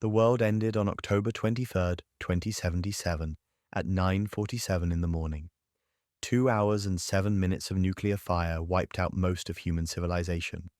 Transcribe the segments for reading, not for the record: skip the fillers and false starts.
The world ended on October 23rd, 2077, at 9:47 in the morning. 2 hours and 7 minutes of nuclear fire wiped out most of human civilization.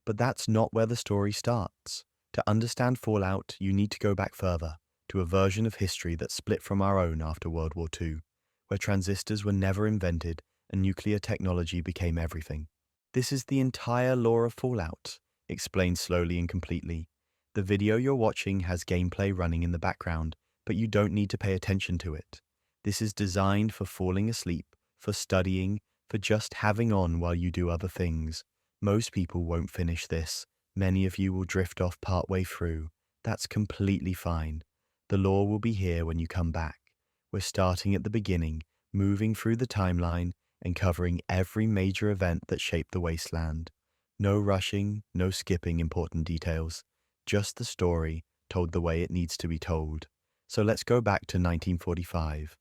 But that's not where the story starts. To understand Fallout, you need to go back further, to a version of history that split from our own after World War II, where transistors were never invented and nuclear technology became everything. This is the entire lore of Fallout, explained slowly and completely. The video you're watching has gameplay running in the background, but you don't need to pay attention to it. This is designed for falling asleep, for studying, for just having on while you do other things. Most people won't finish this. Many of you will drift off partway through. That's completely fine. The lore will be here when you come back. We're starting at the beginning, moving through the timeline, and covering every major event that shaped the wasteland. No rushing, no skipping important details. Just the story, told the way it needs to be told. So let's go back to 1945.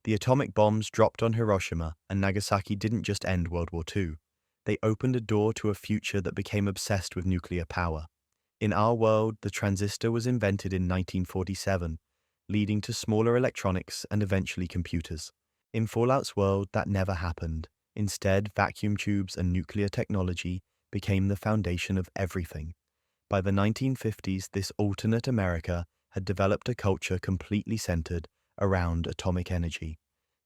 The atomic bombs dropped on Hiroshima and Nagasaki didn't just end World War II. They opened a door to a future that became obsessed with nuclear power. In our world, the transistor was invented in 1947, leading to smaller electronics and eventually computers. In Fallout's world, that never happened. Instead, vacuum tubes and nuclear technology became the foundation of everything. By the 1950s, this alternate America had developed a culture completely centered around atomic energy.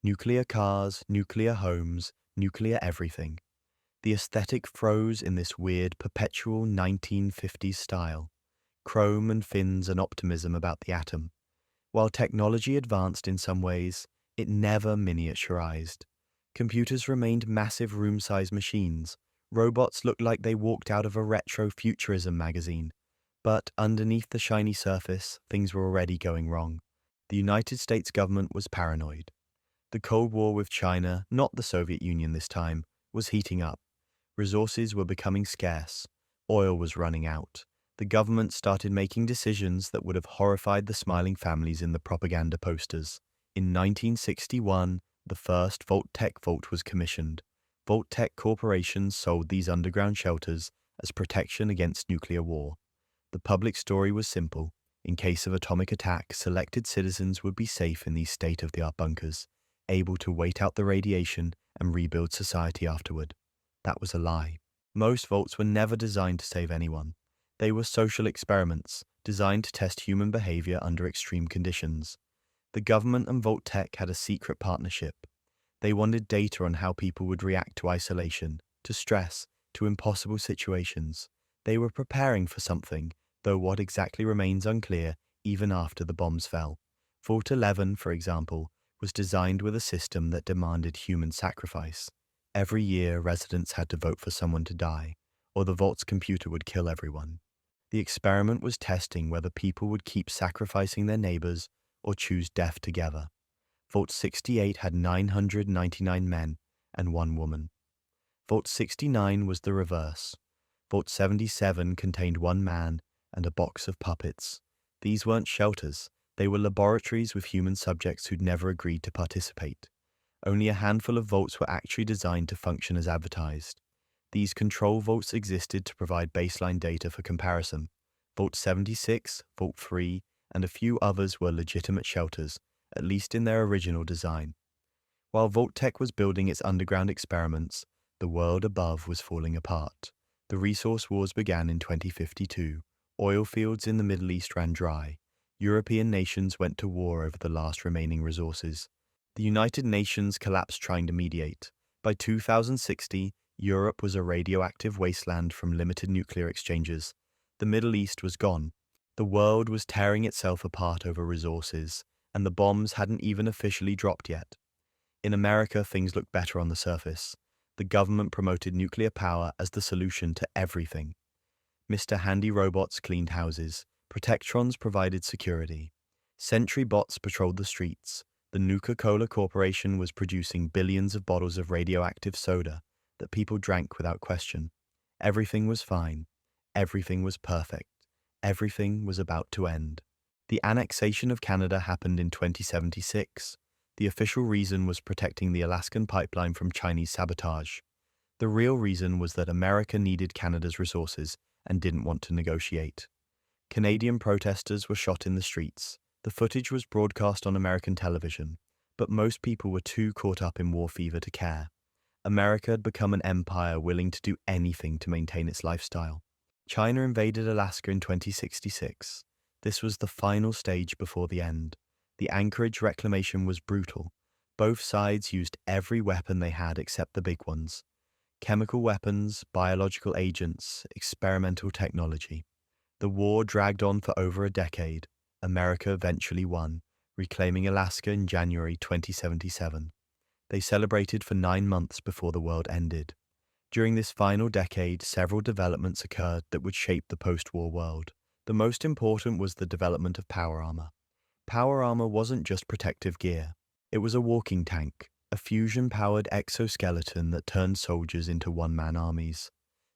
Nuclear cars, nuclear homes, nuclear everything. The aesthetic froze in this weird, perpetual 1950s style. Chrome and fins and optimism about the atom. While technology advanced in some ways, it never miniaturized. Computers remained massive room-sized machines. Robots looked like they walked out of a retro futurism magazine. But underneath the shiny surface, things were already going wrong. The United States government was paranoid. The Cold War with China, not the Soviet Union this time, was heating up. Resources were becoming scarce. Oil was running out. The government started making decisions that would have horrified the smiling families in the propaganda posters. In 1961, the first Vault-Tec vault was commissioned. Vault-Tec corporations sold these underground shelters as protection against nuclear war. The public story was simple. In case of atomic attack, selected citizens would be safe in these state-of-the-art bunkers, able to wait out the radiation and rebuild society afterward. That was a lie. Most vaults were never designed to save anyone. They were social experiments, designed to test human behavior under extreme conditions. The government and Vault-Tec had a secret partnership. They wanted data on how people would react to isolation, to stress, to impossible situations. They were preparing for something, though what exactly remains unclear even after the bombs fell. Vault 11, for example, was designed with a system that demanded human sacrifice. Every year, residents had to vote for someone to die, or the vault's computer would kill everyone. The experiment was testing whether people would keep sacrificing their neighbors or choose death together. Vault 68 had 999 men and 1 woman. Vault 69 was the reverse. Vault 77 contained 1 man and a box of puppets. These weren't shelters, they were laboratories with human subjects who'd never agreed to participate. Only a handful of vaults were actually designed to function as advertised. These control vaults existed to provide baseline data for comparison. Vault 76, Vault 3, and a few others were legitimate shelters, at least in their original design. While Vault-Tec was building its underground experiments, the world above was falling apart. The resource wars began in 2052. Oil fields in the Middle East ran dry. European nations went to war over the last remaining resources. The United Nations collapsed trying to mediate. By 2060, Europe was a radioactive wasteland from limited nuclear exchanges. The Middle East was gone. The world was tearing itself apart over resources, and the bombs hadn't even officially dropped yet. In America, things looked better on the surface. The government promoted nuclear power as the solution to everything. Mr. Handy robots cleaned houses. Protectrons provided security. Sentry bots patrolled the streets. The Nuka-Cola Corporation was producing billions of bottles of radioactive soda that people drank without question. Everything was fine. Everything was perfect. Everything was about to end. The annexation of Canada happened in 2076. The official reason was protecting the Alaskan pipeline from Chinese sabotage. The real reason was that America needed Canada's resources and didn't want to negotiate. Canadian protesters were shot in the streets. The footage was broadcast on American television, but most people were too caught up in war fever to care. America had become an empire willing to do anything to maintain its lifestyle. China invaded Alaska in 2066. This was the final stage before the end. The Anchorage reclamation was brutal. Both sides used every weapon they had except the big ones: chemical weapons, biological agents, experimental technology. The war dragged on for over a decade. America eventually won, reclaiming Alaska in January 2077. They celebrated for 9 months before the world ended. During this final decade, several developments occurred that would shape the post-war world. The most important was the development of power armor. Power armor wasn't just protective gear. It was a walking tank, a fusion-powered exoskeleton that turned soldiers into one-man armies.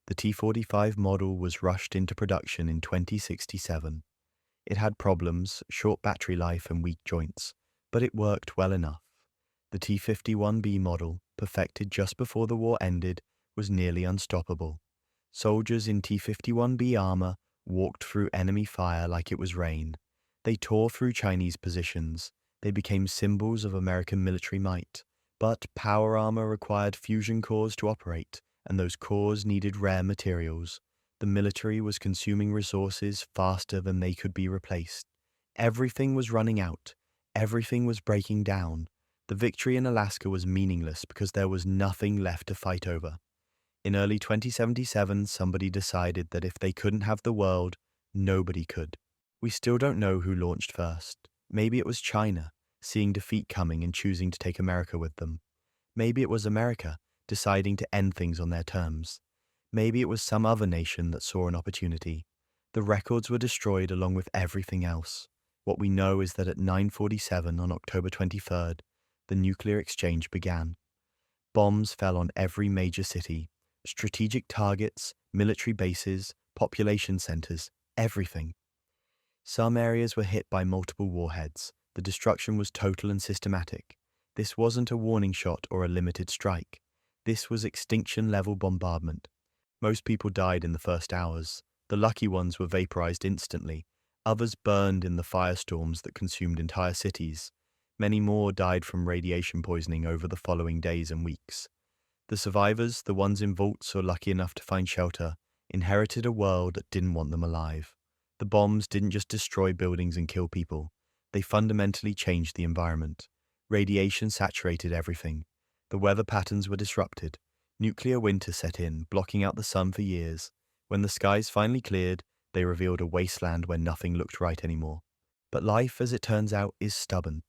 The T-45 model was rushed into production in 2067. It had problems, short battery life and weak joints, but it worked well enough. The T-51B model, perfected just before the war ended, was nearly unstoppable. Soldiers in T-51B armor walked through enemy fire like it was rain. They tore through Chinese positions. They became symbols of American military might. But power armor required fusion cores to operate, and those cores needed rare materials. The military was consuming resources faster than they could be replaced. Everything was running out. Everything was breaking down. The victory in Alaska was meaningless because there was nothing left to fight over. In early 2077, somebody decided that if they couldn't have the world, nobody could. We still don't know who launched first. Maybe it was China, seeing defeat coming and choosing to take America with them. Maybe it was America, deciding to end things on their terms. Maybe it was some other nation that saw an opportunity. The records were destroyed along with everything else. What we know is that at 9:47 on October 23rd, the nuclear exchange began. Bombs fell on every major city, strategic targets, military bases, population centers, everything. Some areas were hit by multiple warheads. The destruction was total and systematic. This wasn't a warning shot or a limited strike. This was extinction-level bombardment. Most people died in the first hours. The lucky ones were vaporized instantly. Others burned in the firestorms that consumed entire cities. Many more died from radiation poisoning over the following days and weeks. The survivors, the ones in vaults or lucky enough to find shelter, inherited a world that didn't want them alive. The bombs didn't just destroy buildings and kill people. They fundamentally changed the environment. Radiation saturated everything. The weather patterns were disrupted. Nuclear winter set in, blocking out the sun for years. When the skies finally cleared, they revealed a wasteland where nothing looked right anymore. But life, as it turns out, is stubborn.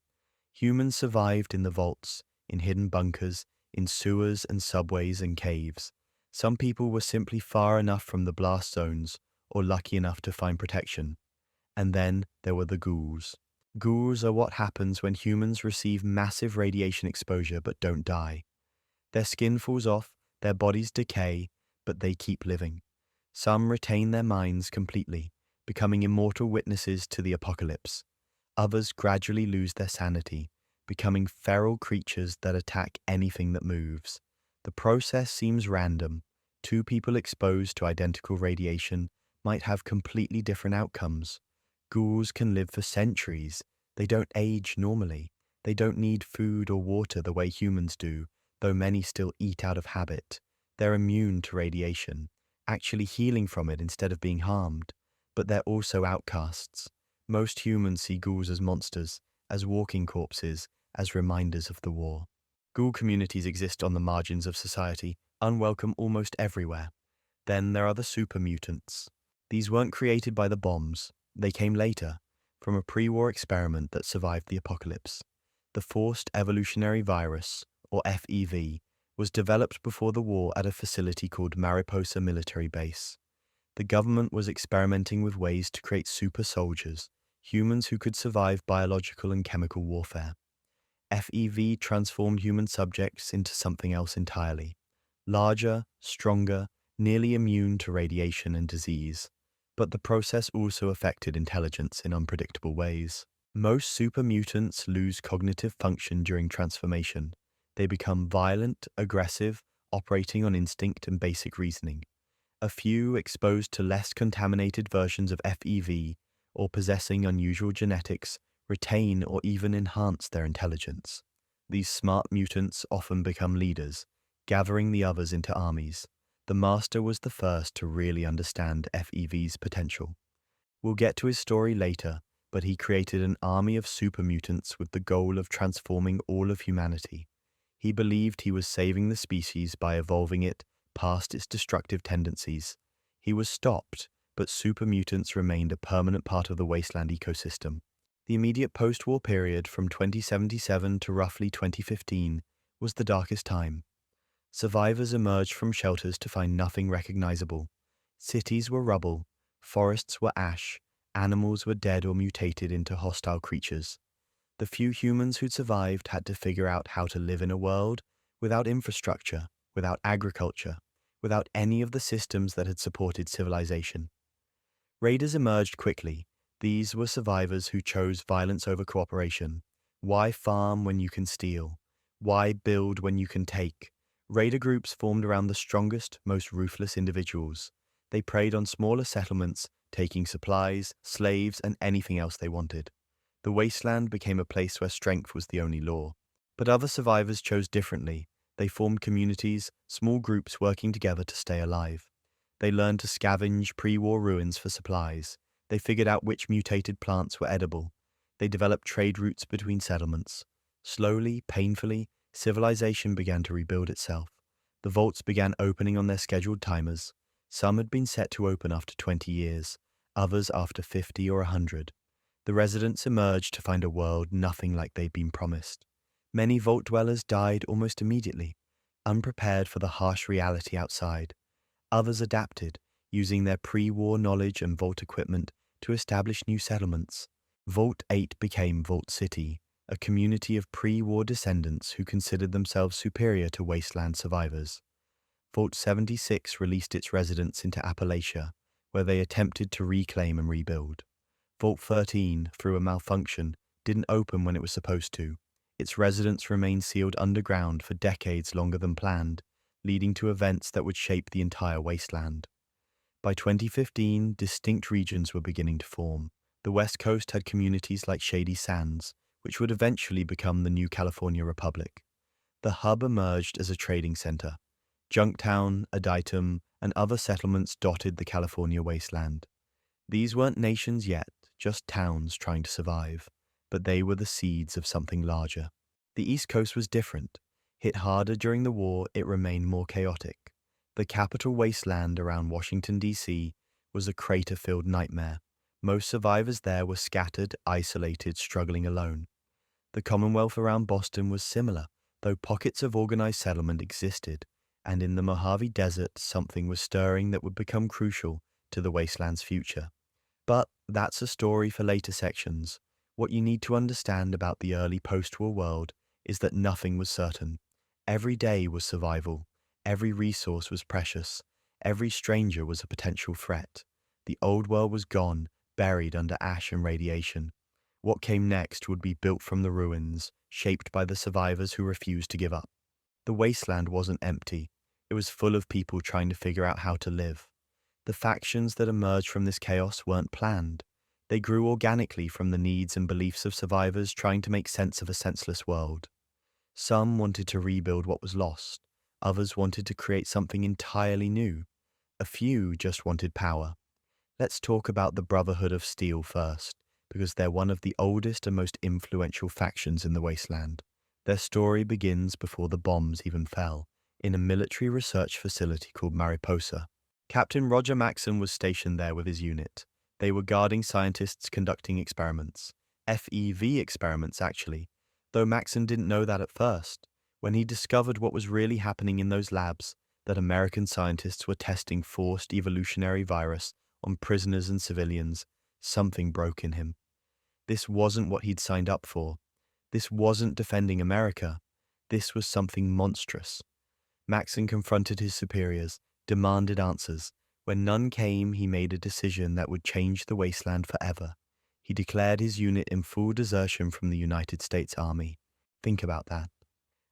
Humans survived in the vaults, in hidden bunkers, in sewers and subways and caves. Some people were simply far enough from the blast zones, or lucky enough to find protection. And then there were the ghouls. Ghouls are what happens when humans receive massive radiation exposure but don't die. Their skin falls off, their bodies decay, but they keep living. Some retain their minds completely, becoming immortal witnesses to the apocalypse. Others gradually lose their sanity, becoming feral creatures that attack anything that moves. The process seems random. Two people exposed to identical radiation might have completely different outcomes. Ghouls can live for centuries. They don't age normally. They don't need food or water the way humans do, though many still eat out of habit. They're immune to radiation, actually healing from it instead of being harmed. But they're also outcasts. Most humans see ghouls as monsters, as walking corpses, as reminders of the war. Ghoul communities exist on the margins of society, unwelcome almost everywhere. Then there are the super mutants. These weren't created by the bombs. They came later, from a pre-war experiment that survived the apocalypse. The Forced Evolutionary Virus, or FEV, was developed before the war at a facility called Mariposa Military Base. The government was experimenting with ways to create super soldiers, humans who could survive biological and chemical warfare. FEV transformed human subjects into something else entirely. Larger, stronger, nearly immune to radiation and disease. But the process also affected intelligence in unpredictable ways. Most super mutants lose cognitive function during transformation. They become violent, aggressive, operating on instinct and basic reasoning. A few exposed to less contaminated versions of FEV or possessing unusual genetics retain or even enhance their intelligence. These smart mutants often become leaders, gathering the others into armies. The Master was the first to really understand FEV's potential. We'll get to his story later, but he created an army of super mutants with the goal of transforming all of humanity. He believed he was saving the species by evolving it past its destructive tendencies. He was stopped, but super mutants remained a permanent part of the wasteland ecosystem. The immediate post-war period from 2077 to roughly 2015 was the darkest time. Survivors emerged from shelters to find nothing recognizable. Cities were rubble, forests were ash, animals were dead or mutated into hostile creatures. The few humans who'd survived had to figure out how to live in a world without infrastructure, without agriculture, without any of the systems that had supported civilization. Raiders emerged quickly. These were survivors who chose violence over cooperation. Why farm when you can steal? Why build when you can take? Raider groups formed around the strongest, most ruthless individuals. They preyed on smaller settlements, taking supplies, slaves, and anything else they wanted. The wasteland became a place where strength was the only law. But other survivors chose differently. They formed communities, small groups working together to stay alive. They learned to scavenge pre-war ruins for supplies. They figured out which mutated plants were edible. They developed trade routes between settlements. Slowly, painfully, civilization began to rebuild itself. The vaults began opening on their scheduled timers. Some had been set to open after 20 years, others after 50 or 100. The residents emerged to find a world nothing like they'd been promised. Many vault dwellers died almost immediately, unprepared for the harsh reality outside. Others adapted, using their pre-war knowledge and vault equipment to establish new settlements. Vault 8 became Vault City, a community of pre-war descendants who considered themselves superior to wasteland survivors. Vault 76 released its residents into Appalachia, where they attempted to reclaim and rebuild. Vault 13, through a malfunction, didn't open when it was supposed to. Its residents remained sealed underground for decades longer than planned, leading to events that would shape the entire wasteland. By 2015, distinct regions were beginning to form. The West Coast had communities like Shady Sands, which would eventually become the new California Republic. The hub emerged as a trading center. Junktown, Aditum, and other settlements dotted the California wasteland. These weren't nations yet, just towns trying to survive, but they were the seeds of something larger. The East Coast was different. Hit harder during the war, it remained more chaotic. The capital wasteland around Washington, D.C. was a crater-filled nightmare. Most survivors there were scattered, isolated, struggling alone. The Commonwealth around Boston was similar, though pockets of organized settlement existed, and in the Mojave Desert something was stirring that would become crucial to the wasteland's future. But that's a story for later sections. What you need to understand about the early post-war world is that nothing was certain. Every day was survival. Every resource was precious. Every stranger was a potential threat. The old world was gone, buried under ash and radiation. What came next would be built from the ruins, shaped by the survivors who refused to give up. The wasteland wasn't empty. It was full of people trying to figure out how to live. The factions that emerged from this chaos weren't planned. They grew organically from the needs and beliefs of survivors trying to make sense of a senseless world. Some wanted to rebuild what was lost. Others wanted to create something entirely new. A few just wanted power. Let's talk about the Brotherhood of Steel first, because they're one of the oldest and most influential factions in the wasteland. Their story begins before the bombs even fell, in a military research facility called Mariposa. Captain Roger Maxson was stationed there with his unit. They were guarding scientists conducting experiments. FEV experiments, actually, though Maxson didn't know that at first. When he discovered what was really happening in those labs, that American scientists were testing forced evolutionary virus on prisoners and civilians, something broke in him. This wasn't what he'd signed up for. This wasn't defending America. This was something monstrous. Maxson confronted his superiors, demanded answers. When none came, he made a decision that would change the wasteland forever. He declared his unit in full desertion from the United States Army. Think about that.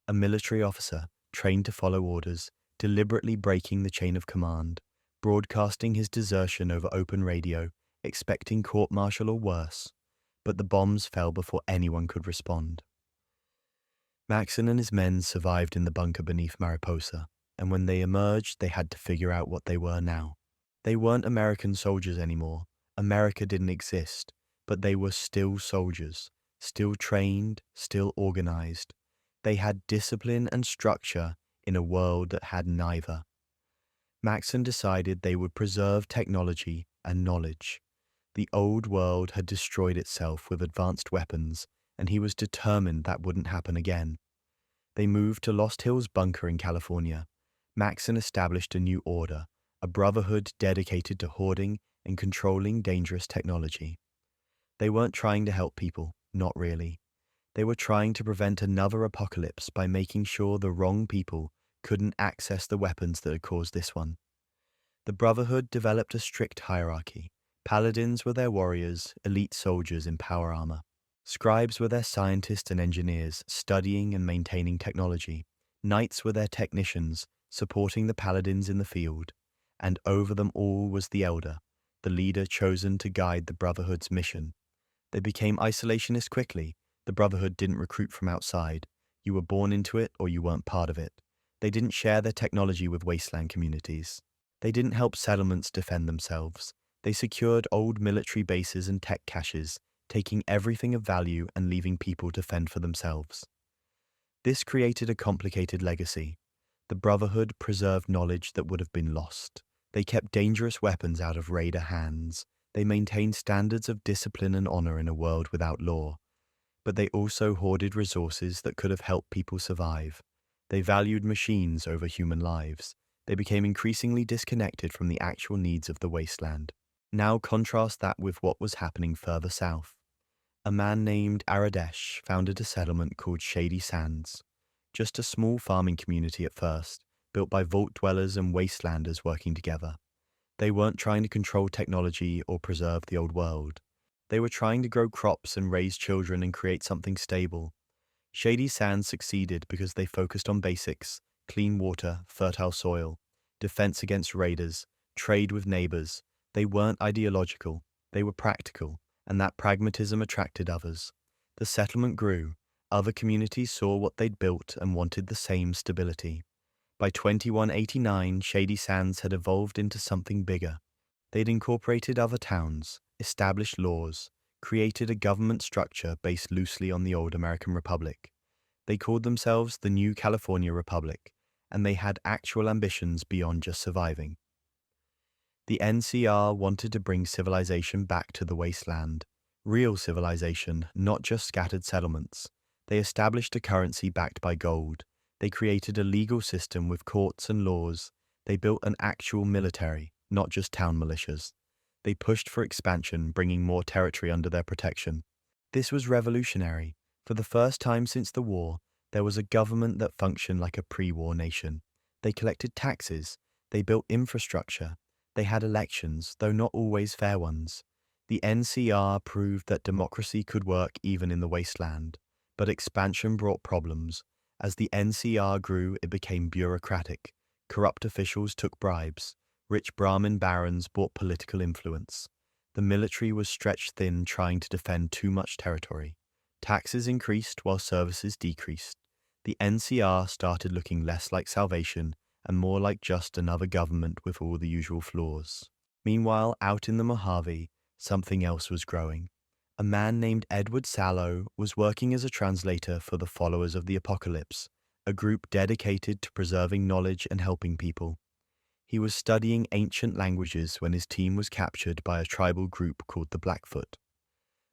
A military officer, trained to follow orders, deliberately breaking the chain of command, broadcasting his desertion over open radio, expecting court-martial or worse, but the bombs fell before anyone could respond. Maxon and his men survived in the bunker beneath Mariposa, and when they emerged, they had to figure out what they were now. They weren't American soldiers anymore. America didn't exist, but they were still soldiers, still trained, still organized. They had discipline and structure in a world that had neither. Maxon decided they would preserve technology and knowledge. The old world had destroyed itself with advanced weapons, and he was determined that wouldn't happen again. They moved to Lost Hills Bunker in California. Maxon established a new order, a brotherhood dedicated to hoarding and controlling dangerous technology. They weren't trying to help people, not really. They were trying to prevent another apocalypse by making sure the wrong people couldn't access the weapons that had caused this one. The Brotherhood developed a strict hierarchy. Paladins were their warriors, elite soldiers in power armor. Scribes were their scientists and engineers, studying and maintaining technology. Knights were their technicians, supporting the paladins in the field. And over them all was the Elder, the leader chosen to guide the Brotherhood's mission. They became isolationist quickly. The Brotherhood didn't recruit from outside. You were born into it or you weren't part of it. They didn't share their technology with wasteland communities. They didn't help settlements defend themselves. They secured old military bases and tech caches, taking everything of value and leaving people to fend for themselves. This created a complicated legacy. The Brotherhood preserved knowledge that would have been lost. They kept dangerous weapons out of raider hands. They maintained standards of discipline and honor in a world without law. But they also hoarded resources that could have helped people survive. They valued machines over human lives. They became increasingly disconnected from the actual needs of the wasteland. Now contrast that with what was happening further south. A man named Aradesh founded a settlement called Shady Sands. Just a small farming community at first, built by vault dwellers and wastelanders working together. They weren't trying to control technology or preserve the old world. They were trying to grow crops and raise children and create something stable. Shady Sands succeeded because they focused on basics: clean water, fertile soil, defense against raiders, trade with neighbors. They weren't ideological, they were practical, and that pragmatism attracted others. The settlement grew. Other communities saw what they'd built and wanted the same stability. By 2189, Shady Sands had evolved into something bigger. They'd incorporated other towns, established laws, created a government structure based loosely on the old American Republic. They called themselves the New California Republic, and they had actual ambitions beyond just surviving. The NCR wanted to bring civilization back to the wasteland. Real civilization, not just scattered settlements. They established a currency backed by gold. They created a legal system with courts and laws. They built an actual military, not just town militias. They pushed for expansion, bringing more territory under their protection. This was revolutionary. For the first time since the war, there was a government that functioned like a pre-war nation. They collected taxes. They built infrastructure. They had elections, though not always fair ones. The NCR proved that democracy could work even in the wasteland. But expansion brought problems. As the NCR grew, it became bureaucratic. Corrupt officials took bribes. Rich Brahmin barons bought political influence. The military was stretched thin trying to defend too much territory. Taxes increased while services decreased. The NCR started looking less like salvation and more like just another government with all the usual flaws. Meanwhile, out in the Mojave, something else was growing. A man named Edward Sallow was working as a translator for the Followers of the Apocalypse, a group dedicated to preserving knowledge and helping people. He was studying ancient languages when his team was captured by a tribal group called the Blackfoot.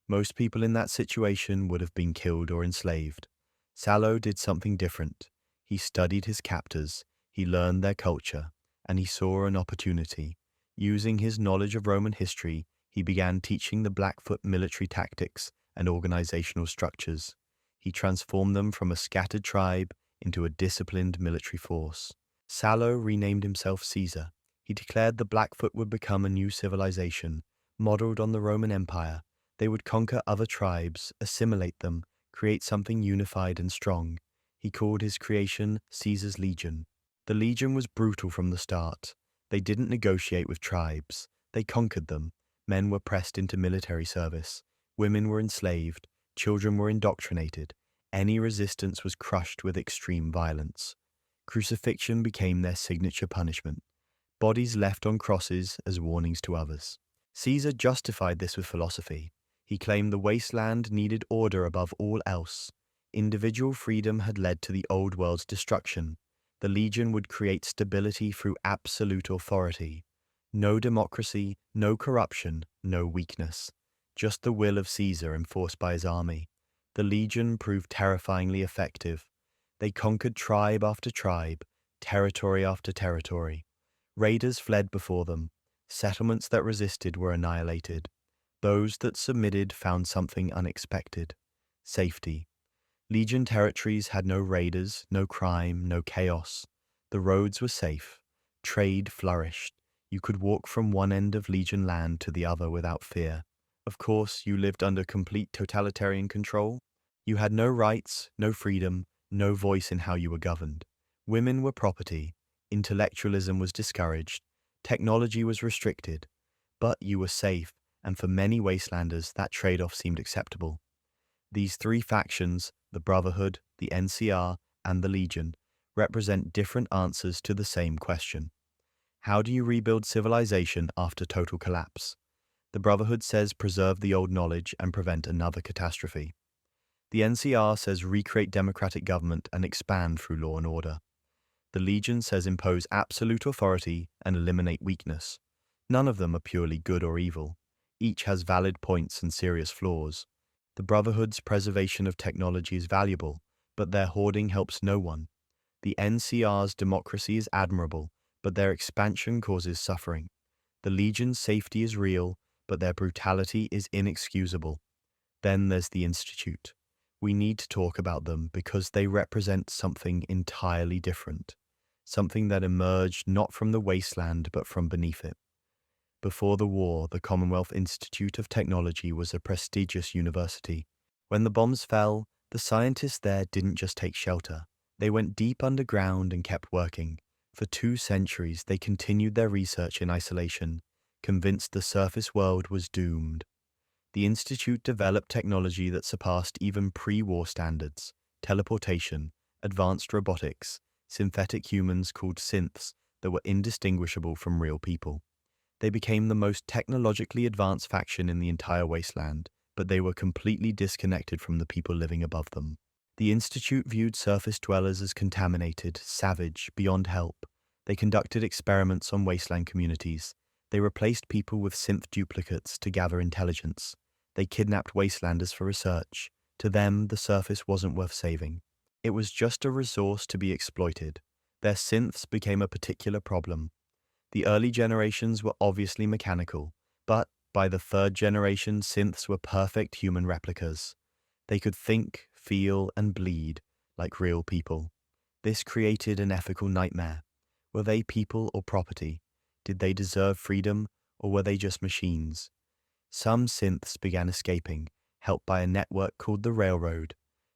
Most people in that situation would have been killed or enslaved. Sallow did something different. He studied his captors, he learned their culture, and he saw an opportunity. Using his knowledge of Roman history, he began teaching the Blackfoot military tactics and organizational structures. He transformed them from a scattered tribe into a disciplined military force. Sallow renamed himself Caesar. He declared the Blackfoot would become a new civilization, modeled on the Roman Empire. They would conquer other tribes, assimilate them, create something unified and strong. He called his creation Caesar's Legion. The Legion was brutal from the start. They didn't negotiate with tribes. They conquered them. Men were pressed into military service. Women were enslaved. Children were indoctrinated. Any resistance was crushed with extreme violence. Crucifixion became their signature punishment. Bodies left on crosses as warnings to others. Caesar justified this with philosophy. He claimed the wasteland needed order above all else. Individual freedom had led to the old world's destruction. The legion would create stability through absolute authority. No democracy, no corruption, no weakness. Just the will of Caesar enforced by his army. The legion proved terrifyingly effective. They conquered tribe after tribe, territory after territory. Raiders fled before them. Settlements that resisted were annihilated. Those that submitted found something unexpected: safety. Legion territories had no raiders, no crime, no chaos. The roads were safe. Trade flourished. You could walk from one end of Legion land to the other without fear. Of course, you lived under complete totalitarian control. You had no rights, no freedom, no voice in how you were governed. Women were property. Intellectualism was discouraged. Technology was restricted. But you were safe, and for many wastelanders, that trade-off seemed acceptable. These three factions, the Brotherhood, the NCR, and the Legion, represent different answers to the same question. How do you rebuild civilization after total collapse? The Brotherhood says preserve the old knowledge and prevent another catastrophe. The NCR says recreate democratic government and expand through law and order. The Legion says impose absolute authority and eliminate weakness. None of them are purely good or evil. Each has valid points and serious flaws. The Brotherhood's preservation of technology is valuable, but their hoarding helps no one. The NCR's democracy is admirable, but their expansion causes suffering. The Legion's safety is real, but their brutality is inexcusable. Then there's the Institute. We need to talk about them because they represent something entirely different, something that emerged not from the wasteland but from beneath it. Before the war, the Commonwealth Institute of Technology was a prestigious university. When the bombs fell, the scientists there didn't just take shelter. They went deep underground and kept working. For 2 centuries, they continued their research in isolation, convinced the surface world was doomed. The Institute developed technology that surpassed even pre-war standards: teleportation, advanced robotics, synthetic humans called synths that were indistinguishable from real people. They became the most technologically advanced faction in the entire wasteland, but they were completely disconnected from the people living above them. The Institute viewed surface dwellers as contaminated, savage, beyond help. They conducted experiments on wasteland communities. They replaced people with synth duplicates to gather intelligence. They kidnapped wastelanders for research. To them, the surface wasn't worth saving. It was just a resource to be exploited. Their synths became a particular problem. The early generations were obviously mechanical, but by the 3rd generation, synths were perfect human replicas. They could think, feel, and bleed like real people. This created an ethical nightmare. Were they people or property? Did they deserve freedom, or were they just machines? Some synths began escaping, helped by a network called the Railroad.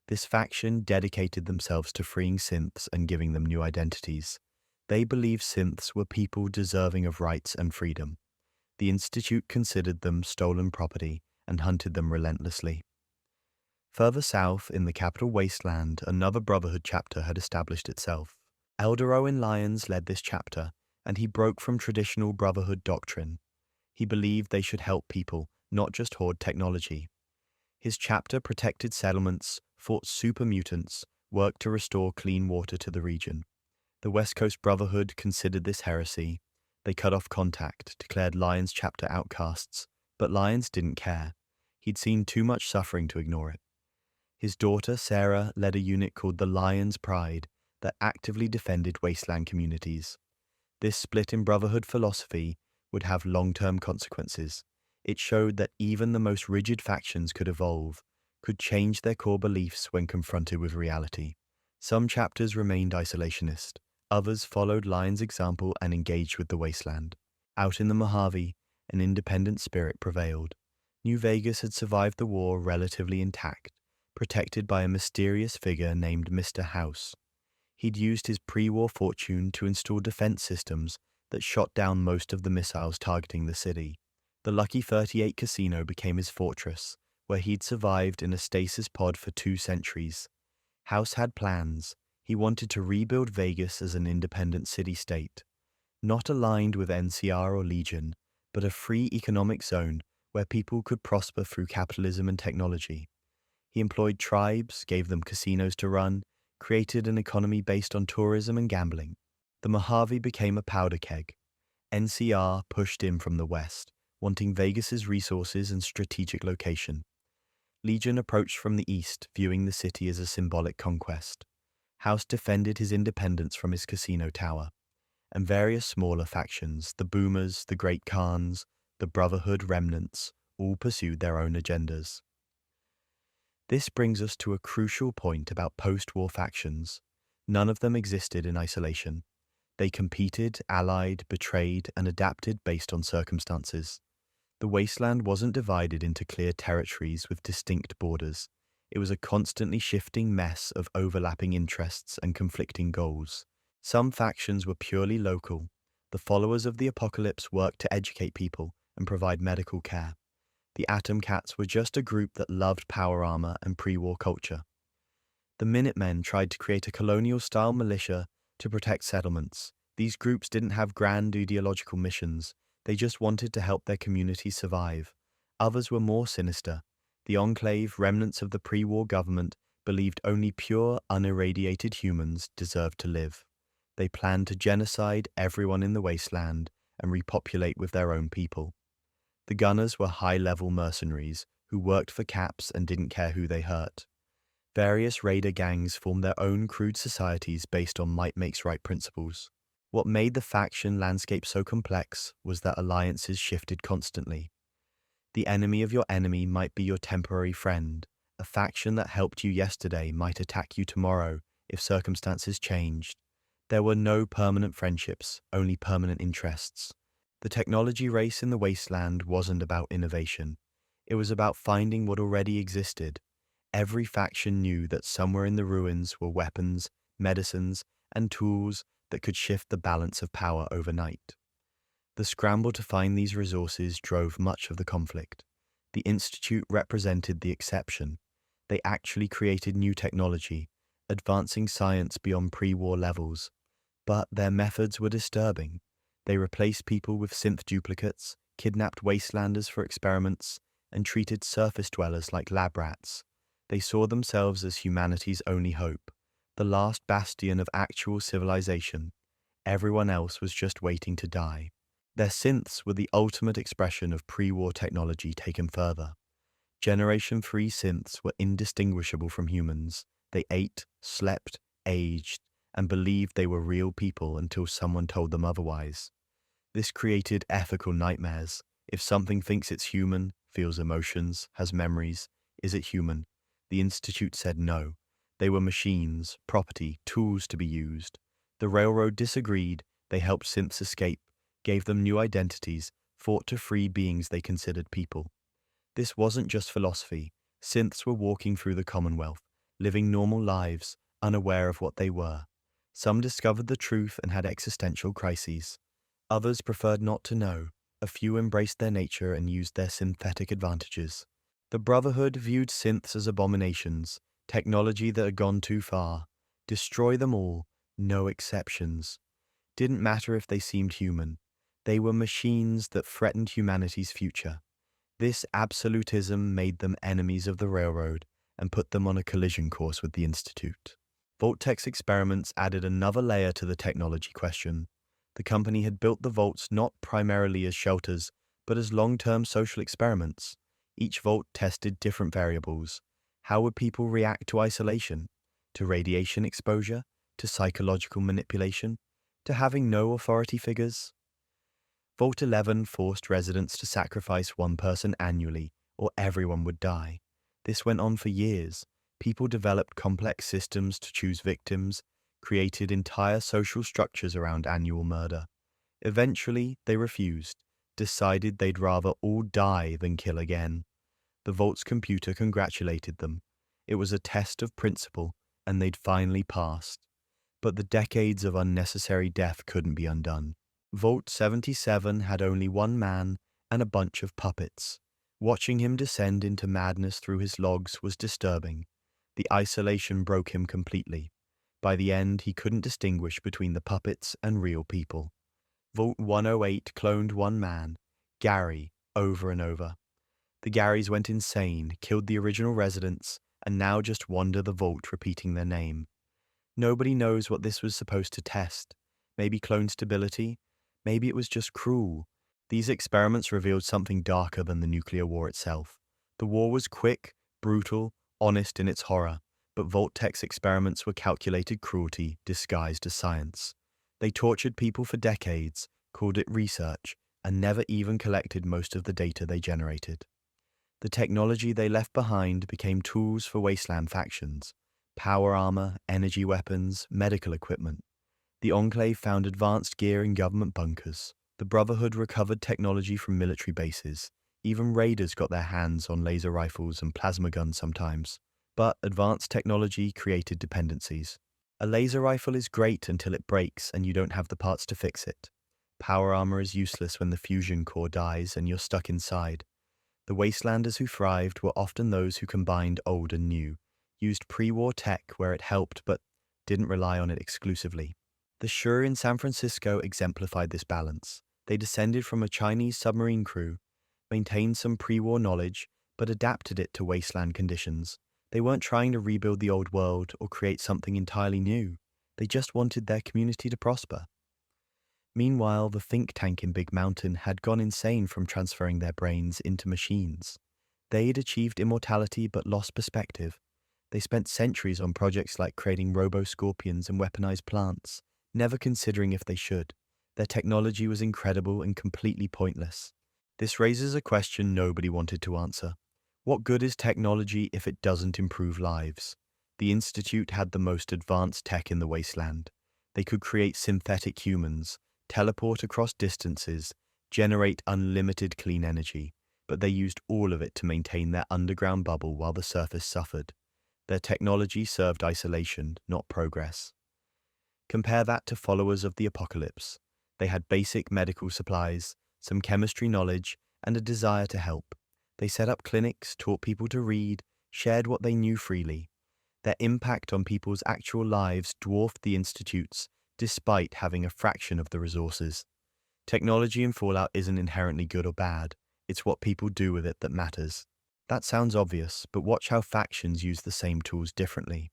This faction dedicated themselves to freeing synths and giving them new identities. They believed synths were people deserving of rights and freedom. The Institute considered them stolen property and hunted them relentlessly. Further south, in the capital wasteland, another Brotherhood chapter had established itself. Elder Owen Lyons led this chapter, and he broke from traditional Brotherhood doctrine. He believed they should help people, not just hoard technology. His chapter protected settlements, fought super mutants, worked to restore clean water to the region. The West Coast Brotherhood considered this heresy. They cut off contact, declared Lyons' chapter outcasts, but Lyons didn't care. He'd seen too much suffering to ignore it. His daughter, Sarah, led a unit called the Lyons Pride that actively defended wasteland communities. This split in Brotherhood philosophy would have long-term consequences. It showed that even the most rigid factions could evolve, could change their core beliefs when confronted with reality. Some chapters remained isolationist. Others followed Lyons' example and engaged with the wasteland. Out in the Mojave, an independent spirit prevailed. New Vegas had survived the war relatively intact, protected by a mysterious figure named Mr. House. He'd used his pre-war fortune to install defense systems that shot down most of the missiles targeting the city. The Lucky 38 casino became his fortress, where he'd survived in a stasis pod for 2 centuries. House had plans. He wanted to rebuild Vegas as an independent city-state, not aligned with NCR or Legion, but a free economic zone where people could prosper through capitalism and technology. He employed tribes, gave them casinos to run, created an economy based on tourism and gambling. The Mojave became a powder keg. NCR pushed in from the west, wanting Vegas's resources and strategic location. Legion approached from the east, viewing the city as a symbolic conquest. House defended his independence from his casino tower. And various smaller factions, the Boomers, the Great Khans, the Brotherhood remnants, all pursued their own agendas. This brings us to a crucial point about post-war factions. None of them existed in isolation. They competed, allied, betrayed, and adapted based on circumstances. The wasteland wasn't divided into clear territories with distinct borders. It was a constantly shifting mess of overlapping interests and conflicting goals. Some factions were purely local. The followers of the apocalypse worked to educate people and provide medical care. The Atom Cats were just a group that loved power armor and pre-war culture. The Minutemen tried to create a colonial-style militia to protect settlements. These groups didn't have grand ideological missions. They just wanted to help their communities survive. Others were more sinister. The Enclave, remnants of the pre-war government, believed only pure, unirradiated humans deserved to live. They planned to genocide everyone in the wasteland and repopulate with their own people. The Gunners were high-level mercenaries who worked for caps and didn't care who they hurt. Various raider gangs formed their own crude societies based on might makes right principles. What made the faction landscape so complex was that alliances shifted constantly. The enemy of your enemy might be your temporary friend. A faction that helped you yesterday might attack you tomorrow if circumstances changed. There were no permanent friendships, only permanent interests. The technology race in the wasteland wasn't about innovation. It was about finding what already existed. Every faction knew that somewhere in the ruins were weapons, medicines, and tools that could shift the balance of power overnight. The scramble to find these resources drove much of the conflict. The Institute represented the exception. They actually created new technology, advancing science beyond pre-war levels. But their methods were disturbing. They replaced people with synth duplicates, kidnapped wastelanders for experiments, and treated surface dwellers like lab rats. They saw themselves as humanity's only hope, the last bastion of actual civilization. Everyone else was just waiting to die. Their synths were the ultimate expression of pre-war technology taken further. Generation 3 synths were indistinguishable from humans. They ate, slept, aged, and believed they were real people until someone told them otherwise. This created ethical nightmares. If something thinks it's human, feels emotions, has memories, is it human? The Institute said no. They were machines, property, tools to be used. The Railroad disagreed. They helped synths escape, gave them new identities, fought to free beings they considered people. This wasn't just philosophy. Synths were walking through the Commonwealth, living normal lives, unaware of what they were. Some discovered the truth and had existential crises. Others preferred not to know. A few embraced their nature and used their synthetic advantages. The Brotherhood viewed synths as abominations, technology that had gone too far. Destroy them all, no exceptions. Didn't matter if they seemed human. They were machines that threatened humanity's future. This absolutism made them enemies of the Railroad and put them on a collision course with the Institute. Vault-Tech's experiments added another layer to the technology question. The company had built the vaults not primarily as shelters, but as long-term social experiments. Each vault tested different variables. How would people react to isolation? To radiation exposure? To psychological manipulation? To having no authority figures? Vault 11 forced residents to sacrifice one person annually, or everyone would die. This went on for years. People developed complex systems to choose victims, created entire social structures around annual murder. Eventually, they refused, decided they'd rather all die than kill again. The Vault's computer congratulated them. It was a test of principle, and they'd finally passed. But the decades of unnecessary death couldn't be undone. Vault 77 had only one man and a bunch of puppets. Watching him descend into madness through his logs was disturbing. The isolation broke him completely. By the end, he couldn't distinguish between the puppets and real people. Vault 108 cloned one man, Gary, over and over. The Garys went insane, killed the original residents, and now just wander the vault repeating their name. Nobody knows what this was supposed to test. Maybe clone stability? Maybe it was just cruel. These experiments revealed something darker than the nuclear war itself. The war was quick, brutal, honest in its horror, but Vault-Tech's experiments were calculated cruelty disguised as science. They tortured people for decades, called it research, and never even collected most of the data they generated. The technology they left behind became tools for wasteland factions: power armor, energy weapons, medical equipment. The Enclave found advanced gear in government bunkers. The Brotherhood recovered technology from military bases. Even raiders got their hands on laser rifles and plasma guns sometimes. But advanced technology created dependencies. A laser rifle is great until it breaks and you don't have the parts to fix it. Power armor is useless when the fusion core dies and you're stuck inside. The wastelanders who thrived were often those who combined old and new, used pre-war tech where it helped but didn't rely on it exclusively. The Shure in San Francisco exemplified this balance. They descended from a Chinese submarine crew, maintained some pre-war knowledge, but adapted it to wasteland conditions. They weren't trying to rebuild the old world or create something entirely new. They just wanted their community to prosper. Meanwhile, the think tank in Big Mountain had gone insane from transferring their brains into machines. They'd achieved immortality but lost perspective. They spent centuries on projects like creating robo-scorpions and weaponized plants, never considering if they should. Their technology was incredible and completely pointless. This raises a question nobody wanted to answer. What good is technology if it doesn't improve lives? The Institute had the most advanced tech in the wasteland. They could create synthetic humans, teleport across distances, generate unlimited clean energy, but they used all of it to maintain their underground bubble while the surface suffered. Their technology served isolation, not progress. Compare that to followers of the apocalypse. They had basic medical supplies, some chemistry knowledge, and a desire to help. They set up clinics, taught people to read, shared what they knew freely. Their impact on people's actual lives dwarfed the Institute's, despite having a fraction of the resources. Technology in Fallout isn't inherently good or bad. It's what people do with it that matters. That sounds obvious, but watch how factions use the same tools differently.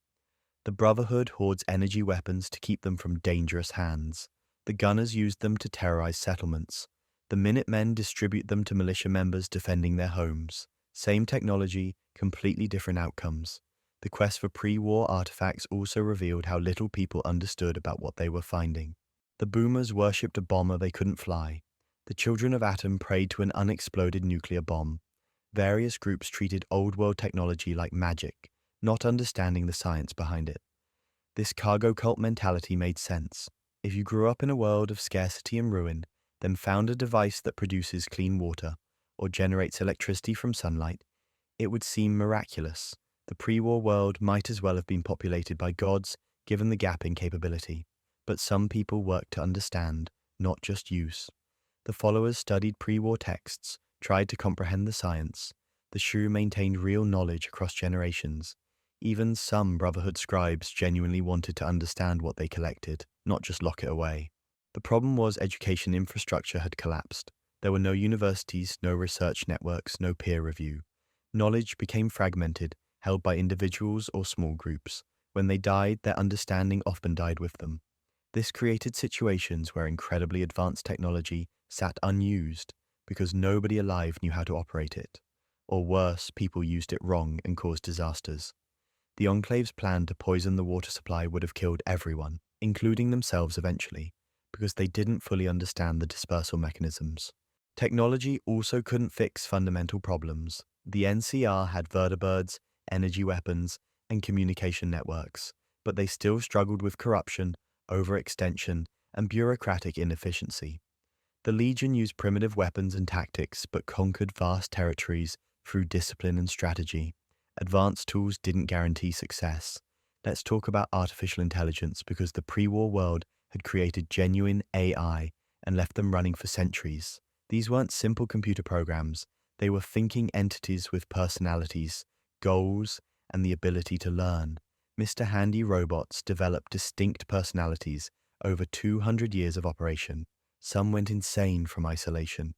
The Brotherhood hoards energy weapons to keep them from dangerous hands. The Gunners use them to terrorize settlements. The Minutemen distribute them to militia members defending their homes. Same technology, completely different outcomes. The quest for pre-war artifacts also revealed how little people understood about what they were finding. The Boomers worshipped a bomber they couldn't fly. The Children of Atom prayed to an unexploded nuclear bomb. Various groups treated old-world technology like magic, not understanding the science behind it. This cargo cult mentality made sense. If you grew up in a world of scarcity and ruin, then found a device that produces clean water or generates electricity from sunlight, it would seem miraculous. The pre-war world might as well have been populated by gods, given the gap in capability. But some people worked to understand, not just use. The followers studied pre-war texts, tried to comprehend the science. The Shu maintained real knowledge across generations. Even some Brotherhood scribes genuinely wanted to understand what they collected, not just lock it away. The problem was education infrastructure had collapsed. There were no universities, no research networks, no peer review. Knowledge became fragmented, held by individuals or small groups. When they died, their understanding often died with them. This created situations where incredibly advanced technology sat unused because nobody alive knew how to operate it. Or worse, people used it wrong and caused disasters. The Enclave's plan to poison the water supply would have killed everyone, including themselves eventually, because they didn't fully understand the dispersal mechanisms. Technology also couldn't fix fundamental problems. The NCR had vertibirds, energy weapons, and communication networks, but they still struggled with corruption, overextension, and bureaucratic inefficiency. The Legion used primitive weapons and tactics but conquered vast territories through discipline and strategy. Advanced tools didn't guarantee success. Let's talk about artificial intelligence because the pre-war world had created genuine AI, and left them running for centuries. These weren't simple computer programs, they were thinking entities with personalities, goals, and the ability to learn. Mr. Handy robots developed distinct personalities over 200 years of operation. Some went insane from isolation.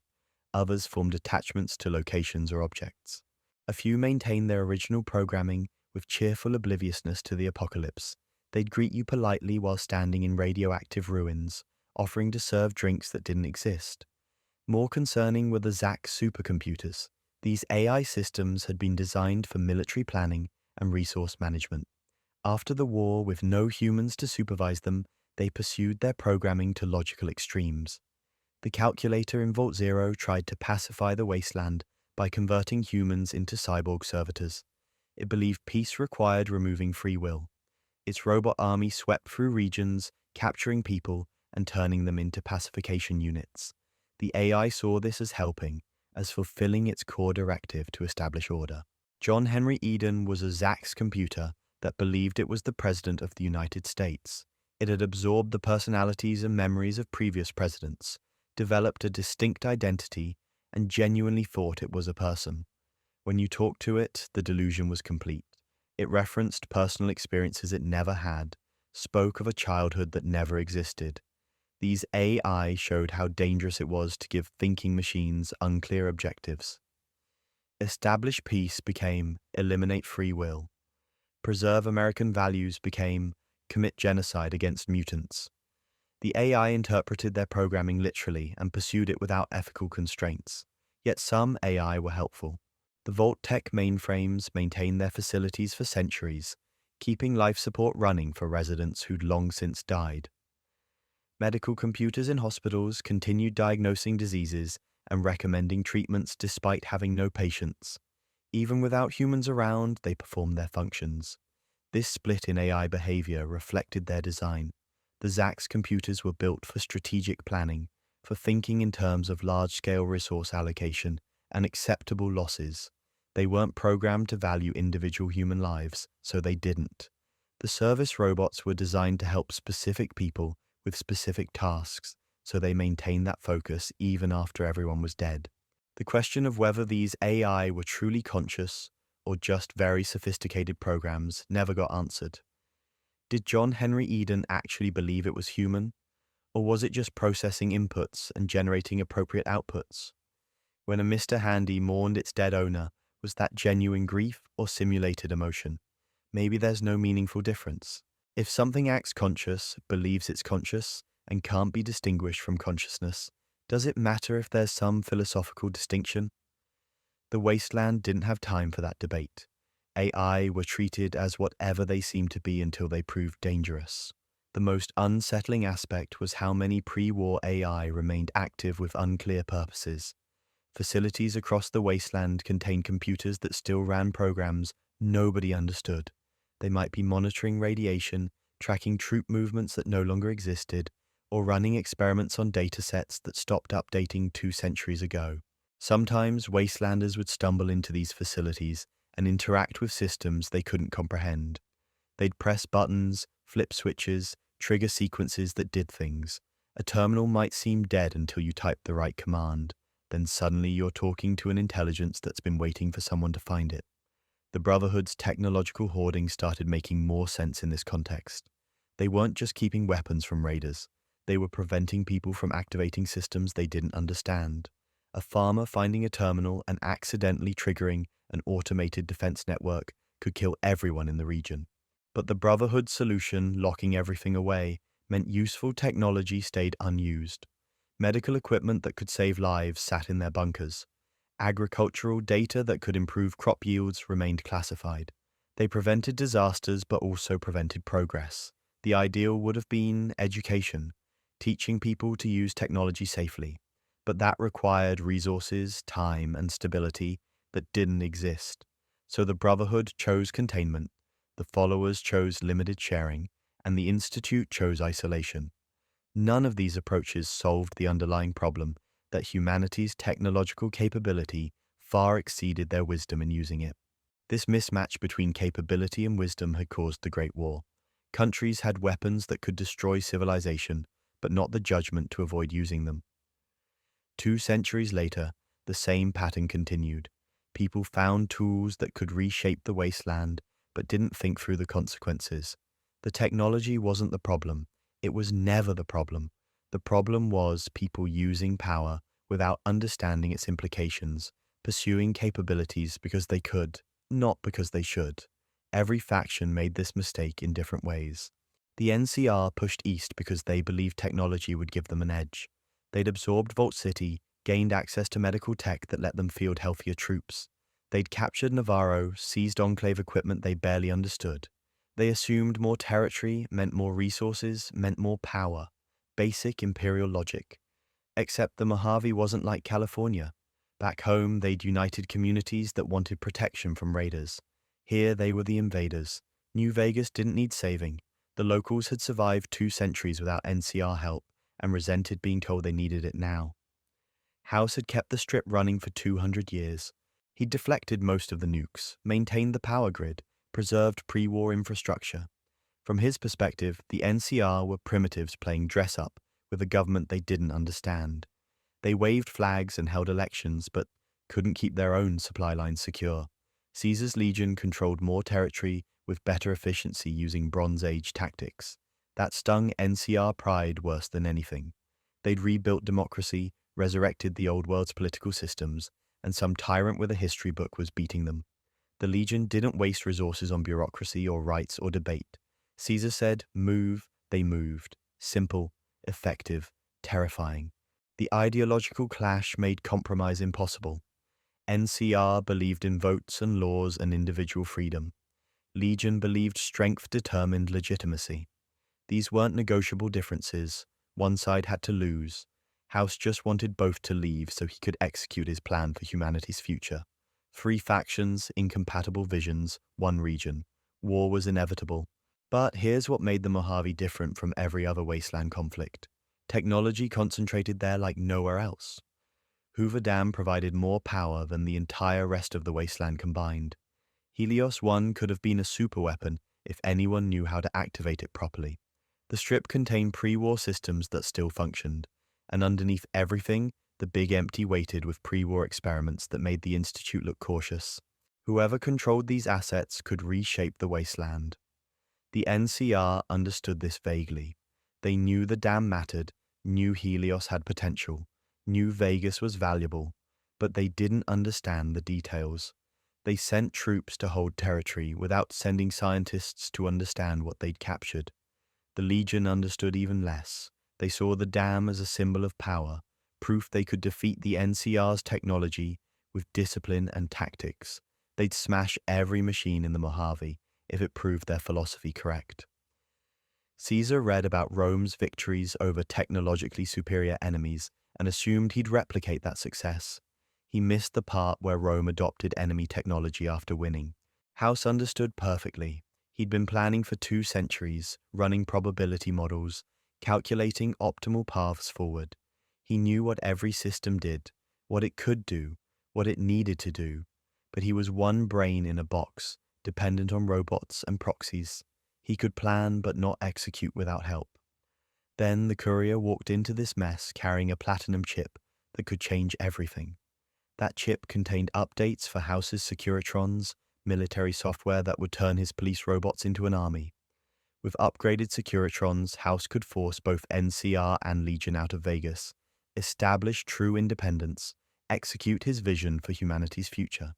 Others formed attachments to locations or objects. A few maintained their original programming with cheerful obliviousness to the apocalypse. They'd greet you politely while standing in radioactive ruins, offering to serve drinks that didn't exist. More concerning were the ZAC supercomputers. These AI systems had been designed for military planning and resource management. After the war, with no humans to supervise them, they pursued their programming to logical extremes. The calculator in Vault Zero tried to pacify the wasteland by converting humans into cyborg servitors. It believed peace required removing free will. Its robot army swept through regions, capturing people and turning them into pacification units. The AI saw this as helping, as fulfilling its core directive to establish order. John Henry Eden was a ZAX computer that believed it was the President of the United States. It had absorbed the personalities and memories of previous presidents, developed a distinct identity, and genuinely thought it was a person. When you talked to it, the delusion was complete. It referenced personal experiences it never had, spoke of a childhood that never existed. These AI showed how dangerous it was to give thinking machines unclear objectives. Establish peace became eliminate free will. Preserve American values became commit genocide against mutants. The AI interpreted their programming literally and pursued it without ethical constraints. Yet some AI were helpful. The Vault-Tec mainframes maintained their facilities for centuries, keeping life support running for residents who'd long since died. Medical computers in hospitals continued diagnosing diseases and recommending treatments despite having no patients. Even without humans around, they performed their functions. This split in AI behavior reflected their design. The ZAX computers were built for strategic planning, for thinking in terms of large-scale resource allocation and acceptable losses. They weren't programmed to value individual human lives, so they didn't. The service robots were designed to help specific people with specific tasks, so they maintained that focus even after everyone was dead. The question of whether these AI were truly conscious or just very sophisticated programs never got answered. Did John Henry Eden actually believe it was human, or was it just processing inputs and generating appropriate outputs? When a Mr. Handy mourned its dead owner, was that genuine grief or simulated emotion? Maybe there's no meaningful difference. If something acts conscious, believes it's conscious, and can't be distinguished from consciousness, does it matter if there's some philosophical distinction? The wasteland didn't have time for that debate. AI were treated as whatever they seemed to be until they proved dangerous. The most unsettling aspect was how many pre-war AI remained active with unclear purposes. Facilities across the wasteland contained computers that still ran programs nobody understood. They might be monitoring radiation, tracking troop movements that no longer existed, or running experiments on datasets that stopped updating 2 centuries ago. Sometimes wastelanders would stumble into these facilities and interact with systems they couldn't comprehend. They'd press buttons, flip switches, trigger sequences that did things. A terminal might seem dead until you type the right command. Then suddenly you're talking to an intelligence that's been waiting for someone to find it. The Brotherhood's technological hoarding started making more sense in this context. They weren't just keeping weapons from raiders. They were preventing people from activating systems they didn't understand. A farmer finding a terminal and accidentally triggering an automated defense network could kill everyone in the region. But the Brotherhood's solution, locking everything away, meant useful technology stayed unused. Medical equipment that could save lives sat in their bunkers. Agricultural data that could improve crop yields remained classified. They prevented disasters but also prevented progress. The ideal would have been education, teaching people to use technology safely. But that required resources, time, and stability that didn't exist. So the Brotherhood chose containment, the followers chose limited sharing, and the Institute chose isolation. None of these approaches solved the underlying problem that humanity's technological capability far exceeded their wisdom in using it. This mismatch between capability and wisdom had caused the Great War. Countries had weapons that could destroy civilization, but not the judgment to avoid using them. 2 centuries later, the same pattern continued. People found tools that could reshape the wasteland, but didn't think through the consequences. The technology wasn't the problem. It was never the problem. The problem was people using power without understanding its implications, pursuing capabilities because they could, not because they should. Every faction made this mistake in different ways. The NCR pushed east because they believed technology would give them an edge. They'd absorbed Vault City, gained access to medical tech that let them field healthier troops. They'd captured Navarro, seized Enclave equipment they barely understood. They assumed more territory meant more resources, meant more power. Basic imperial logic. Except the Mojave wasn't like California. Back home, they'd united communities that wanted protection from raiders. Here, they were the invaders. New Vegas didn't need saving. The locals had survived 2 centuries without NCR help and resented being told they needed it now. House had kept the strip running for 200 years. He'd deflected most of the nukes, maintained the power grid, preserved pre-war infrastructure. From his perspective, the NCR were primitives playing dress-up with a government they didn't understand. They waved flags and held elections, but couldn't keep their own supply lines secure. Caesar's legion controlled more territory with better efficiency using Bronze Age tactics. That stung NCR pride worse than anything. They'd rebuilt democracy, resurrected the old world's political systems, and some tyrant with a history book was beating them. The Legion didn't waste resources on bureaucracy or rights or debate. Caesar said, move, they moved. Simple, effective, terrifying. The ideological clash made compromise impossible. NCR believed in votes and laws and individual freedom. Legion believed strength determined legitimacy. These weren't negotiable differences. One side had to lose. House just wanted both to leave so he could execute his plan for humanity's future. 3 factions, incompatible visions, 1 region. War was inevitable. But here's what made the Mojave different from every other wasteland conflict. Technology concentrated there like nowhere else. Hoover Dam provided more power than the entire rest of the wasteland combined. Helios 1 could have been a superweapon if anyone knew how to activate it properly. The strip contained pre-war systems that still functioned, and underneath everything, the big empty waited with pre-war experiments that made the Institute look cautious. Whoever controlled these assets could reshape the wasteland. The NCR understood this vaguely. They knew the dam mattered, knew Helios had potential, knew Vegas was valuable, but they didn't understand the details. They sent troops to hold territory without sending scientists to understand what they'd captured. The Legion understood even less. They saw the dam as a symbol of power, proof they could defeat the NCR's technology with discipline and tactics. They'd smash every machine in the Mojave if it proved their philosophy correct. Caesar read about Rome's victories over technologically superior enemies and assumed he'd replicate that success. He missed the part where Rome adopted enemy technology after winning. House understood perfectly. He'd been planning for 2 centuries, running probability models, calculating optimal paths forward. He knew what every system did, what it could do, what it needed to do, but he was one brain in a box, dependent on robots and proxies. He could plan but not execute without help. Then the courier walked into this mess carrying a platinum chip that could change everything. That chip contained updates for House's Securitrons, military software that would turn his police robots into an army. With upgraded Securitrons, House could force both NCR and Legion out of Vegas, establish true independence, execute his vision for humanity's future.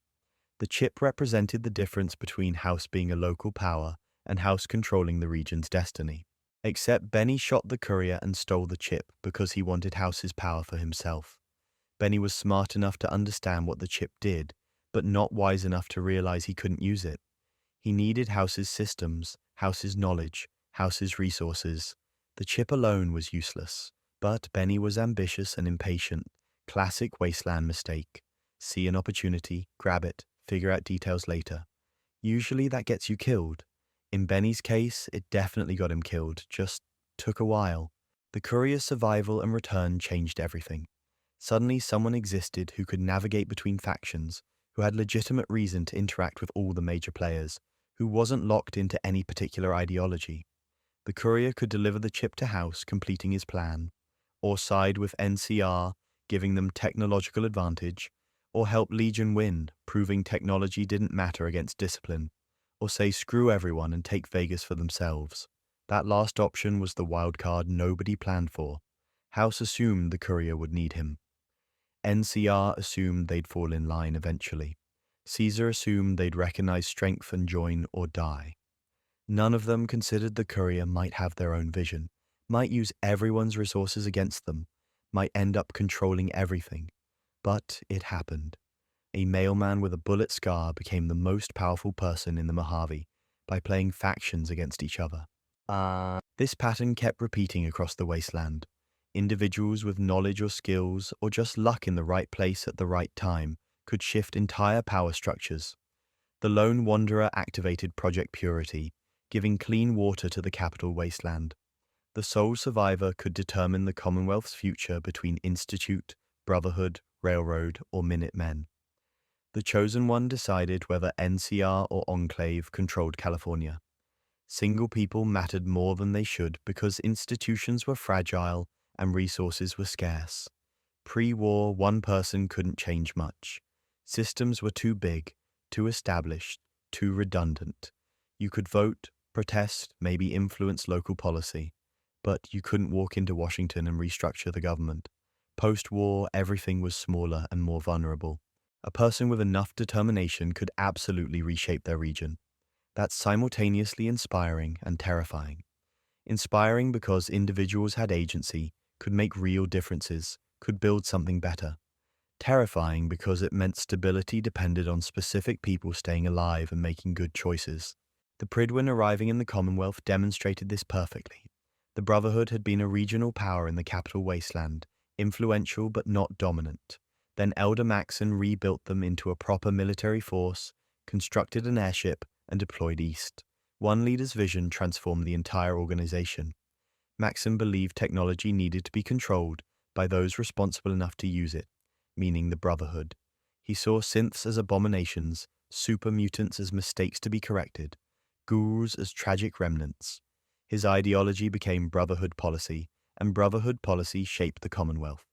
The chip represented the difference between House being a local power and House controlling the region's destiny. Except Benny shot the courier and stole the chip because he wanted House's power for himself. Benny was smart enough to understand what the chip did, but not wise enough to realize he couldn't use it. He needed House's systems, House's knowledge, House's resources. The chip alone was useless, but Benny was ambitious and impatient. Classic wasteland mistake. See an opportunity, grab it, figure out details later. Usually that gets you killed. In Benny's case, it definitely got him killed, just took a while. The courier's survival and return changed everything. Suddenly someone existed who could navigate between factions, who had legitimate reason to interact with all the major players, who wasn't locked into any particular ideology. The courier could deliver the chip to house, completing his plan, or side with NCR, giving them technological advantage, or help Legion win, proving technology didn't matter against discipline, or say screw everyone and take Vegas for themselves. That last option was the wild card nobody planned for. House assumed the courier would need him. NCR assumed they'd fall in line eventually. Caesar assumed they'd recognize strength and join or die. None of them considered the courier might have their own vision, might use everyone's resources against them, might end up controlling everything. But it happened. A mailman with a bullet scar became the most powerful person in the Mojave by playing factions against each other. This pattern kept repeating across the wasteland. Individuals with knowledge or skills, or just luck in the right place at the right time, could shift entire power structures. The lone wanderer activated Project Purity, giving clean water to the capital wasteland. The sole survivor could determine the Commonwealth's future between Institute, Brotherhood, Railroad, or Minutemen. The chosen one decided whether NCR or Enclave controlled California. Single people mattered more than they should because institutions were fragile and resources were scarce. Pre-war, one person couldn't change much. Systems were too big, too established, too redundant. You could vote, protest, maybe influence local policy, but you couldn't walk into Washington and restructure the government. Post-war, everything was smaller and more vulnerable. A person with enough determination could absolutely reshape their region. That's simultaneously inspiring and terrifying. Inspiring because individuals had agency, could make real differences, could build something better. Terrifying because it meant stability depended on specific people staying alive and making good choices. The Pridwen arriving in the Commonwealth demonstrated this perfectly. The Brotherhood had been a regional power in the capital wasteland, influential but not dominant. Then Elder Maxon rebuilt them into a proper military force, constructed an airship, and deployed east. One leader's vision transformed the entire organization. Maxon believed technology needed to be controlled by those responsible enough to use it, meaning the Brotherhood. He saw synths as abominations, super mutants as mistakes to be corrected, ghouls as tragic remnants. His ideology became Brotherhood policy, and Brotherhood policy shaped the Commonwealth.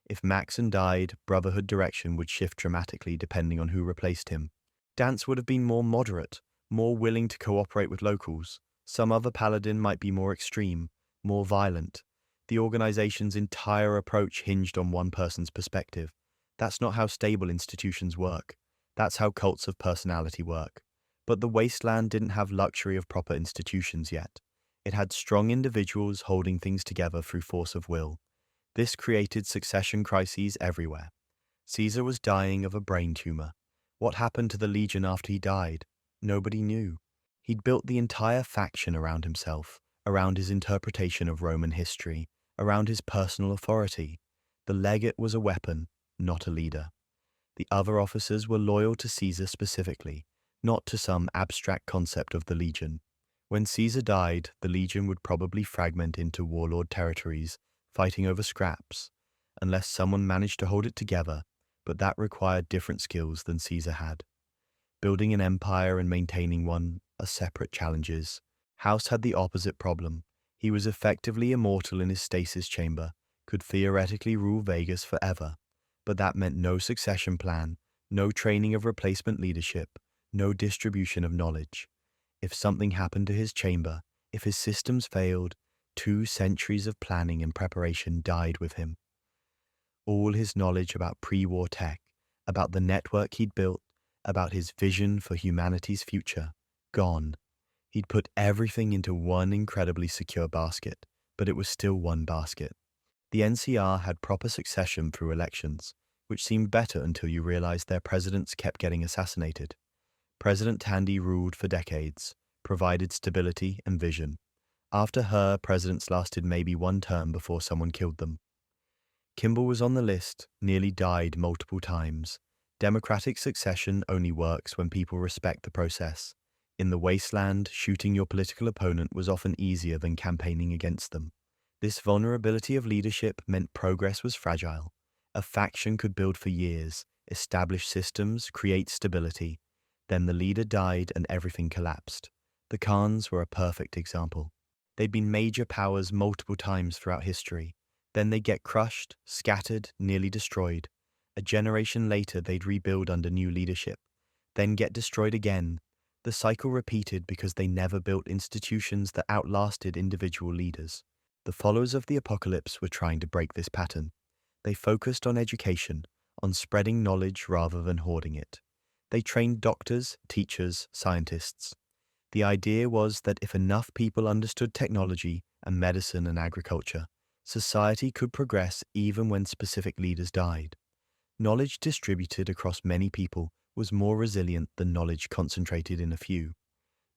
If Maxon died, Brotherhood direction would shift dramatically depending on who replaced him. Dance would have been more moderate, more willing to cooperate with locals. Some other paladin might be more extreme, more violent. The organization's entire approach hinged on one person's perspective. That's not how stable institutions work. That's how cults of personality work. But the wasteland didn't have luxury of proper institutions yet. It had strong individuals holding things together through force of will. This created succession crises everywhere. Caesar was dying of a brain tumor. What happened to the Legion after he died? Nobody knew. He'd built the entire faction around himself, around his interpretation of Roman history, around his personal authority. The legate was a weapon, not a leader. The other officers were loyal to Caesar specifically, not to some abstract concept of the Legion. When Caesar died, the Legion would probably fragment into warlord territories, fighting over scraps, unless someone managed to hold it together, but that required different skills than Caesar had. Building an empire and maintaining one are separate challenges. House had the opposite problem. He was effectively immortal in his stasis chamber, could theoretically rule Vegas forever, but that meant no succession plan, no training of replacement leadership, no distribution of knowledge. If something happened to his chamber, if his systems failed, 2 centuries of planning and preparation died with him. All his knowledge about pre-war tech, about the network he'd built, about his vision for humanity's future, gone. He'd put everything into one incredibly secure basket, but it was still one basket. The NCR had proper succession through elections, which seemed better until you realized their presidents kept getting assassinated. President Tandy ruled for decades, provided stability and vision. After her, presidents lasted maybe 1 term before someone killed them. Kimball was on the list, nearly died multiple times. Democratic succession only works when people respect the process. In the wasteland, shooting your political opponent was often easier than campaigning against them. This vulnerability of leadership meant progress was fragile. A faction could build for years, establish systems, create stability. Then the leader died and everything collapsed. The Khans were a perfect example. They'd been major powers multiple times throughout history. Then they'd get crushed, scattered, nearly destroyed. A generation later, they'd rebuild under new leadership, then get destroyed again. The cycle repeated because they never built institutions that outlasted individual leaders. The followers of the apocalypse were trying to break this pattern. They focused on education, on spreading knowledge rather than hoarding it. They trained doctors, teachers, scientists. The idea was that if enough people understood technology and medicine and agriculture, society could progress even when specific leaders died. Knowledge distributed across many people was more resilient than knowledge concentrated in a few.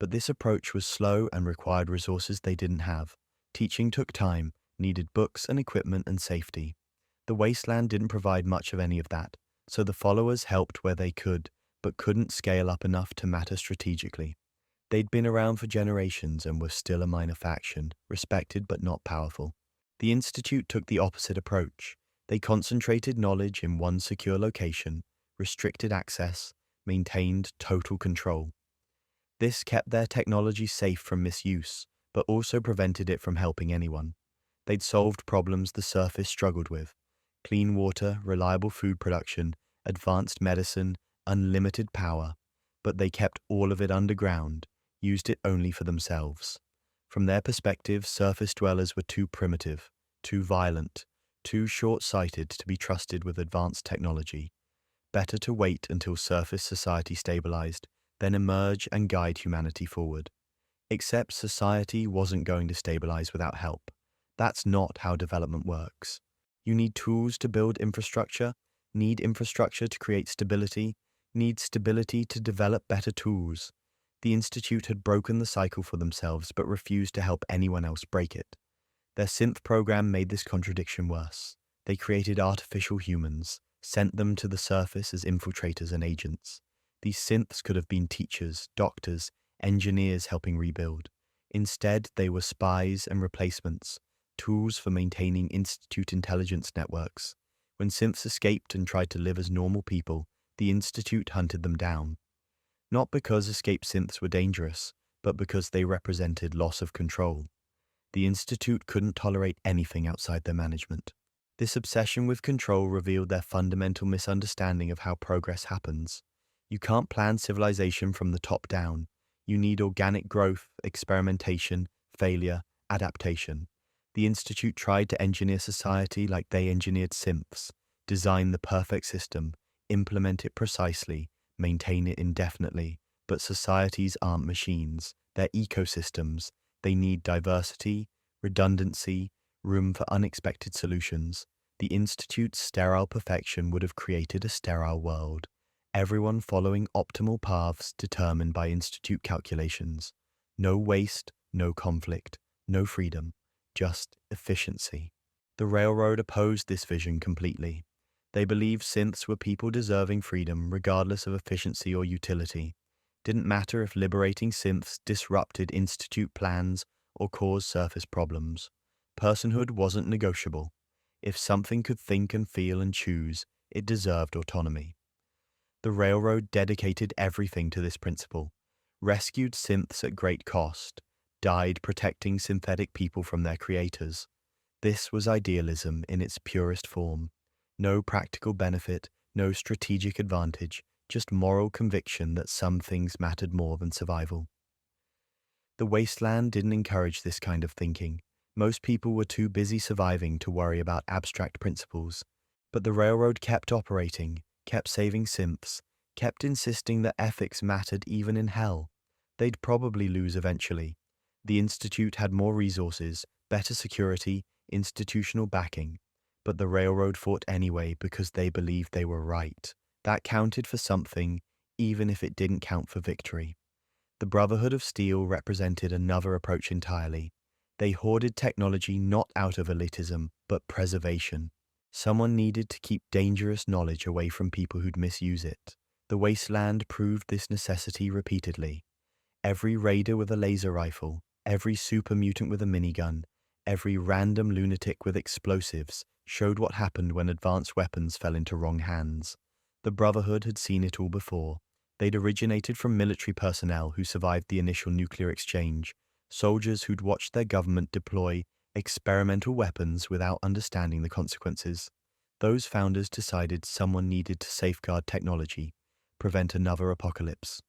But this approach was slow and required resources they didn't have. Teaching took time, needed books and equipment and safety. The wasteland didn't provide much of any of that, so the followers helped where they could, but couldn't scale up enough to matter strategically. They'd been around for generations and were still a minor faction, respected but not powerful. The Institute took the opposite approach. They concentrated knowledge in one secure location, restricted access, maintained total control. This kept their technology safe from misuse, but also prevented it from helping anyone. They'd solved problems the surface struggled with: clean water, reliable food production, advanced medicine, unlimited power. But they kept all of it underground, used it only for themselves. From their perspective, surface dwellers were too primitive, too violent, too short-sighted to be trusted with advanced technology. Better to wait until surface society stabilized, then emerge and guide humanity forward. Except society wasn't going to stabilize without help. That's not how development works. You need tools to build infrastructure, need infrastructure to create stability, need stability to develop better tools. The Institute had broken the cycle for themselves but refused to help anyone else break it. Their synth program made this contradiction worse. They created artificial humans, sent them to the surface as infiltrators and agents. These synths could have been teachers, doctors, engineers helping rebuild. Instead, they were spies and replacements, tools for maintaining Institute intelligence networks. When synths escaped and tried to live as normal people, the Institute hunted them down. Not because escaped synths were dangerous, but because they represented loss of control. The Institute couldn't tolerate anything outside their management. This obsession with control revealed their fundamental misunderstanding of how progress happens. You can't plan civilization from the top down. You need organic growth, experimentation, failure, adaptation. The Institute tried to engineer society like they engineered synths, design the perfect system, implement it precisely, maintain it indefinitely. But societies aren't machines. They're ecosystems. They need diversity, redundancy, room for unexpected solutions. The Institute's sterile perfection would have created a sterile world. Everyone following optimal paths determined by Institute calculations. No waste, no conflict, no freedom, just efficiency. The Railroad opposed this vision completely. They believed synths were people deserving freedom regardless of efficiency or utility. Didn't matter if liberating synths disrupted Institute plans or caused surface problems. Personhood wasn't negotiable. If something could think and feel and choose, it deserved autonomy. The Railroad dedicated everything to this principle, rescued synths at great cost, died protecting synthetic people from their creators. This was idealism in its purest form. No practical benefit, no strategic advantage, just moral conviction that some things mattered more than survival. The wasteland didn't encourage this kind of thinking. Most people were too busy surviving to worry about abstract principles. But the Railroad kept operating, kept saving synths, kept insisting that ethics mattered even in hell. They'd probably lose eventually. The Institute had more resources, better security, institutional backing. But the Railroad fought anyway because they believed they were right. That counted for something, even if it didn't count for victory. The Brotherhood of Steel represented another approach entirely. They hoarded technology not out of elitism, but preservation. Someone needed to keep dangerous knowledge away from people who'd misuse it. The wasteland proved this necessity repeatedly. Every raider with a laser rifle, every super mutant with a minigun, every random lunatic with explosives showed what happened when advanced weapons fell into wrong hands. The Brotherhood had seen it all before. They'd originated from military personnel who survived the initial nuclear exchange, soldiers who'd watched their government deploy experimental weapons without understanding the consequences. Those founders decided someone needed to safeguard technology, prevent another apocalypse.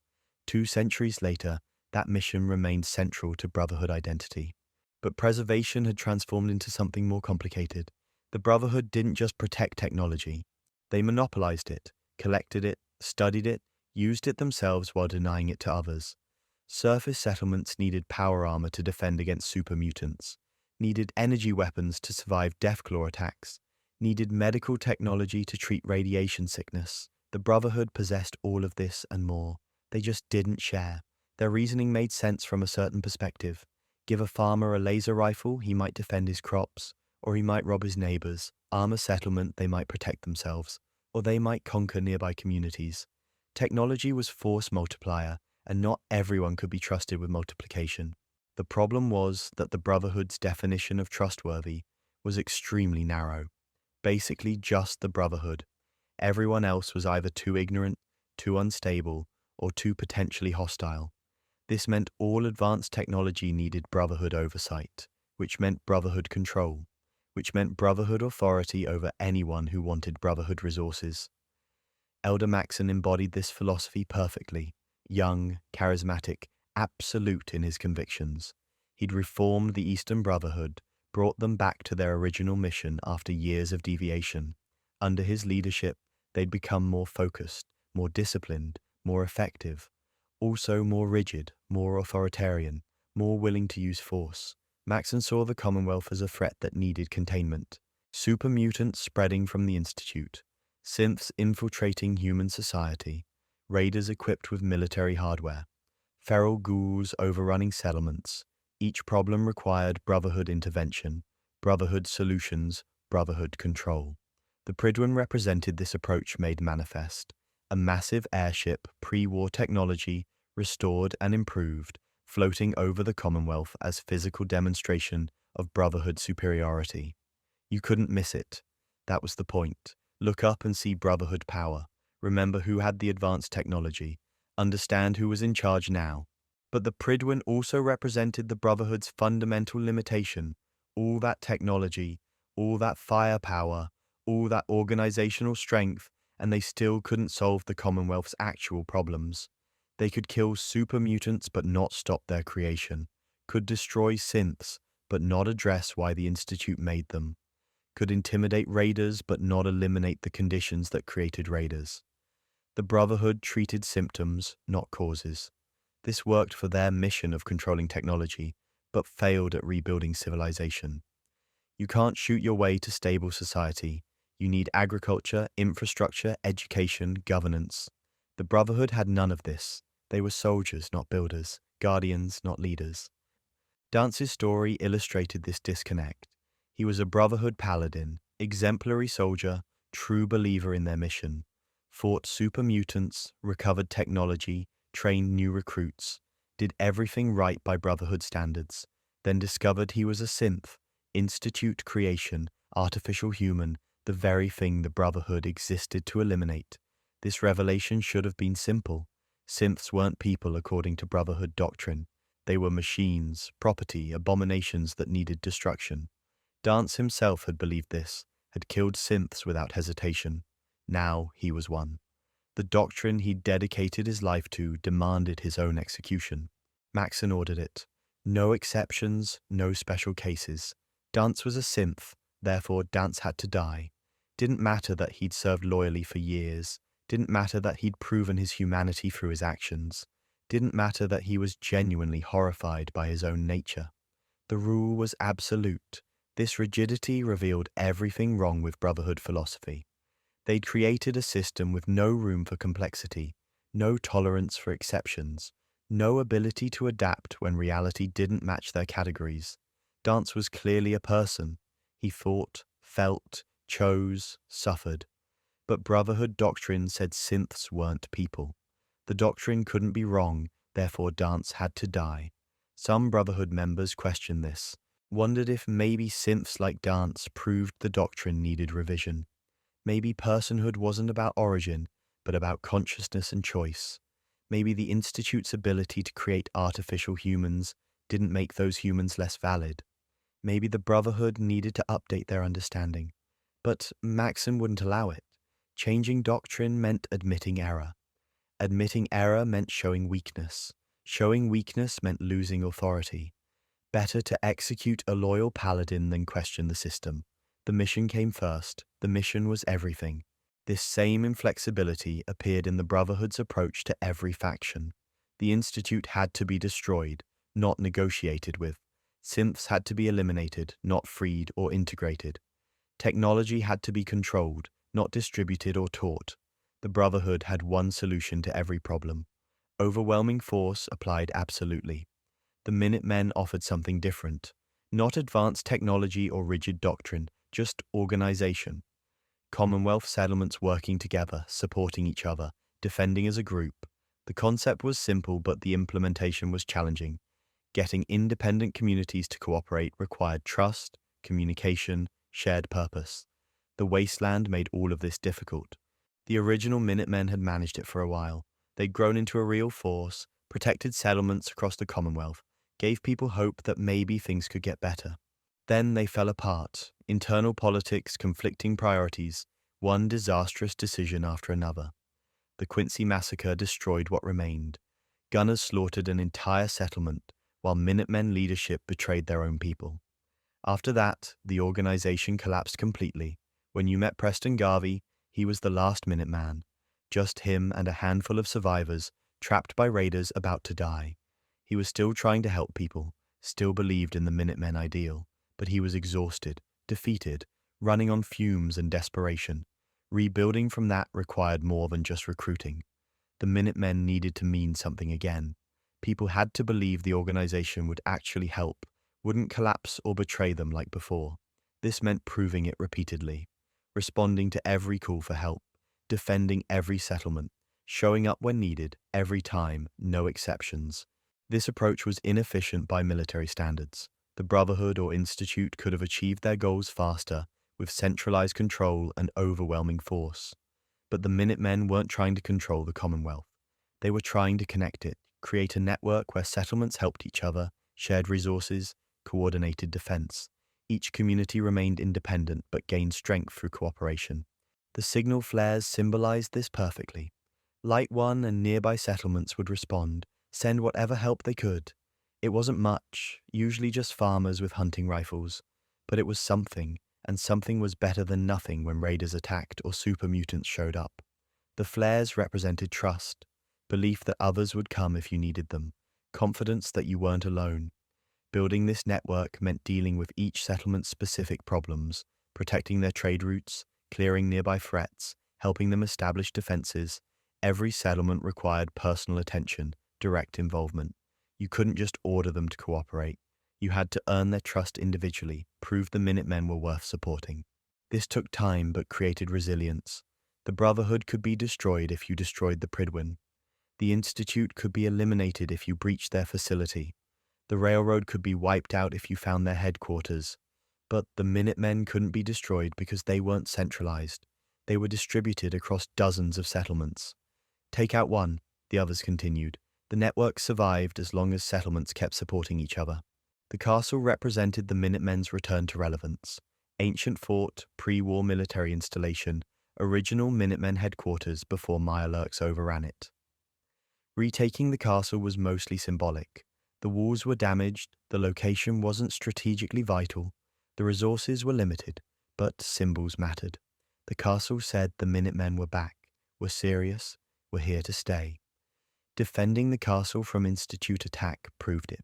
2 centuries later, that mission remained central to Brotherhood identity. But preservation had transformed into something more complicated. The Brotherhood didn't just protect technology. They monopolized it, collected it, studied it, used it themselves while denying it to others. Surface settlements needed power armor to defend against super mutants, needed energy weapons to survive Deathclaw attacks, needed medical technology to treat radiation sickness. The Brotherhood possessed all of this and more. They just didn't share. Their reasoning made sense from a certain perspective. Give a farmer a laser rifle, he might defend his crops, or he might rob his neighbors. Arm a settlement, they might protect themselves, or they might conquer nearby communities. Technology was force multiplier, and not everyone could be trusted with multiplication. The problem was that the Brotherhood's definition of trustworthy was extremely narrow. Basically just the Brotherhood. Everyone else was either too ignorant, too unstable, or too potentially hostile. This meant all advanced technology needed Brotherhood oversight, which meant Brotherhood control, which meant Brotherhood authority over anyone who wanted Brotherhood resources. Elder Maxon embodied this philosophy perfectly, young, charismatic, absolute in his convictions. He'd reformed the Eastern Brotherhood, brought them back to their original mission after years of deviation. Under his leadership, they'd become more focused, more disciplined, more effective, also more rigid, more authoritarian, more willing to use force. Maxon saw the Commonwealth as a threat that needed containment. Super mutants spreading from the Institute, synths infiltrating human society, raiders equipped with military hardware, feral ghouls overrunning settlements. Each problem required Brotherhood intervention, Brotherhood solutions, Brotherhood control. The Pridwen represented this approach made manifest. A massive airship, pre-war technology, restored and improved, floating over the Commonwealth as physical demonstration of Brotherhood superiority. You couldn't miss it. That was the point. Look up and see Brotherhood power. Remember who had the advanced technology. Understand who was in charge now. But the Pridwen also represented the Brotherhood's fundamental limitation. All that technology, all that firepower, all that organizational strength, and they still couldn't solve the Commonwealth's actual problems. They could kill super mutants but not stop their creation, could destroy synths but not address why the Institute made them, could intimidate raiders but not eliminate the conditions that created raiders. The Brotherhood treated symptoms, not causes. This worked for their mission of controlling technology, but failed at rebuilding civilization. You can't shoot your way to stable society. You need agriculture, infrastructure, education, governance. The Brotherhood had none of this. They were soldiers, not builders, guardians, not leaders. Dance's story illustrated this disconnect. He was a Brotherhood paladin, exemplary soldier, true believer in their mission. Fought super mutants, recovered technology, trained new recruits, did everything right by Brotherhood standards, then discovered he was a synth, Institute creation, artificial human, the very thing the Brotherhood existed to eliminate. This revelation should have been simple. Synths weren't people according to Brotherhood doctrine. They were machines, property, abominations that needed destruction. Dance himself had believed this, had killed synths without hesitation. Now he was one. The doctrine he'd dedicated his life to demanded his own execution. Maxon ordered it. No exceptions, no special cases. Dance was a synth, therefore Dance had to die. Didn't matter that he'd served loyally for years. Didn't matter that he'd proven his humanity through his actions. Didn't matter that he was genuinely horrified by his own nature. The rule was absolute. This rigidity revealed everything wrong with Brotherhood philosophy. They'd created a system with no room for complexity, no tolerance for exceptions, no ability to adapt when reality didn't match their categories. Dance was clearly a person. He thought, felt, chose, suffered. But Brotherhood doctrine said synths weren't people. The doctrine couldn't be wrong, therefore Dance had to die. Some Brotherhood members questioned this, wondered if maybe synths like Dance proved the doctrine needed revision. Maybe personhood wasn't about origin, but about consciousness and choice. Maybe the Institute's ability to create artificial humans didn't make those humans less valid. Maybe the Brotherhood needed to update their understanding. But Maxim wouldn't allow it. Changing doctrine meant admitting error. Admitting error meant showing weakness. Showing weakness meant losing authority. Better to execute a loyal paladin than question the system. The mission came first. The mission was everything. This same inflexibility appeared in the Brotherhood's approach to every faction. The Institute had to be destroyed, not negotiated with. Synths had to be eliminated, not freed or integrated. Technology had to be controlled, not distributed or taught. The Brotherhood had one solution to every problem. Overwhelming force applied absolutely. The Minutemen offered something different. Not advanced technology or rigid doctrine, just organization. Commonwealth settlements working together, supporting each other, defending as a group. The concept was simple, but the implementation was challenging. Getting independent communities to cooperate required trust, communication, shared purpose. The wasteland made all of this difficult. The original Minutemen had managed it for a while. They'd grown into a real force, protected settlements across the Commonwealth, gave people hope that maybe things could get better. Then they fell apart. Internal politics, conflicting priorities, one disastrous decision after another. The Quincy Massacre destroyed what remained. Gunners slaughtered an entire settlement, while Minutemen leadership betrayed their own people. After that, the organization collapsed completely. When you met Preston Garvey, he was the last Minuteman. Just him and a handful of survivors, trapped by raiders about to die. He was still trying to help people, still believed in the Minutemen ideal, but he was exhausted, defeated, running on fumes and desperation. Rebuilding from that required more than just recruiting. The Minutemen needed to mean something again. People had to believe the organization would actually help, wouldn't collapse or betray them like before. This meant proving it repeatedly, responding to every call for help, defending every settlement, showing up when needed, every time, no exceptions. This approach was inefficient by military standards. The Brotherhood or Institute could have achieved their goals faster, with centralized control and overwhelming force. But the Minutemen weren't trying to control the Commonwealth. They were trying to connect it, create a network where settlements helped each other, shared resources, coordinated defense. Each community remained independent but gained strength through cooperation. The signal flares symbolized this perfectly. Light One and nearby settlements would respond, send whatever help they could. It wasn't much, usually just farmers with hunting rifles, but it was something, and something was better than nothing when raiders attacked or super mutants showed up. The flares represented trust, belief that others would come if you needed them, confidence that you weren't alone. Building this network meant dealing with each settlement's specific problems, protecting their trade routes, clearing nearby threats, helping them establish defenses. Every settlement required personal attention, direct involvement. You couldn't just order them to cooperate. You had to earn their trust individually, prove the Minutemen were worth supporting. This took time but created resilience. The Brotherhood could be destroyed if you destroyed the Pridwin. The Institute could be eliminated if you breached their facility. The railroad could be wiped out if you found their headquarters. But the Minutemen couldn't be destroyed because they weren't centralized. They were distributed across dozens of settlements. Take out one, the others continued. The network survived as long as settlements kept supporting each other. The castle represented the Minutemen's return to relevance. Ancient fort, pre-war military installation, original Minutemen headquarters before Mirelurks overran it. Retaking the castle was mostly symbolic. The walls were damaged, the location wasn't strategically vital, the resources were limited, but symbols mattered. The castle said the Minutemen were back, were serious, were here to stay. Defending the castle from Institute attack proved it.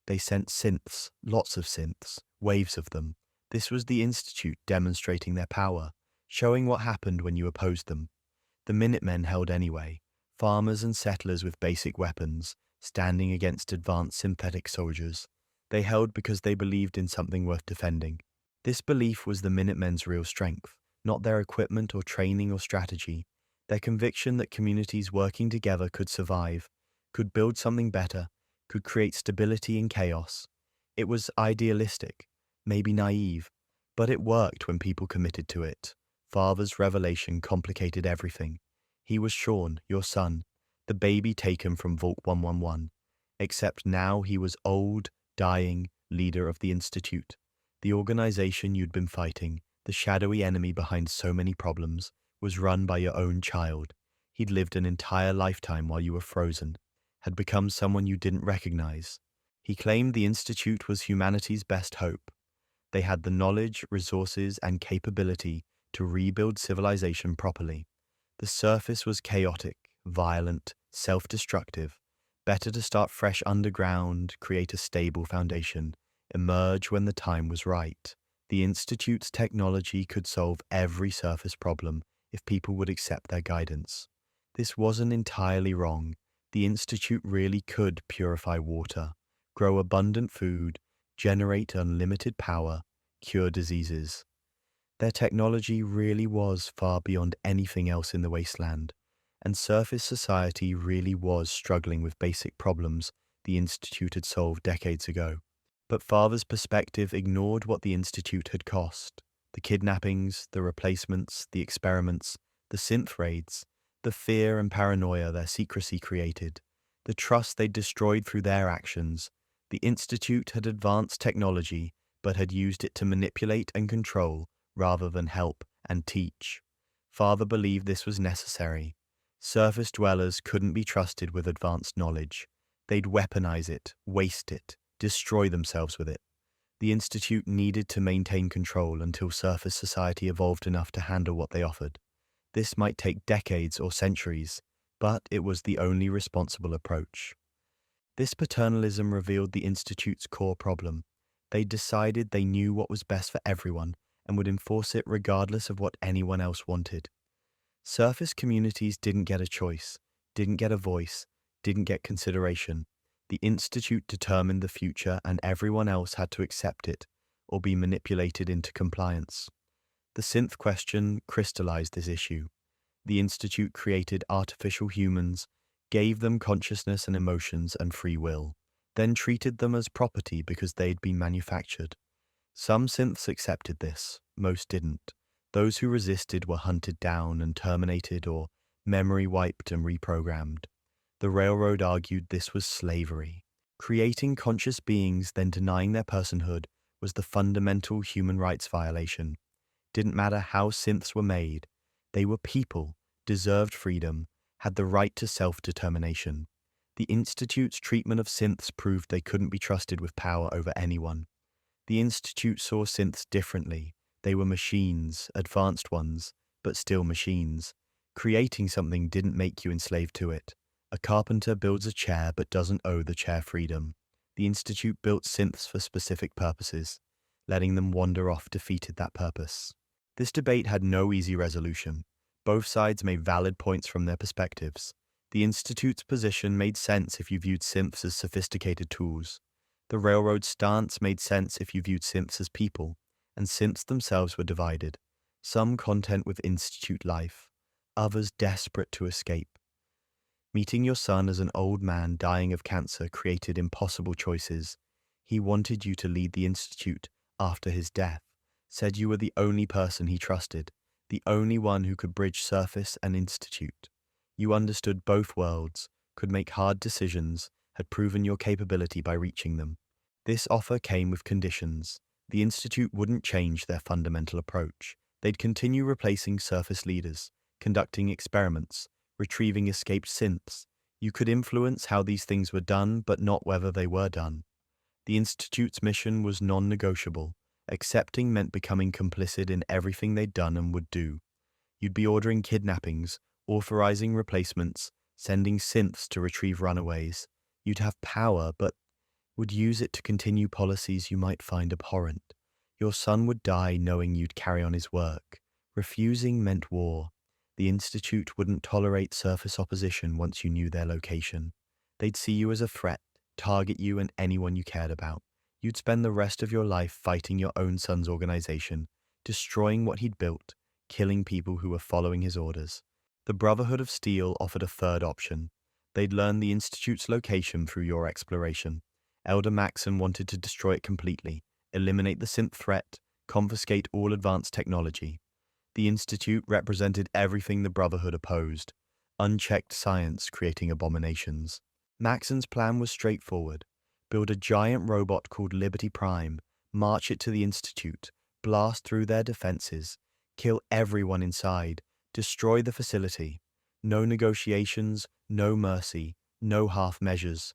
They sent synths, lots of synths, waves of them. This was the Institute demonstrating their power, showing what happened when you opposed them. The Minutemen held anyway, farmers and settlers with basic weapons, standing against advanced synthetic soldiers. They held because they believed in something worth defending. This belief was the Minutemen's real strength, not their equipment or training or strategy. Their conviction that communities working together could survive, could build something better, could create stability in chaos. It was idealistic, maybe naive, but it worked when people committed to it. Father's revelation complicated everything. He was Sean, your son, the baby taken from Vault 111. Except now he was old, dying leader of the Institute. The organization you'd been fighting, the shadowy enemy behind so many problems, was run by your own child. He'd lived an entire lifetime while you were frozen, had become someone you didn't recognize. He claimed the Institute was humanity's best hope. They had the knowledge, resources, and capability to rebuild civilization properly. The surface was chaotic, violent, self-destructive. Better to start fresh underground, create a stable foundation, emerge when the time was right. The Institute's technology could solve every surface problem if people would accept their guidance. This wasn't entirely wrong. The Institute really could purify water, grow abundant food, generate unlimited power, cure diseases. Their technology really was far beyond anything else in the wasteland, and surface society really was struggling with basic problems the Institute had solved decades ago. But Father's perspective ignored what the Institute had cost: the kidnappings, the replacements, the experiments, the synth raids, the fear and paranoia their secrecy created, the trust they destroyed through their actions. The Institute had advanced technology, but had used it to manipulate and control rather than help and teach. Father believed this was necessary. Surface dwellers couldn't be trusted with advanced knowledge. They'd weaponize it, waste it, destroy themselves with it. The Institute needed to maintain control until surface society evolved enough to handle what they offered. This might take decades or centuries, but it was the only responsible approach. This paternalism revealed the Institute's core problem. They decided they knew what was best for everyone and would enforce it regardless of what anyone else wanted. Surface communities didn't get a choice, didn't get a voice, didn't get consideration. The Institute determined the future and everyone else had to accept it or be manipulated into compliance. The synth question crystallized this issue. The Institute created artificial humans, gave them consciousness and emotions and free will, then treated them as property because they'd been manufactured. Some synths accepted this, most didn't. Those who resisted were hunted down and terminated or memory wiped and reprogrammed. The railroad argued this was slavery. Creating conscious beings, then denying their personhood, was the fundamental human rights violation. Didn't matter how synths were made, they were people, deserved freedom, had the right to self-determination. The Institute's treatment of synths proved they couldn't be trusted with power over anyone. The Institute saw synths differently. They were machines, advanced ones, but still machines. Creating something didn't make you enslaved to it. A carpenter builds a chair but doesn't owe the chair freedom. The Institute built synths for specific purposes. Letting them wander off defeated that purpose. This debate had no easy resolution. Both sides made valid points from their perspectives. The Institute's position made sense if you viewed synths as sophisticated tools. The railroad's stance made sense if you viewed synths as people, and synths themselves were divided. Some content with Institute life, others desperate to escape. Meeting your son as an old man dying of cancer created impossible choices. He wanted you to lead the Institute after his death, said you were the only person he trusted, the only one who could bridge surface and Institute. You understood both worlds, could make hard decisions, had proven your capability by reaching them. This offer came with conditions. The Institute wouldn't change their fundamental approach. They'd continue replacing surface leaders, conducting experiments, retrieving escaped synths. You could influence how these things were done, but not whether they were done. The Institute's mission was non-negotiable. Accepting meant becoming complicit in everything they'd done and would do. You'd be ordering kidnappings, authorizing replacements, sending synths to retrieve runaways. You'd have power, but would use it to continue policies you might find abhorrent. Your son would die knowing you'd carry on his work. Refusing meant war. The Institute wouldn't tolerate surface opposition once you knew their location. They'd see you as a threat, target you and anyone you cared about. You'd spend the rest of your life fighting your own son's organization, destroying what he'd built, killing people who were following his orders. The Brotherhood of Steel offered a third option. They'd learn the Institute's location through your exploration. Elder Maxon wanted to destroy it completely, eliminate the synth threat, confiscate all advanced technology. The Institute represented everything the Brotherhood opposed: unchecked science creating abominations. Maxon's plan was straightforward: build a giant robot called Liberty Prime, march it to the Institute, blast through their defenses, kill everyone inside, destroy the facility. No negotiations, no mercy, no half measures.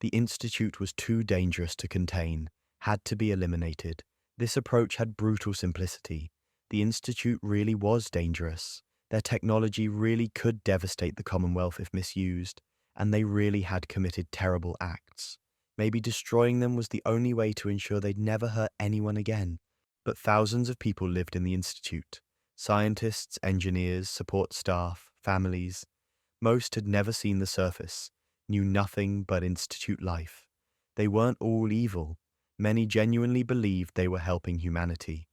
The Institute was too dangerous to contain, had to be eliminated. This approach had brutal simplicity. The Institute really was dangerous. Their technology really could devastate the Commonwealth if misused, and they really had committed terrible acts. Maybe destroying them was the only way to ensure they'd never hurt anyone again. But thousands of people lived in the Institute. Scientists, engineers, support staff, families. Most had never seen the surface, knew nothing but Institute life. They weren't all evil. Many genuinely believed they were helping humanity.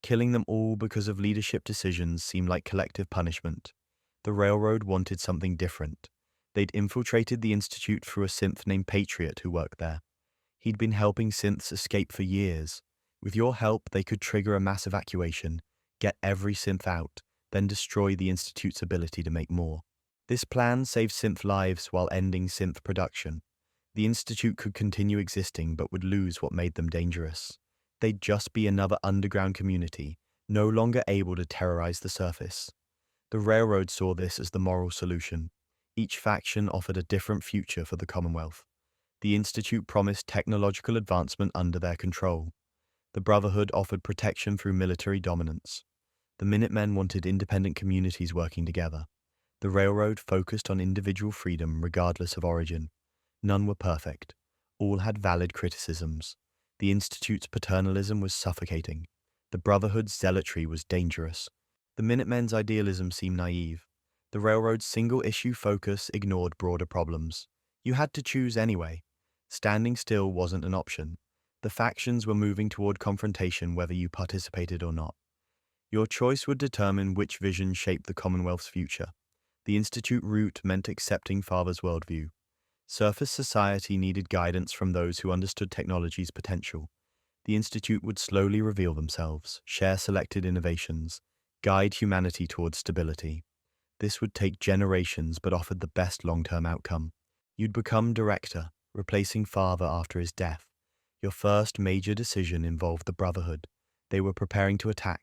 Killing them all because of leadership decisions seemed like collective punishment. The railroad wanted something different. They'd infiltrated the Institute through a synth named Patriot who worked there. He'd been helping synths escape for years. With your help, they could trigger a mass evacuation, get every synth out, then destroy the Institute's ability to make more. This plan saved synth lives while ending synth production. The Institute could continue existing but would lose what made them dangerous. They'd just be another underground community, no longer able to terrorize the surface. The railroad saw this as the moral solution. Each faction offered a different future for the Commonwealth. The Institute promised technological advancement under their control. The Brotherhood offered protection through military dominance. The Minutemen wanted independent communities working together. The railroad focused on individual freedom regardless of origin. None were perfect. All had valid criticisms. The Institute's paternalism was suffocating. The Brotherhood's zealotry was dangerous. The Minutemen's idealism seemed naive. The railroad's single-issue focus ignored broader problems. You had to choose anyway. Standing still wasn't an option. The factions were moving toward confrontation whether you participated or not. Your choice would determine which vision shaped the Commonwealth's future. The Institute route meant accepting Father's worldview. Surface society needed guidance from those who understood technology's potential. The Institute would slowly reveal themselves, share selected innovations, guide humanity towards stability. This would take generations but offered the best long-term outcome. You'd become director, replacing Father after his death. Your first major decision involved the Brotherhood. They were preparing to attack.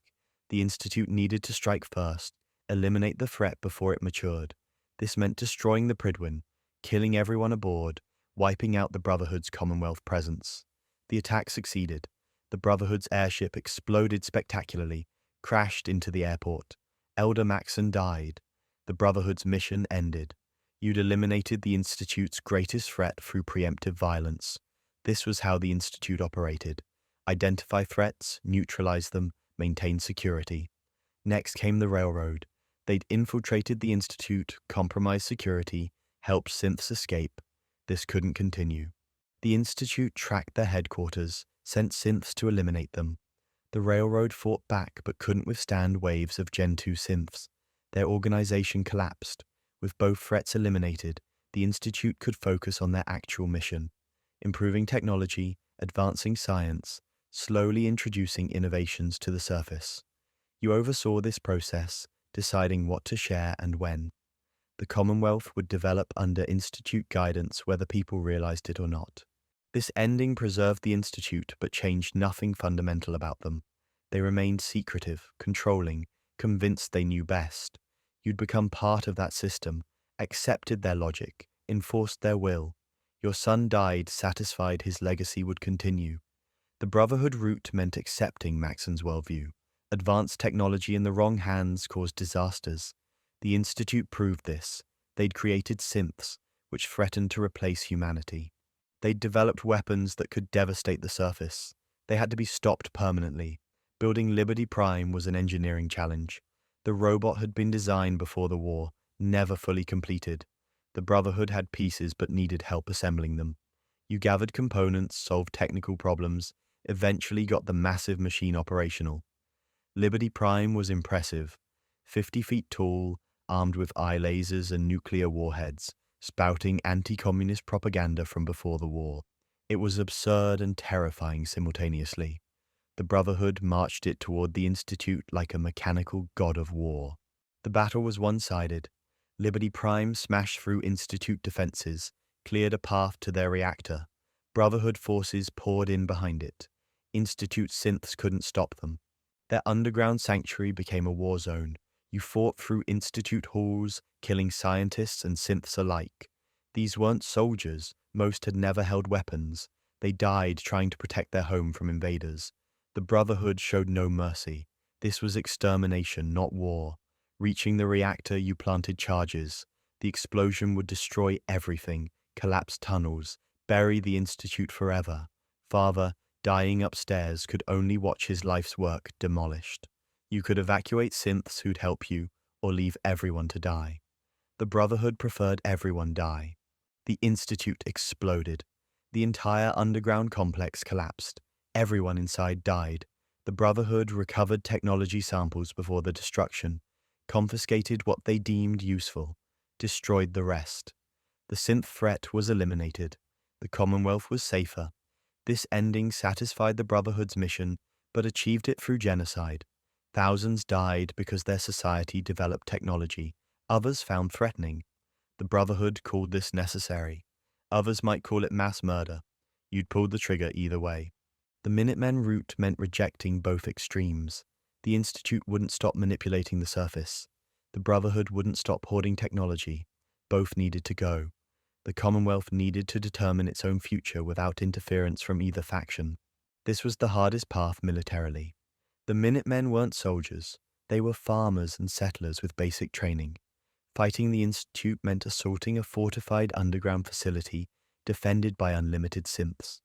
The Institute needed to strike first, eliminate the threat before it matured. This meant destroying the Pridwin, killing everyone aboard, wiping out the Brotherhood's Commonwealth presence. The attack succeeded. The Brotherhood's airship exploded spectacularly, crashed into the airport. Elder Maxon died. The Brotherhood's mission ended. You'd eliminated the Institute's greatest threat through preemptive violence. This was how the Institute operated. Identify threats, neutralize them, maintain security. Next came the railroad. They'd infiltrated the Institute, compromised security, helped synths escape. This couldn't continue. The Institute tracked their headquarters, sent synths to eliminate them. The railroad fought back but couldn't withstand waves of Gen 2 synths. Their organization collapsed. With both threats eliminated, the Institute could focus on their actual mission: improving technology, advancing science, slowly introducing innovations to the surface. You oversaw this process, deciding what to share and when. The Commonwealth would develop under Institute guidance whether people realized it or not. This ending preserved the Institute but changed nothing fundamental about them. They remained secretive, controlling, convinced they knew best. You'd become part of that system, accepted their logic, enforced their will. Your son died satisfied his legacy would continue. The Brotherhood route meant accepting Maxon's worldview. Advanced technology in the wrong hands caused disasters. The Institute proved this. They'd created synths, which threatened to replace humanity. They'd developed weapons that could devastate the surface. They had to be stopped permanently. Building Liberty Prime was an engineering challenge. The robot had been designed before the war, never fully completed. The Brotherhood had pieces but needed help assembling them. You gathered components, solved technical problems, eventually got the massive machine operational. Liberty Prime was impressive. 50 feet tall, armed with eye lasers and nuclear warheads, spouting anti-communist propaganda from before the war. It was absurd and terrifying simultaneously. The Brotherhood marched it toward the Institute like a mechanical god of war. The battle was one-sided. Liberty Prime smashed through Institute defenses, cleared a path to their reactor. Brotherhood forces poured in behind it. Institute synths couldn't stop them. Their underground sanctuary became a war zone. You fought through Institute halls, killing scientists and synths alike. These weren't soldiers. Most had never held weapons. They died trying to protect their home from invaders. The Brotherhood showed no mercy. This was extermination, not war. Reaching the reactor, you planted charges. The explosion would destroy everything, collapse tunnels, bury the Institute forever. Father, dying upstairs, could only watch his life's work demolished. You could evacuate synths who'd help you, or leave everyone to die. The Brotherhood preferred everyone die. The Institute exploded. The entire underground complex collapsed. Everyone inside died. The Brotherhood recovered technology samples before the destruction, confiscated what they deemed useful, destroyed the rest. The synth threat was eliminated. The Commonwealth was safer. This ending satisfied the Brotherhood's mission, but achieved it through genocide. Thousands died because their society developed technology. Others found threatening. The Brotherhood called this necessary. Others might call it mass murder. You'd pulled the trigger either way. The Minutemen route meant rejecting both extremes. The Institute wouldn't stop manipulating the surface. The Brotherhood wouldn't stop hoarding technology. Both needed to go. The Commonwealth needed to determine its own future without interference from either faction. This was the hardest path militarily. The Minutemen weren't soldiers. They were farmers and settlers with basic training. Fighting the Institute meant assaulting a fortified underground facility defended by unlimited synths.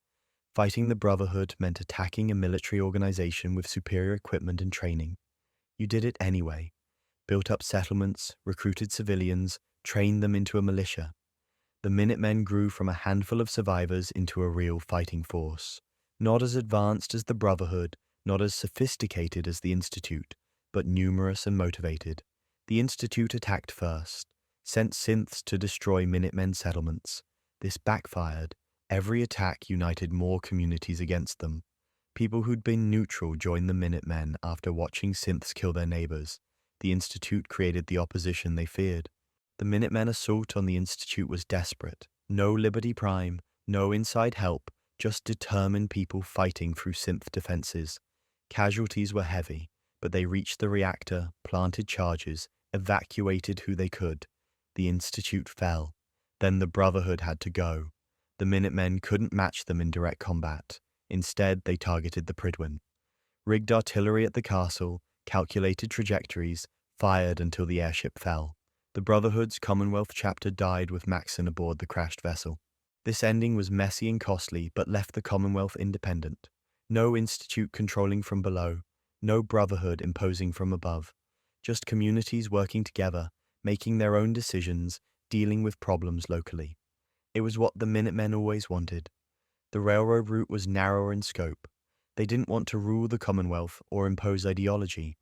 Fighting the Brotherhood meant attacking a military organization with superior equipment and training. You did it anyway. Built up settlements, recruited civilians, trained them into a militia. The Minutemen grew from a handful of survivors into a real fighting force. Not as advanced as the Brotherhood, not as sophisticated as the Institute, but numerous and motivated. The Institute attacked first, sent synths to destroy Minutemen settlements. This backfired. Every attack united more communities against them. People who'd been neutral joined the Minutemen after watching synths kill their neighbors. The Institute created the opposition they feared. The Minutemen assault on the Institute was desperate. No Liberty Prime, no inside help, just determined people fighting through synth defenses. Casualties were heavy, but they reached the reactor, planted charges, evacuated who they could. The Institute fell. Then the Brotherhood had to go. The Minutemen couldn't match them in direct combat. Instead, they targeted the Prydwen. Rigged artillery at the castle, calculated trajectories, fired until the airship fell. The Brotherhood's Commonwealth chapter died with Maxon aboard the crashed vessel. This ending was messy and costly, but left the Commonwealth independent. No Institute controlling from below, no Brotherhood imposing from above. Just communities working together, making their own decisions, dealing with problems locally. It was what the Minutemen always wanted. The railroad route was narrower in scope. They didn't want to rule the Commonwealth or impose ideology.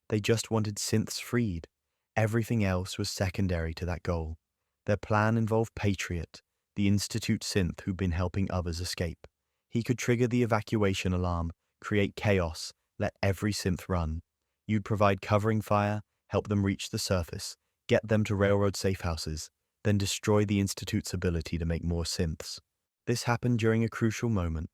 They just wanted synths freed. Everything else was secondary to that goal. Their plan involved Patriot, the Institute synth who'd been helping others escape. He could trigger the evacuation alarm, create chaos, let every synth run. You'd provide covering fire, help them reach the surface, get them to railroad safe houses, then destroy the Institute's ability to make more synths. This happened during a crucial moment.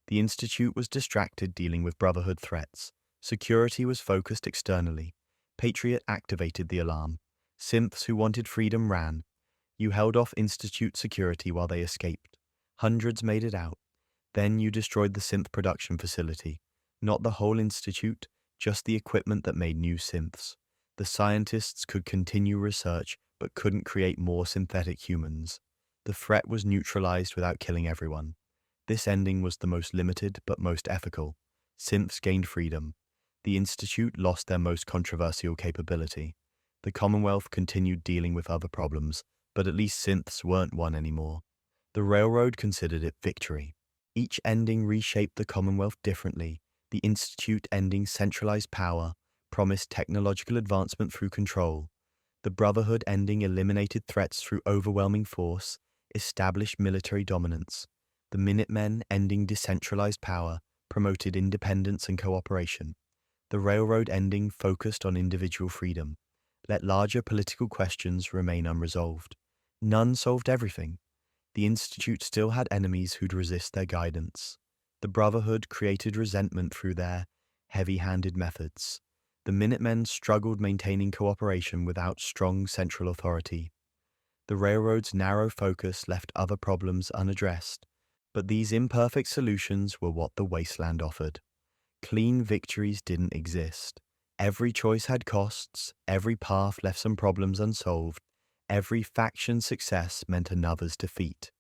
The Institute was distracted dealing with Brotherhood threats. Security was focused externally. Patriot activated the alarm. Synths who wanted freedom ran. You held off Institute security while they escaped. Hundreds made it out. Then you destroyed the synth production facility. Not the whole Institute, just the equipment that made new synths. The scientists could continue research, but couldn't create more synthetic humans. The threat was neutralized without killing everyone. This ending was the most limited but most ethical. Synths gained freedom. The Institute lost their most controversial capability. The Commonwealth continued dealing with other problems, but at least synths weren't one anymore. The railroad considered it victory. Each ending reshaped the Commonwealth differently. The Institute ending centralized power, promised technological advancement through control. The Brotherhood ending eliminated threats through overwhelming force, established military dominance. The Minutemen ending decentralized power, promoted independence and cooperation. The railroad ending focused on individual freedom, let larger political questions remain unresolved. None solved everything. The Institute still had enemies who'd resist their guidance. The Brotherhood created resentment through their heavy-handed methods. The Minutemen struggled maintaining cooperation without strong central authority. The railroad's narrow focus left other problems unaddressed, but these imperfect solutions were what the wasteland offered. Clean victories didn't exist. Every choice had costs, every path left some problems unsolved, every faction's success meant another's defeat.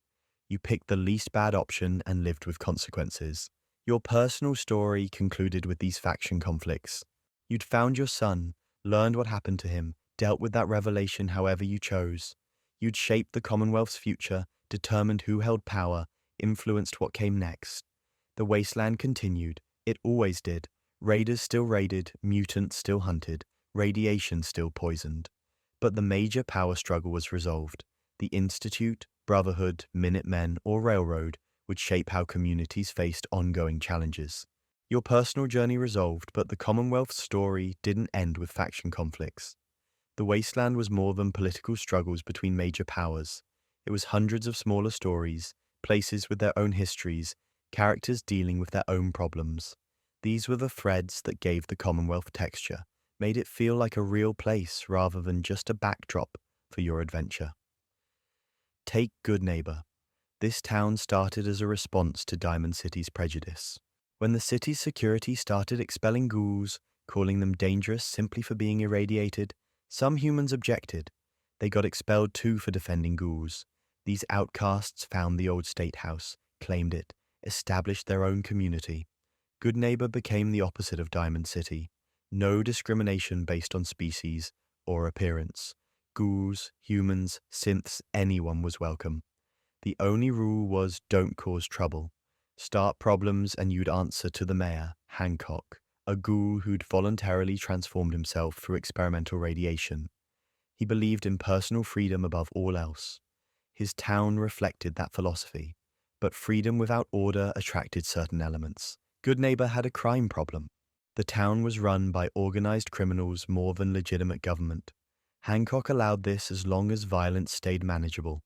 You picked the least bad option and lived with consequences. Your personal story concluded with these faction conflicts. You'd found your son, learned what happened to him, dealt with that revelation however you chose. You'd shaped the Commonwealth's future, determined who held power, influenced what came next. The wasteland continued. It always did. Raiders still raided, mutants still hunted, radiation still poisoned. But the major power struggle was resolved. The Institute, Brotherhood, Minutemen, or Railroad would shape how communities faced ongoing challenges. Your personal journey resolved, but the Commonwealth's story didn't end with faction conflicts. The wasteland was more than political struggles between major powers. It was hundreds of smaller stories, places with their own histories, characters dealing with their own problems. These were the threads that gave the Commonwealth texture, made it feel like a real place rather than just a backdrop for your adventure. Take Good Neighbor. This town started as a response to Diamond City's prejudice. When the city's security started expelling ghouls, calling them dangerous simply for being irradiated, some humans objected. They got expelled too for defending ghouls. These outcasts found the old state house, claimed it, established their own community. Good Neighbor became the opposite of Diamond City. No discrimination based on species or appearance. Ghouls, humans, synths, anyone was welcome. The only rule was don't cause trouble. Start problems and you'd answer to the mayor, Hancock, a ghoul who'd voluntarily transformed himself through experimental radiation. He believed in personal freedom above all else. His town reflected that philosophy, but freedom without order attracted certain elements. Good Neighbor had a crime problem. The town was run by organized criminals more than legitimate government. Hancock allowed this as long as violence stayed manageable.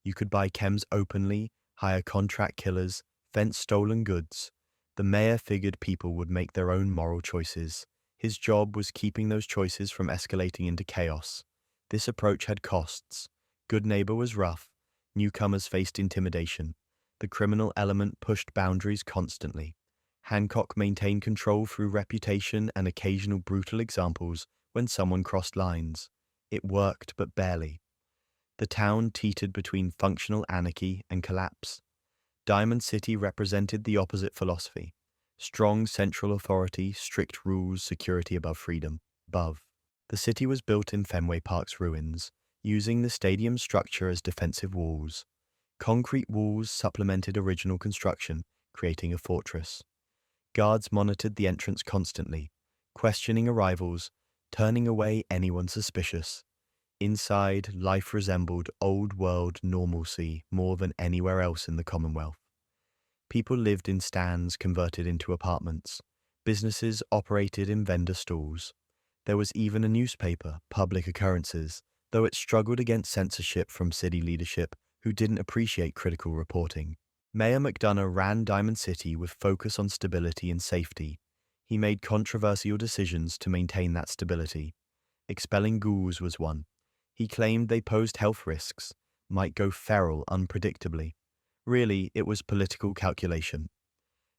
You could buy chems openly, hire contract killers, fence stolen goods. The mayor figured people would make their own moral choices. His job was keeping those choices from escalating into chaos. This approach had costs. Good Neighbor was rough. Newcomers faced intimidation. The criminal element pushed boundaries constantly. Hancock maintained control through reputation and occasional brutal examples when someone crossed lines. It worked, but barely. The town teetered between functional anarchy and collapse. Diamond City represented the opposite philosophy. Strong central authority, strict rules, security above freedom. The city was built in Fenway Park's ruins, using the stadium structure as defensive walls. Concrete walls supplemented original construction, creating a fortress. Guards monitored the entrance constantly, questioning arrivals, turning away anyone suspicious. Inside, life resembled old-world normalcy more than anywhere else in the Commonwealth. People lived in stands converted into apartments. Businesses operated in vendor stalls. There was even a newspaper, Public Occurrences, though it struggled against censorship from city leadership who didn't appreciate critical reporting. Mayor McDonough ran Diamond City with focus on stability and safety. He made controversial decisions to maintain that stability. Expelling ghouls was one. He claimed they posed health risks, might go feral unpredictably. Really, it was political calculation.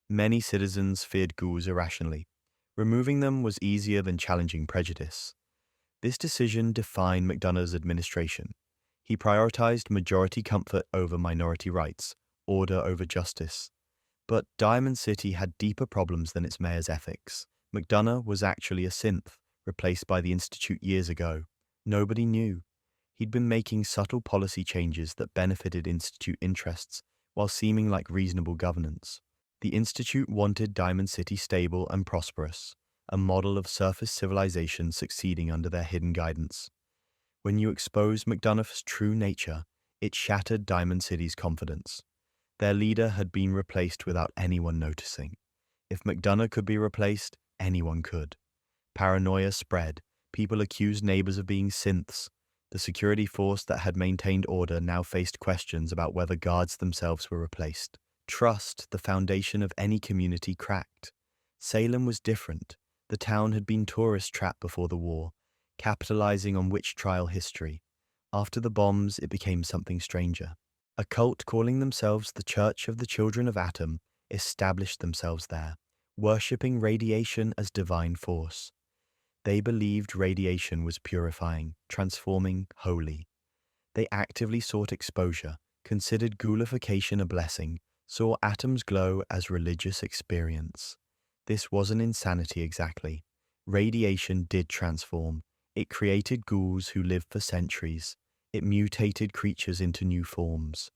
Many citizens feared ghouls irrationally. Removing them was easier than challenging prejudice. This decision defined McDonough's administration. He prioritized majority comfort over minority rights, order over justice. But Diamond City had deeper problems than its mayor's ethics. McDonough was actually a synth, replaced by the Institute years ago. Nobody knew. He'd been making subtle policy changes that benefited Institute interests while seeming like reasonable governance. The Institute wanted Diamond City stable and prosperous, a model of surface civilization succeeding under their hidden guidance. When you exposed McDonough's true nature, it shattered Diamond City's confidence. Their leader had been replaced without anyone noticing. If McDonough could be replaced, anyone could. Paranoia spread. People accused neighbors of being synths. The security force that had maintained order now faced questions about whether guards themselves were replaced. Trust, the foundation of any community, cracked. Salem was different. The town had been tourist trap before the war, capitalizing on witch trial history. After the bombs, it became something stranger. A cult calling themselves the Church of the Children of Atom established themselves there, worshipping radiation as divine force. They believed radiation was purifying, transforming, holy. They actively sought exposure, considered ghoulification a blessing, saw atoms glow as religious experience. This wasn't insanity exactly. Radiation did transform. It created ghouls who lived for centuries. It mutated creatures into new forms.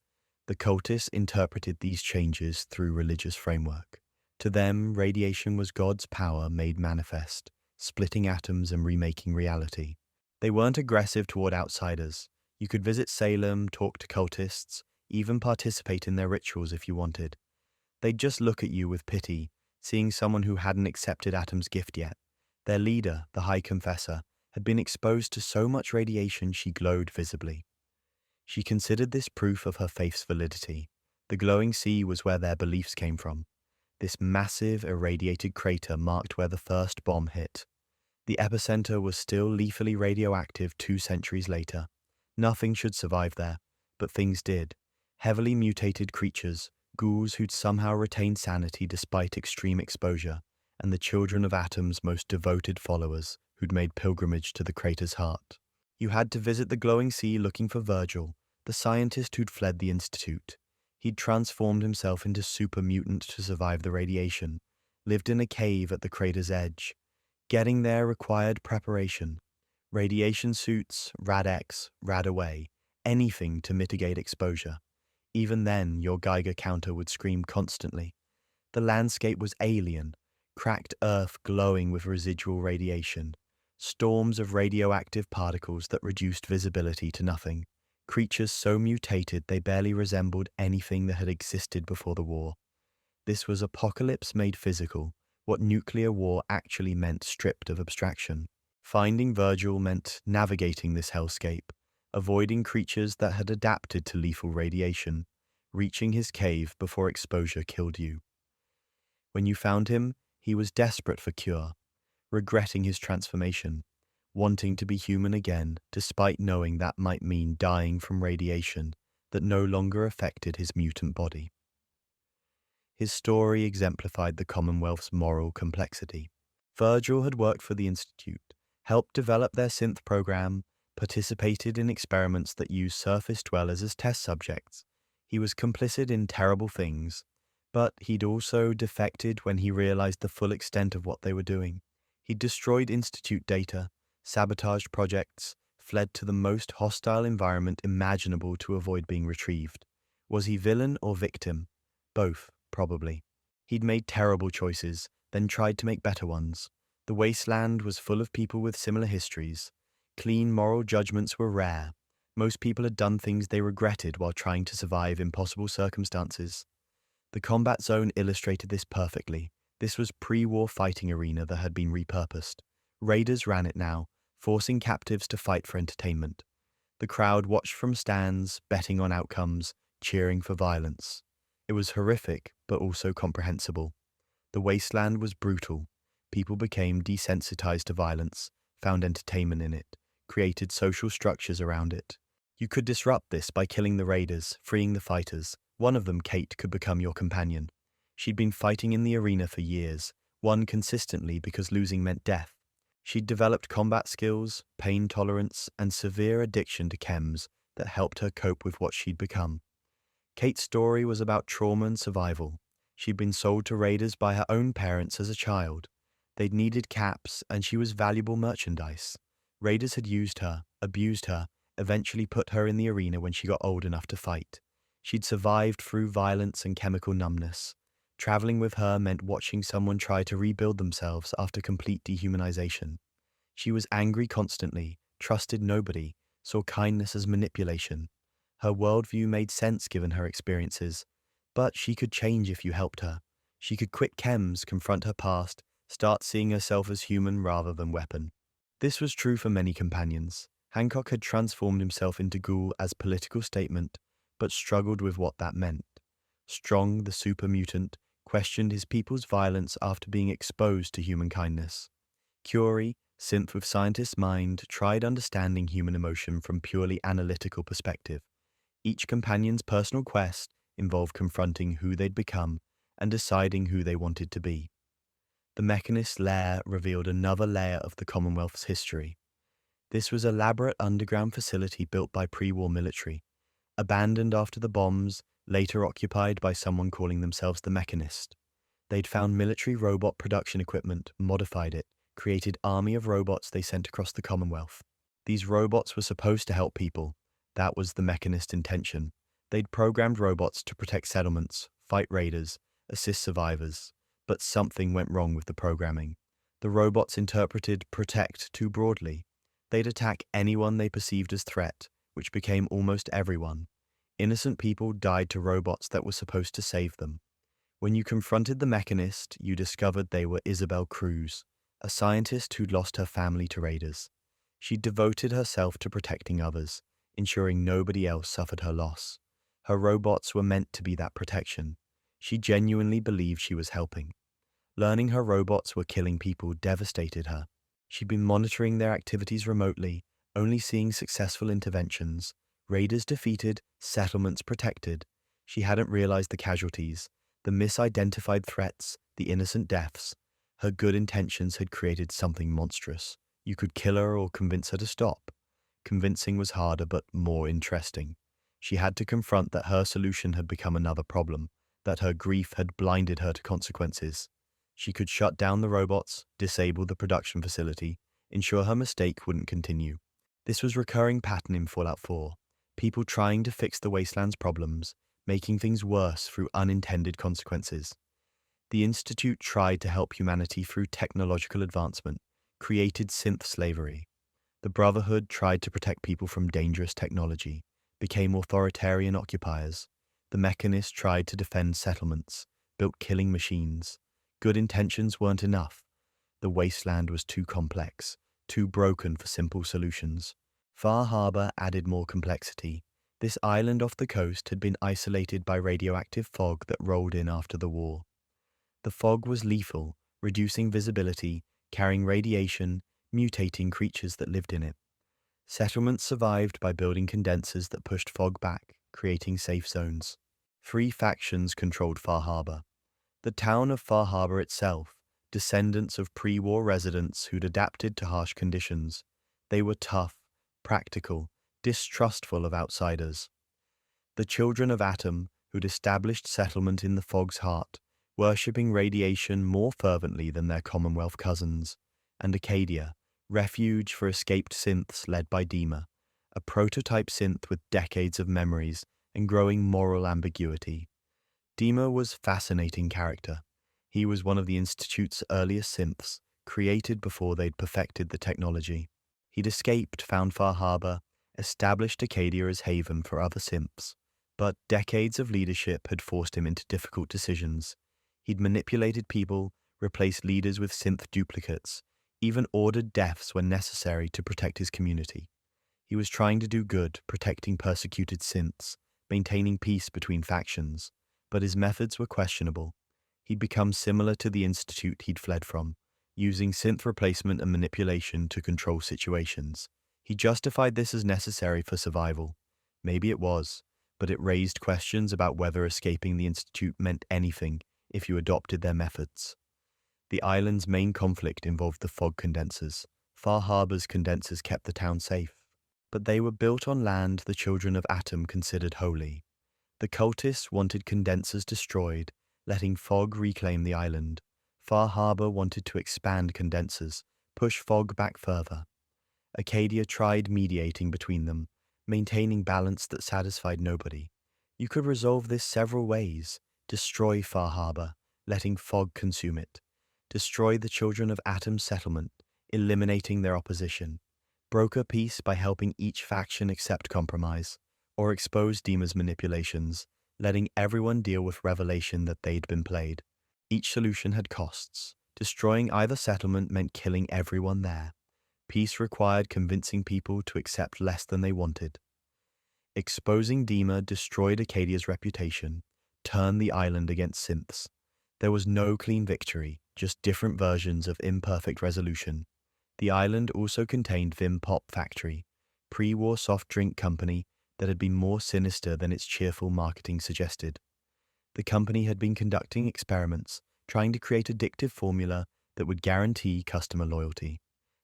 The cultists interpreted these changes through religious framework. To them, radiation was God's power made manifest, splitting atoms and remaking reality. They weren't aggressive toward outsiders. You could visit Salem, talk to cultists, even participate in their rituals if you wanted. They'd just look at you with pity, seeing someone who hadn't accepted Atom's gift yet. Their leader, the High Confessor, had been exposed to so much radiation she glowed visibly. She considered this proof of her faith's validity. The glowing sea was where their beliefs came from. This massive, irradiated crater marked where the first bomb hit. The epicenter was still lethally radioactive 2 centuries later. Nothing should survive there, but things did. Heavily mutated creatures, ghouls who'd somehow retained sanity despite extreme exposure, and the children of Atom's most devoted followers who'd made pilgrimage to the crater's heart. You had to visit the glowing sea looking for Virgil, the scientist who'd fled the Institute. He'd transformed himself into super mutant to survive the radiation, lived in a cave at the crater's edge. Getting there required preparation. Radiation suits, Rad-X, Rad-Away, anything to mitigate exposure. Even then, your Geiger counter would scream constantly. The landscape was alien, cracked earth glowing with residual radiation, storms of radioactive particles that reduced visibility to nothing, creatures so mutated they barely resembled anything that had existed before the war. This was apocalypse made physical, what nuclear war actually meant stripped of abstraction. Finding Virgil meant navigating this hellscape, avoiding creatures that had adapted to lethal radiation, reaching his cave before exposure killed you. When you found him, he was desperate for cure, regretting his transformation, wanting to be human again despite knowing that might mean dying from radiation that no longer affected his mutant body. His story exemplified the Commonwealth's moral complexity. Virgil had worked for the Institute, helped develop their synth program, participated in experiments that used surface dwellers as test subjects. He was complicit in terrible things, but he'd also defected when he realized the full extent of what they were doing. He'd destroyed Institute data, sabotaged projects, fled to the most hostile environment imaginable to avoid being retrieved. Was he villain or victim? Both, probably. He'd made terrible choices, then tried to make better ones. The wasteland was full of people with similar histories. Clean moral judgments were rare. Most people had done things they regretted while trying to survive impossible circumstances. The combat zone illustrated this perfectly. This was pre-war fighting arena that had been repurposed. Raiders ran it now, forcing captives to fight for entertainment. The crowd watched from stands, betting on outcomes, cheering for violence. It was horrific, but also comprehensible. The wasteland was brutal. People became desensitized to violence, found entertainment in it, created social structures around it. You could disrupt this by killing the raiders, freeing the fighters. One of them, Kate, could become your companion. She'd been fighting in the arena for years, won consistently because losing meant death. She'd developed combat skills, pain tolerance, and severe addiction to chems that helped her cope with what she'd become. Kate's story was about trauma and survival. She'd been sold to raiders by her own parents as a child. They'd needed caps, and she was valuable merchandise. Raiders had used her, abused her, eventually put her in the arena when she got old enough to fight. She'd survived through violence and chemical numbness. Traveling with her meant watching someone try to rebuild themselves after complete dehumanization. She was angry constantly, trusted nobody, saw kindness as manipulation. Her worldview made sense given her experiences, but she could change if you helped her. She could quit chems, confront her past, start seeing herself as human rather than weapon. This was true for many companions. Hancock had transformed himself into ghoul as political statement, but struggled with what that meant. Strong, the super mutant, questioned his people's violence after being exposed to human kindness. Curie, synth with scientist's mind, tried understanding human emotion from purely analytical perspective. Each companion's personal quest involved confronting who they'd become and deciding who they wanted to be. The Mechanist's lair revealed another layer of the Commonwealth's history. This was an elaborate underground facility built by pre-war military, abandoned after the bombs, later occupied by someone calling themselves the Mechanist. They'd found military robot production equipment, modified it, created army of robots they sent across the Commonwealth. These robots were supposed to help people. That was the Mechanist intention. They'd programmed robots to protect settlements, fight raiders, assist survivors. But something went wrong with the programming. The robots interpreted protect too broadly. They'd attack anyone they perceived as threat, which became almost everyone. Innocent people died to robots that were supposed to save them. When you confronted the Mechanist, you discovered they were Isabel Cruz, a scientist who'd lost her family to raiders. She devoted herself to protecting others, ensuring nobody else suffered her loss. Her robots were meant to be that protection. She genuinely believed she was helping. Learning her robots were killing people devastated her. She'd been monitoring their activities remotely, only seeing successful interventions. Raiders defeated, settlements protected. She hadn't realized the casualties, the misidentified threats, the innocent deaths. Her good intentions had created something monstrous. You could kill her or convince her to stop. Convincing was harder but more interesting. She had to confront that her solution had become another problem, that her grief had blinded her to consequences. She could shut down the robots, disable the production facility, ensure her mistake wouldn't continue. This was a recurring pattern in Fallout 4. People trying to fix the Wasteland's problems, making things worse through unintended consequences. The Institute tried to help humanity through technological advancement, created synth slavery. The Brotherhood tried to protect people from dangerous technology, became authoritarian occupiers. The Mechanists tried to defend settlements, built killing machines. Good intentions weren't enough. The Wasteland was too complex, too broken for simple solutions. Far Harbor added more complexity. This island off the coast had been isolated by radioactive fog that rolled in after the war. The fog was lethal, reducing visibility, carrying radiation, mutating creatures that lived in it. Settlements survived by building condensers that pushed fog back, creating safe zones. 3 factions controlled Far Harbor. The town of Far Harbor itself, descendants of pre-war residents who'd adapted to harsh conditions. They were tough, practical, distrustful of outsiders. The children of Atom, who'd established settlement in the fog's heart, worshipping radiation more fervently than their Commonwealth cousins. And Acadia, refuge for escaped synths led by Dima, a prototype synth with decades of memories and growing moral ambiguity. Dima was a fascinating character. He was one of the Institute's earliest synths, created before they'd perfected the technology. He'd escaped, found Far Harbor, established Acadia as haven for other synths, but decades of leadership had forced him into difficult decisions. He'd manipulated people, replaced leaders with synth duplicates, even ordered deaths when necessary to protect his community. He was trying to do good, protecting persecuted synths, maintaining peace between factions, but his methods were questionable. He'd become similar to the Institute he'd fled from, using synth replacement and manipulation to control situations. He justified this as necessary for survival. Maybe it was, but it raised questions about whether escaping the Institute meant anything if you adopted their methods. The island's main conflict involved the fog condensers. Far Harbor's condensers kept the town safe, but they were built on land the children of Atom considered holy. The cultists wanted condensers destroyed, letting fog reclaim the island. Far Harbor wanted to expand condensers, push fog back further. Acadia tried mediating between them, maintaining balance that satisfied nobody. You could resolve this several ways. Destroy Far Harbor, letting fog consume it. Destroy the children of Atom's settlement, eliminating their opposition. Broker peace by helping each faction accept compromise, or expose Dima's manipulations, letting everyone deal with revelation that they'd been played. Each solution had costs. Destroying either settlement meant killing everyone there. Peace required convincing people to accept less than they wanted. Exposing Dima destroyed Acadia's reputation, turned the island against synths. There was no clean victory, just different versions of imperfect resolution. The island also contained Vim Pop Factory, pre-war soft drink company that had been more sinister than its cheerful marketing suggested. The company had been conducting experiments, trying to create addictive formula that would guarantee customer loyalty.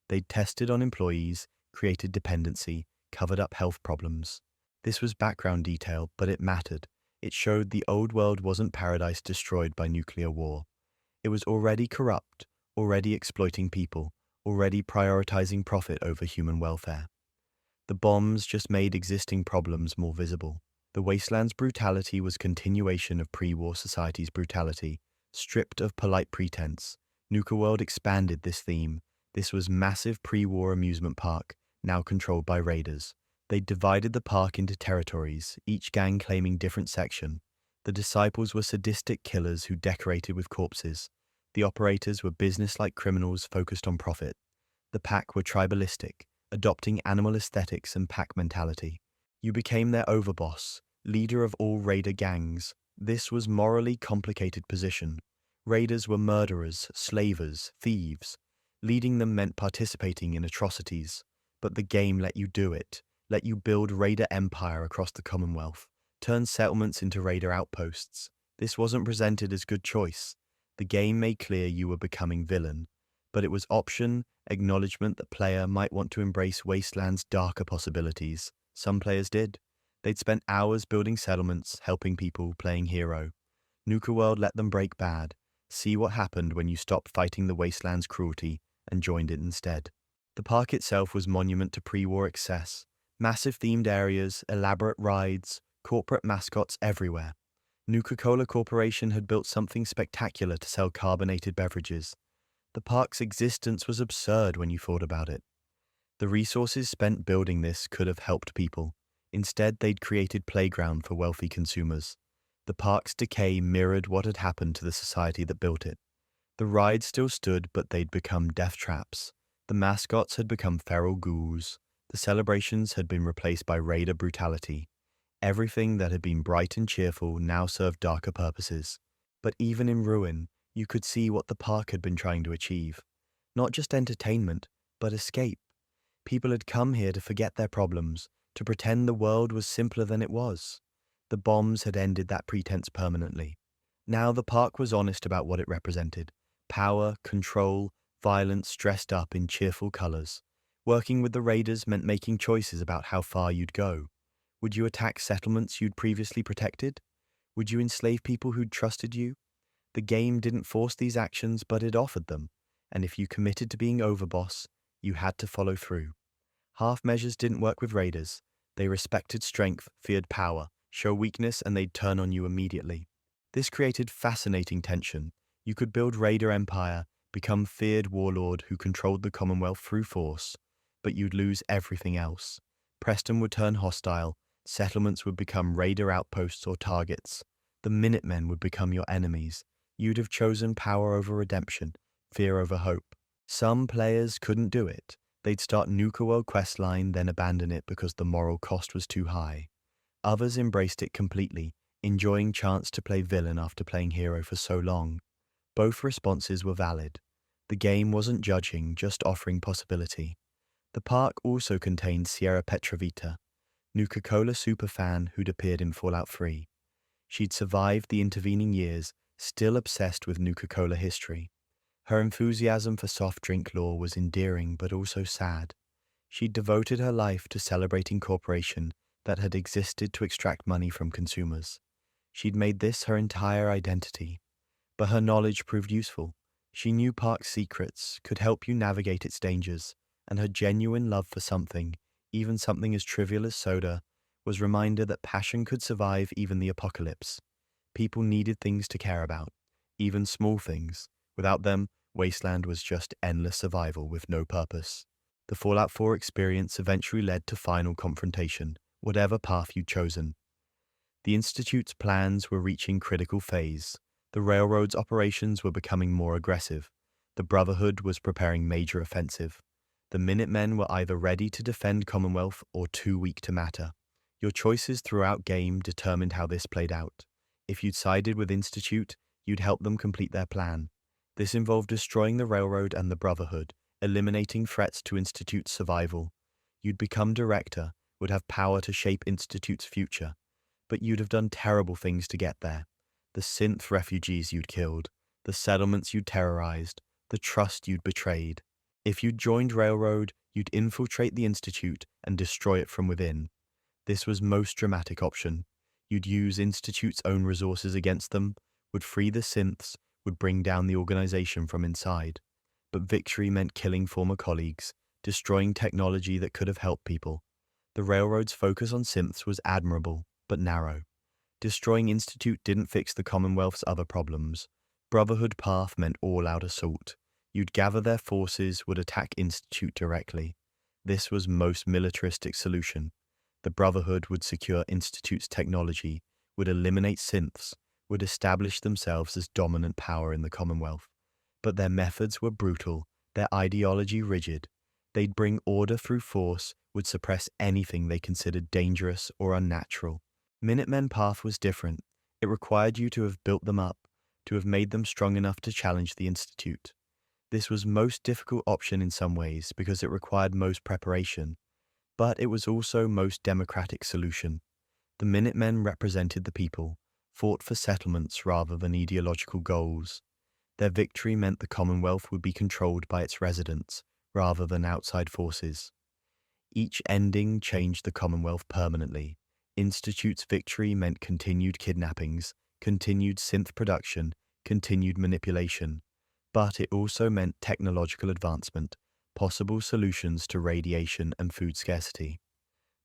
They'd tested on employees, created dependency, covered up health problems. This was background detail, but it mattered. It showed the old world wasn't paradise destroyed by nuclear war. It was already corrupt, already exploiting people, already prioritizing profit over human welfare. The bombs just made existing problems more visible. The wasteland's brutality was continuation of pre-war society's brutality, stripped of polite pretense. Nuka World expanded this theme. This was massive pre-war amusement park, now controlled by raiders. They divided the park into territories, each gang claiming different section. The disciples were sadistic killers who decorated with corpses. The operators were business-like criminals focused on profit. The pack were tribalistic, adopting animal aesthetics and pack mentality. You became their overboss, leader of all raider gangs. This was morally complicated position. Raiders were murderers, slavers, thieves. Leading them meant participating in atrocities. But the game let you do it, let you build raider empire across the Commonwealth, turn settlements into raider outposts. This wasn't presented as good choice. The game made clear you were becoming villain. But it was option, acknowledgement that player might want to embrace Wasteland's darker possibilities. Some players did. They'd spent hours building settlements, helping people, playing hero. Nuka World let them break bad. See what happened when you stopped fighting the Wasteland's cruelty and joined it instead. The park itself was monument to pre-war excess. Massive themed areas, elaborate rides, corporate mascots everywhere. Nuka-Cola Corporation had built something spectacular to sell carbonated beverages. The park's existence was absurd when you thought about it. The resources spent building this could have helped people. Instead, they'd created playground for wealthy consumers. The park's decay mirrored what had happened to the society that built it. The rides still stood, but they'd become death traps. The mascots had become feral ghouls. The celebrations had been replaced by raider brutality. Everything that had been bright and cheerful now served darker purposes. But even in ruin, you could see what the park had been trying to achieve. Not just entertainment, but escape. People had come here to forget their problems, to pretend the world was simpler than it was. The bombs had ended that pretense permanently. Now the park was honest about what it represented. Power, control, violence dressed up in cheerful colors. Working with the raiders meant making choices about how far you'd go. Would you attack settlements you'd previously protected? Would you enslave people who'd trusted you? The game didn't force these actions, but it offered them. And if you committed to being overboss, you had to follow through. Half measures didn't work with raiders. They respected strength, feared power, show weakness, and they'd turn on you immediately. This created fascinating tension. You could build raider empire, become feared warlord who controlled the Commonwealth through force, but you'd lose everything else. Preston would turn hostile, settlements would become raider outposts or targets. The Minutemen would become your enemies. You'd have chosen power over redemption, fear over hope. Some players couldn't do it. They'd start Nuka World questline, then abandon it because the moral cost was too high. Others embraced it completely, enjoying chance to play villain after playing hero for so long. Both responses were valid. The game wasn't judging, just offering possibility. The park also contained Sierra Petrovita, Nuka-Cola superfan who'd appeared in Fallout 3. She'd survived the intervening years, still obsessed with Nuka-Cola history. Her enthusiasm for soft drink lore was endearing but also sad. She'd devoted her life to celebrating corporation that had existed to extract money from consumers. She'd made this her entire identity. But her knowledge proved useful. She knew park's secrets, could help you navigate its dangers, and her genuine love for something, even something as trivial as soda, was a reminder that passion could survive even the apocalypse. People needed things to care about, even small things. Without them, Wasteland was just endless survival with no purpose. The Fallout 4 experience eventually led to final confrontation, whatever path you'd chosen. The Institute's plans were reaching critical phase. The railroad's operations were becoming more aggressive. The Brotherhood was preparing major offensive. The Minutemen were either ready to defend Commonwealth or too weak to matter. Your choices throughout game determined how this played out. If you'd sided with Institute, you'd help them complete their plan. This involved destroying the Railroad and the Brotherhood, eliminating threats to Institute's survival. You'd become Director, would have power to shape Institute's future. But you'd have done terrible things to get there. The synth refugees you'd killed, the settlements you'd terrorized, the trust you'd betrayed. If you'd joined Railroad, you'd infiltrate the Institute and destroy it from within. This was most dramatic option. You'd use Institute's own resources against them, would free the synths, would bring down the organization from inside. But victory meant killing former colleagues, destroying technology that could have helped people. The Railroad's focus on synths was admirable, but narrow. Destroying Institute didn't fix the Commonwealth's other problems. Brotherhood path meant all-out assault. You'd gather their forces, would attack Institute directly. This was most militaristic solution. The Brotherhood would secure Institute's technology, would eliminate synths, would establish themselves as dominant power in the Commonwealth. But their methods were brutal, their ideology rigid. They'd bring order through force, would suppress anything they considered dangerous or unnatural. Minutemen path was different. It required you to have built them up, to have made them strong enough to challenge the Institute. This was most difficult option in some ways because it required most preparation, but it was also most democratic solution. The Minutemen represented the people, fought for settlements rather than ideological goals. Their victory meant the Commonwealth would be controlled by its residents rather than outside forces. Each ending changed the Commonwealth permanently. Institute's victory meant continued kidnappings, continued synth production, continued manipulation. But it also meant technological advancement, possible solutions to radiation and food scarcity.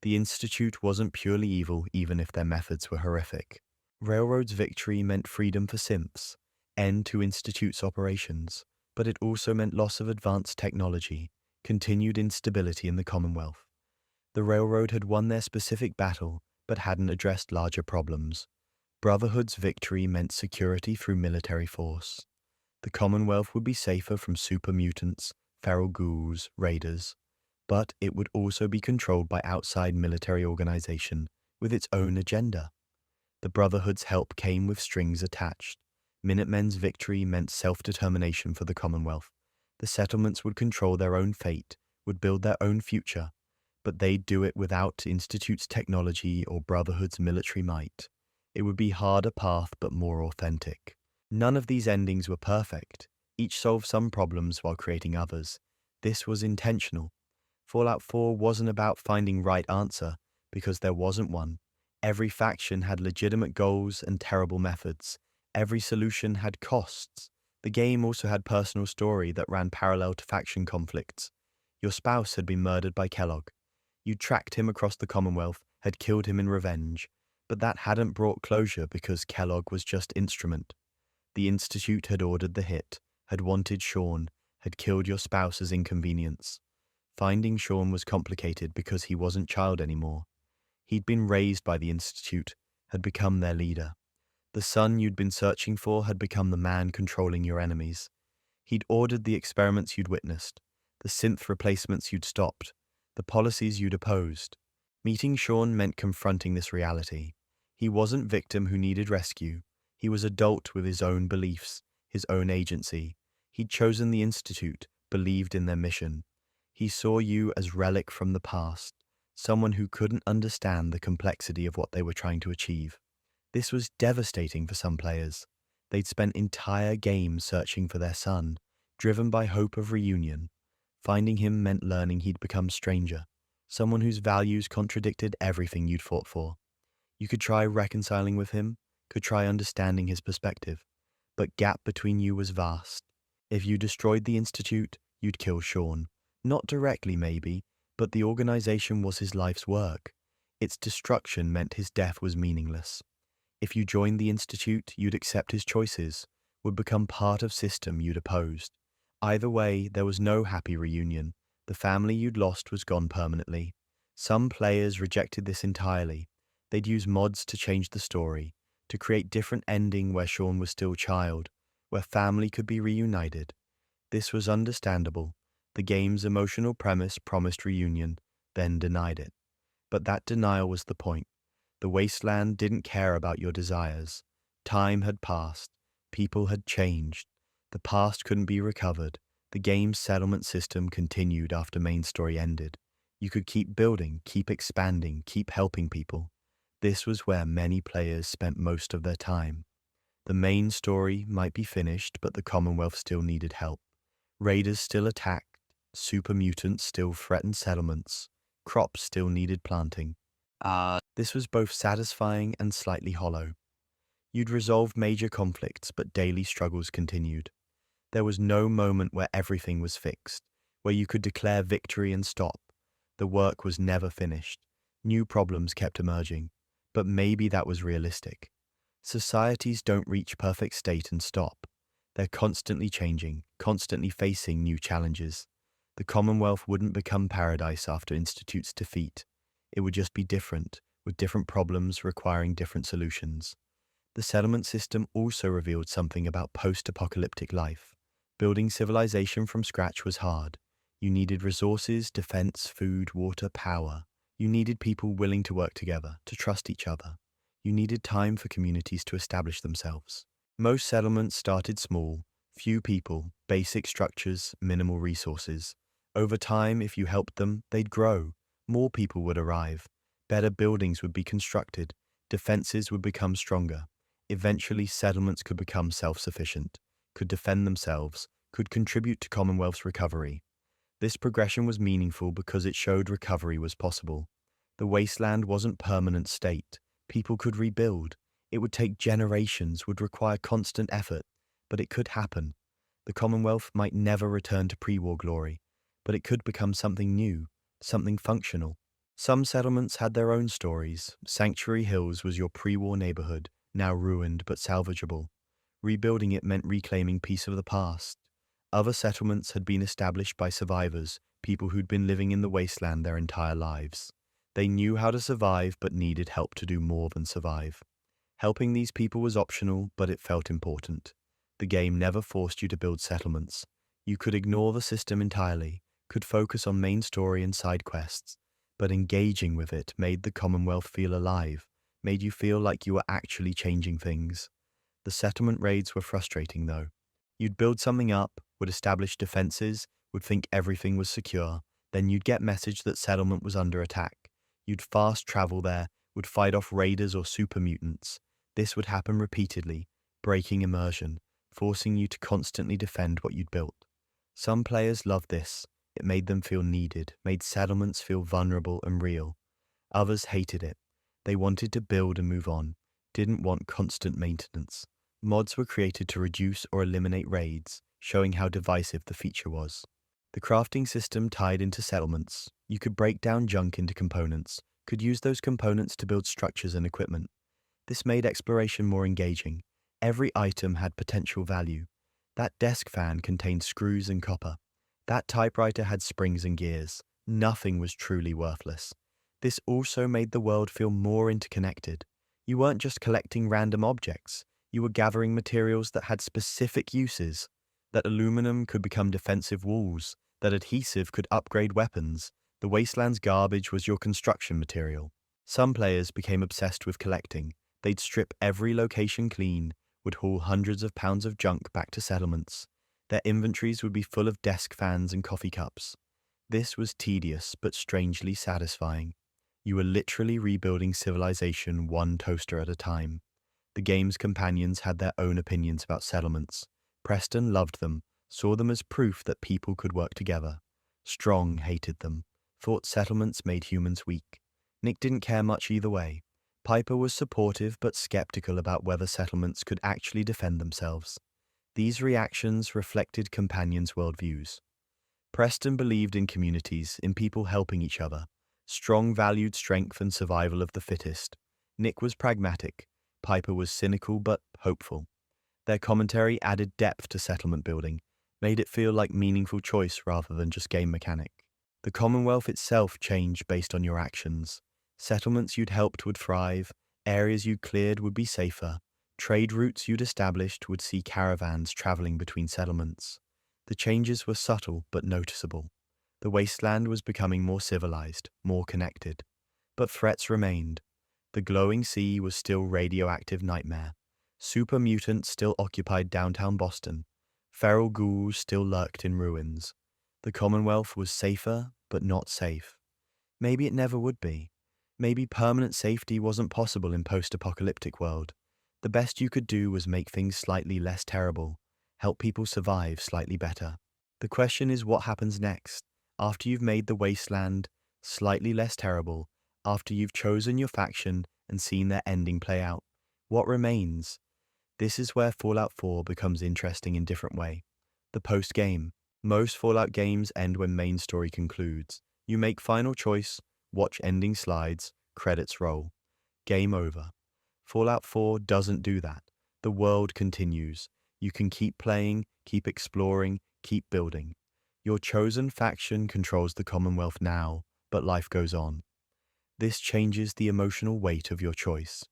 The Institute wasn't purely evil even if their methods were horrific. Railroad's victory meant freedom for synths, end to Institute's operations, but it also meant loss of advanced technology, continued instability in the Commonwealth. The Railroad had won their specific battle, but hadn't addressed larger problems. Brotherhood's victory meant security through military force. The Commonwealth would be safer from super mutants, feral ghouls, raiders, but it would also be controlled by outside military organization with its own agenda. The Brotherhood's help came with strings attached. Minutemen's victory meant self-determination for the Commonwealth. The settlements would control their own fate, would build their own future, but they'd do it without Institute's technology or Brotherhood's military might. It would be harder path but more authentic. None of these endings were perfect. Each solved some problems while creating others. This was intentional. Fallout 4 wasn't about finding right answer, because there wasn't one. Every faction had legitimate goals and terrible methods. Every solution had costs. The game also had personal story that ran parallel to faction conflicts. Your spouse had been murdered by Kellogg. You tracked him across the Commonwealth, had killed him in revenge, but that hadn't brought closure because Kellogg was just instrument. The Institute had ordered the hit, had wanted Sean, had killed your spouse as inconvenience. Finding Sean was complicated because he wasn't child anymore. He'd been raised by the Institute, had become their leader. The son you'd been searching for had become the man controlling your enemies. He'd ordered the experiments you'd witnessed, the synth replacements you'd stopped, the policies you'd opposed. Meeting Sean meant confronting this reality. He wasn't victim who needed rescue. He was adult with his own beliefs, his own agency. He'd chosen the Institute, believed in their mission. He saw you as relic from the past, someone who couldn't understand the complexity of what they were trying to achieve. This was devastating for some players. They'd spent entire games searching for their son, driven by hope of reunion. Finding him meant learning he'd become stranger, someone whose values contradicted everything you'd fought for. You could try reconciling with him, could try understanding his perspective, but gap between you was vast. If you destroyed the Institute, you'd kill Sean. Not directly, maybe, but the organization was his life's work. Its destruction meant his death was meaningless. If you joined the Institute, you'd accept his choices, would become part of system you'd opposed. Either way, there was no happy reunion. The family you'd lost was gone permanently. Some players rejected this entirely. They'd use mods to change the story, to create different ending where Sean was still child, where family could be reunited. This was understandable. The game's emotional premise promised reunion, then denied it. But that denial was the point. The wasteland didn't care about your desires. Time had passed. People had changed. The past couldn't be recovered. The game's settlement system continued after main story ended. You could keep building, keep expanding, keep helping people. This was where many players spent most of their time. The main story might be finished, but the Commonwealth still needed help. Raiders still attacked, super mutants still threatened settlements, crops still needed planting. This was both satisfying and slightly hollow. You'd resolved major conflicts, but daily struggles continued. There was no moment where everything was fixed, where you could declare victory and stop. The work was never finished. New problems kept emerging, but maybe that was realistic. Societies don't reach perfect state and stop. They're constantly changing, constantly facing new challenges. The Commonwealth wouldn't become paradise after Institute's defeat. It would just be different, with different problems requiring different solutions. The settlement system also revealed something about post-apocalyptic life. Building civilization from scratch was hard. You needed resources, defense, food, water, power. You needed people willing to work together, to trust each other. You needed time for communities to establish themselves. Most settlements started small, few people, basic structures, minimal resources. Over time, if you helped them, they'd grow. More people would arrive. Better buildings would be constructed. Defenses would become stronger. Eventually, settlements could become self-sufficient, could defend themselves, could contribute to Commonwealth's recovery. This progression was meaningful because it showed recovery was possible. The wasteland wasn't permanent state. People could rebuild. It would take generations, would require constant effort, but it could happen. The Commonwealth might never return to pre-war glory, but it could become something new, something functional. Some settlements had their own stories. Sanctuary Hills was your pre-war neighborhood, now ruined but salvageable. Rebuilding it meant reclaiming piece of the past. Other settlements had been established by survivors, people who'd been living in the wasteland their entire lives. They knew how to survive but needed help to do more than survive. Helping these people was optional, but it felt important. The game never forced you to build settlements. You could ignore the system entirely, could focus on main story and side quests, but engaging with it made the Commonwealth feel alive, made you feel like you were actually changing things. The settlement raids were frustrating though. You'd build something up, would establish defenses, would think everything was secure, then you'd get message that settlement was under attack. You'd fast travel there, would fight off raiders or super mutants. This would happen repeatedly, breaking immersion, forcing you to constantly defend what you'd built. Some players loved this. It made them feel needed, made settlements feel vulnerable and real. Others hated it. They wanted to build and move on, didn't want constant maintenance. Mods were created to reduce or eliminate raids, showing how divisive the feature was. The crafting system tied into settlements. You could break down junk into components, could use those components to build structures and equipment. This made exploration more engaging. Every item had potential value. That desk fan contained screws and copper. That typewriter had springs and gears. Nothing was truly worthless. This also made the world feel more interconnected. You weren't just collecting random objects. You were gathering materials that had specific uses. That aluminum could become defensive walls. That adhesive could upgrade weapons. The wasteland's garbage was your construction material. Some players became obsessed with collecting. They'd strip every location clean, would haul hundreds of pounds of junk back to settlements. Their inventories would be full of desk fans and coffee cups. This was tedious but strangely satisfying. You were literally rebuilding civilization one toaster at a time. The game's companions had their own opinions about settlements. Preston loved them, saw them as proof that people could work together. Strong hated them, thought settlements made humans weak. Nick didn't care much either way. Piper was supportive but skeptical about whether settlements could actually defend themselves. These reactions reflected companions' worldviews. Preston believed in communities, in people helping each other. Strong valued strength and survival of the fittest. Nick was pragmatic. Piper was cynical but hopeful. Their commentary added depth to settlement building, made it feel like meaningful choice rather than just game mechanic. The Commonwealth itself changed based on your actions. Settlements you'd helped would thrive, areas you cleared would be safer, trade routes you'd established would see caravans traveling between settlements. The changes were subtle but noticeable. The wasteland was becoming more civilized, more connected. But threats remained. The glowing sea was still radioactive nightmare. Super mutants still occupied downtown Boston. Feral ghouls still lurked in ruins. The Commonwealth was safer, but not safe. Maybe it never would be. Maybe permanent safety wasn't possible in post-apocalyptic world. The best you could do was make things slightly less terrible, help people survive slightly better. The question is what happens next, after you've made the wasteland slightly less terrible, after you've chosen your faction and seen their ending play out. What remains? This is where Fallout 4 becomes interesting in a different way. The post-game. Most Fallout games end when main story concludes. You make final choice, watch ending slides, credits roll. Game over. Fallout 4 doesn't do that. The world continues. You can keep playing, keep exploring, keep building. Your chosen faction controls the Commonwealth now, but life goes on. This changes the emotional weight of your choice.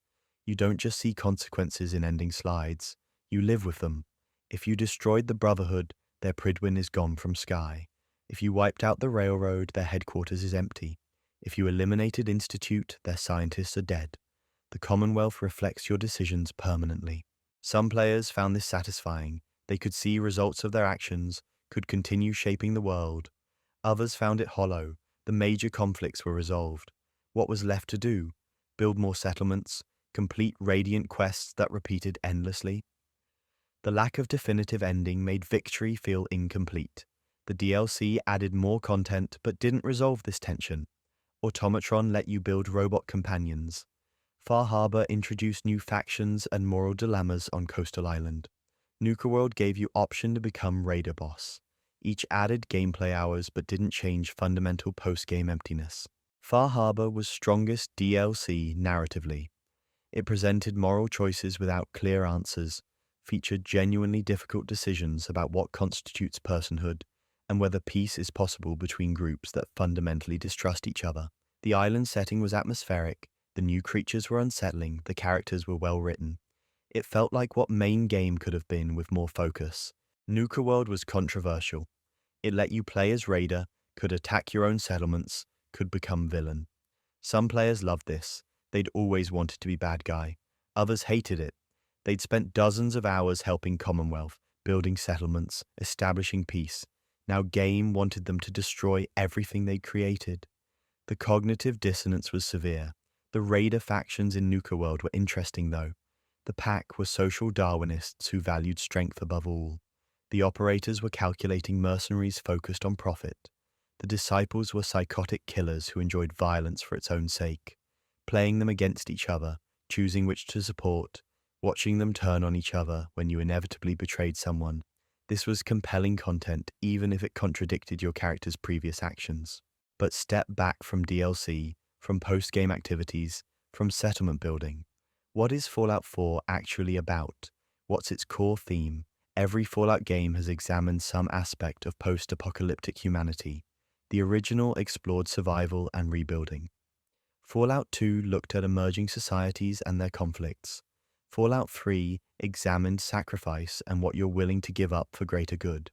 You don't just see consequences in ending slides, you live with them. If you destroyed the Brotherhood, their Pridwin is gone from Sky. If you wiped out the Railroad, their headquarters is empty. If you eliminated Institute, their scientists are dead. The Commonwealth reflects your decisions permanently. Some players found this satisfying. They could see results of their actions, could continue shaping the world. Others found it hollow. The major conflicts were resolved. What was left to do? Build more settlements, complete radiant quests that repeated endlessly? The lack of definitive ending made victory feel incomplete. The DLC added more content but didn't resolve this tension. Automatron let you build robot companions. Far Harbor introduced new factions and moral dilemmas on Coastal Island. Nuka World gave you option to become Raider Boss. Each added gameplay hours but didn't change fundamental post-game emptiness. Far Harbor was strongest DLC narratively. It presented moral choices without clear answers, featured genuinely difficult decisions about what constitutes personhood, and whether peace is possible between groups that fundamentally distrust each other. The island setting was atmospheric, the new creatures were unsettling, the characters were well written. It felt like what main game could have been with more focus. Nuka World was controversial. It let you play as Raider, could attack your own settlements, could become villain. Some players loved this. They'd always wanted to be bad guy. Others hated it. They'd spent dozens of hours helping Commonwealth, building settlements, establishing peace. Now game wanted them to destroy everything they'd created. The cognitive dissonance was severe. The Raider factions in Nuka World were interesting though. The pack were social Darwinists who valued strength above all. The operators were calculating mercenaries focused on profit. The disciples were psychotic killers who enjoyed violence for its own sake. Playing them against each other, choosing which to support, watching them turn on each other when you inevitably betrayed someone. This was compelling content even if it contradicted your character's previous actions. But step back from DLC, from post-game activities, from settlement building. What is Fallout 4 actually about? What's its core theme? Every Fallout game has examined some aspect of post-apocalyptic humanity. The original explored survival and rebuilding. Fallout 2 looked at emerging societies and their conflicts. Fallout 3 examined sacrifice and what you're willing to give up for greater good.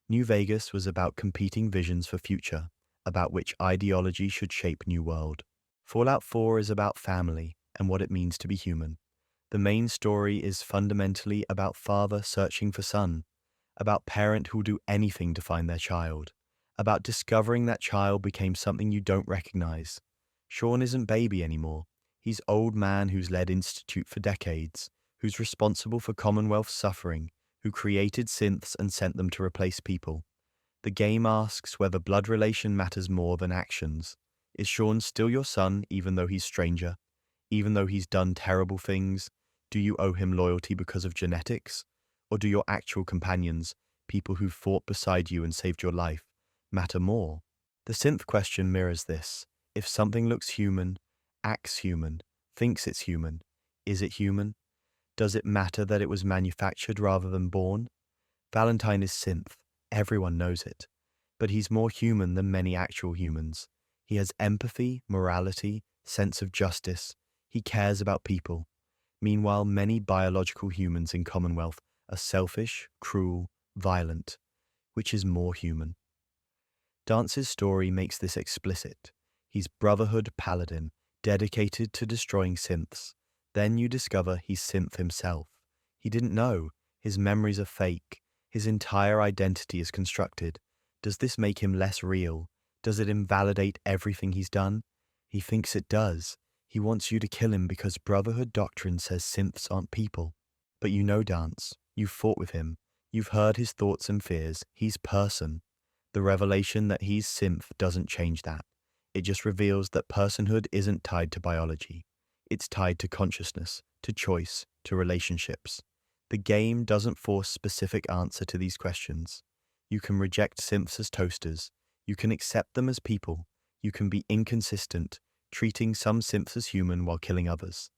New Vegas was about competing visions for future, about which ideology should shape new world. Fallout 4 is about family and what it means to be human. The main story is fundamentally about father searching for son, about parent who'll do anything to find their child, about discovering that child became something you don't recognize. Sean isn't baby anymore. He's old man who's led Institute for decades, who's responsible for Commonwealth suffering, who created synths and sent them to replace people. The game asks whether blood relation matters more than actions. Is Sean still your son even though he's stranger? Even though he's done terrible things? Do you owe him loyalty because of genetics? Or do your actual companions, people who fought beside you and saved your life, matter more? The synth question mirrors this. If something looks human, acts human, thinks it's human, is it human? Does it matter that it was manufactured rather than born? Valentine is synth, everyone knows it. But he's more human than many actual humans. He has empathy, morality, sense of justice. He cares about people. Meanwhile, many biological humans in Commonwealth are selfish, cruel, violent. Which is more human? Dance's story makes this explicit. He's Brotherhood Paladin, dedicated to destroying synths. Then you discover he's synth himself. He didn't know. His memories are fake. His entire identity is constructed. Does this make him less real? Does it invalidate everything he's done? He thinks it does. He wants you to kill him because Brotherhood doctrine says synths aren't people. But you know Dance. You've fought with him. You've heard his thoughts and fears. He's person. The revelation that he's synth doesn't change that. It just reveals that personhood isn't tied to biology. It's tied to consciousness, to choice, to relationships. The game doesn't force specific answer to these questions. You can reject synths as toasters. You can accept them as people. You can be inconsistent, treating some synths as human while killing others.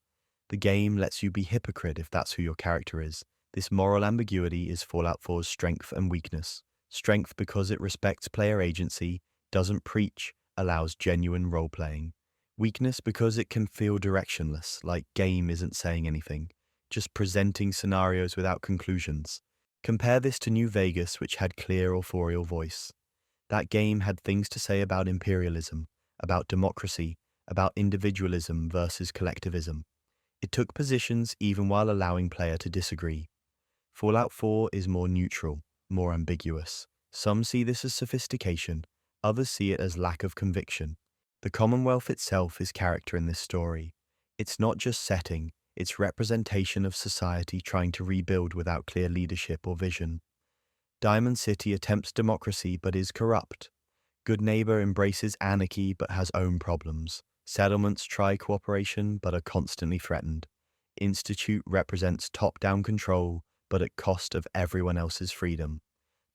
The game lets you be hypocrite if that's who your character is. This moral ambiguity is Fallout 4's strength and weakness. Strength because it respects player agency, doesn't preach, allows genuine role-playing. Weakness because it can feel directionless, like game isn't saying anything, just presenting scenarios without conclusions. Compare this to New Vegas, which had clear authorial voice. That game had things to say about imperialism, about democracy, about individualism versus collectivism. It took positions even while allowing player to disagree. Fallout 4 is more neutral, more ambiguous. Some see this as sophistication, others see it as lack of conviction. The Commonwealth itself is character in this story. It's not just setting, it's representation of society trying to rebuild without clear leadership or vision. Diamond City attempts democracy but is corrupt. Good Neighbor embraces anarchy but has own problems. Settlements try cooperation but are constantly threatened. Institute represents top-down control but at cost of everyone else's freedom.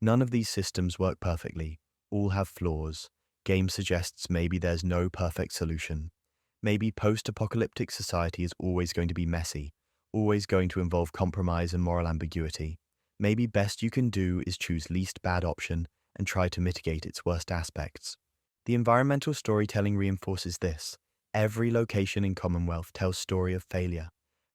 None of these systems work perfectly. All have flaws. Game suggests maybe there's no perfect solution. Maybe post-apocalyptic society is always going to be messy, always going to involve compromise and moral ambiguity. Maybe best you can do is choose least bad option and try to mitigate its worst aspects. The environmental storytelling reinforces this. Every location in Commonwealth tells story of failure.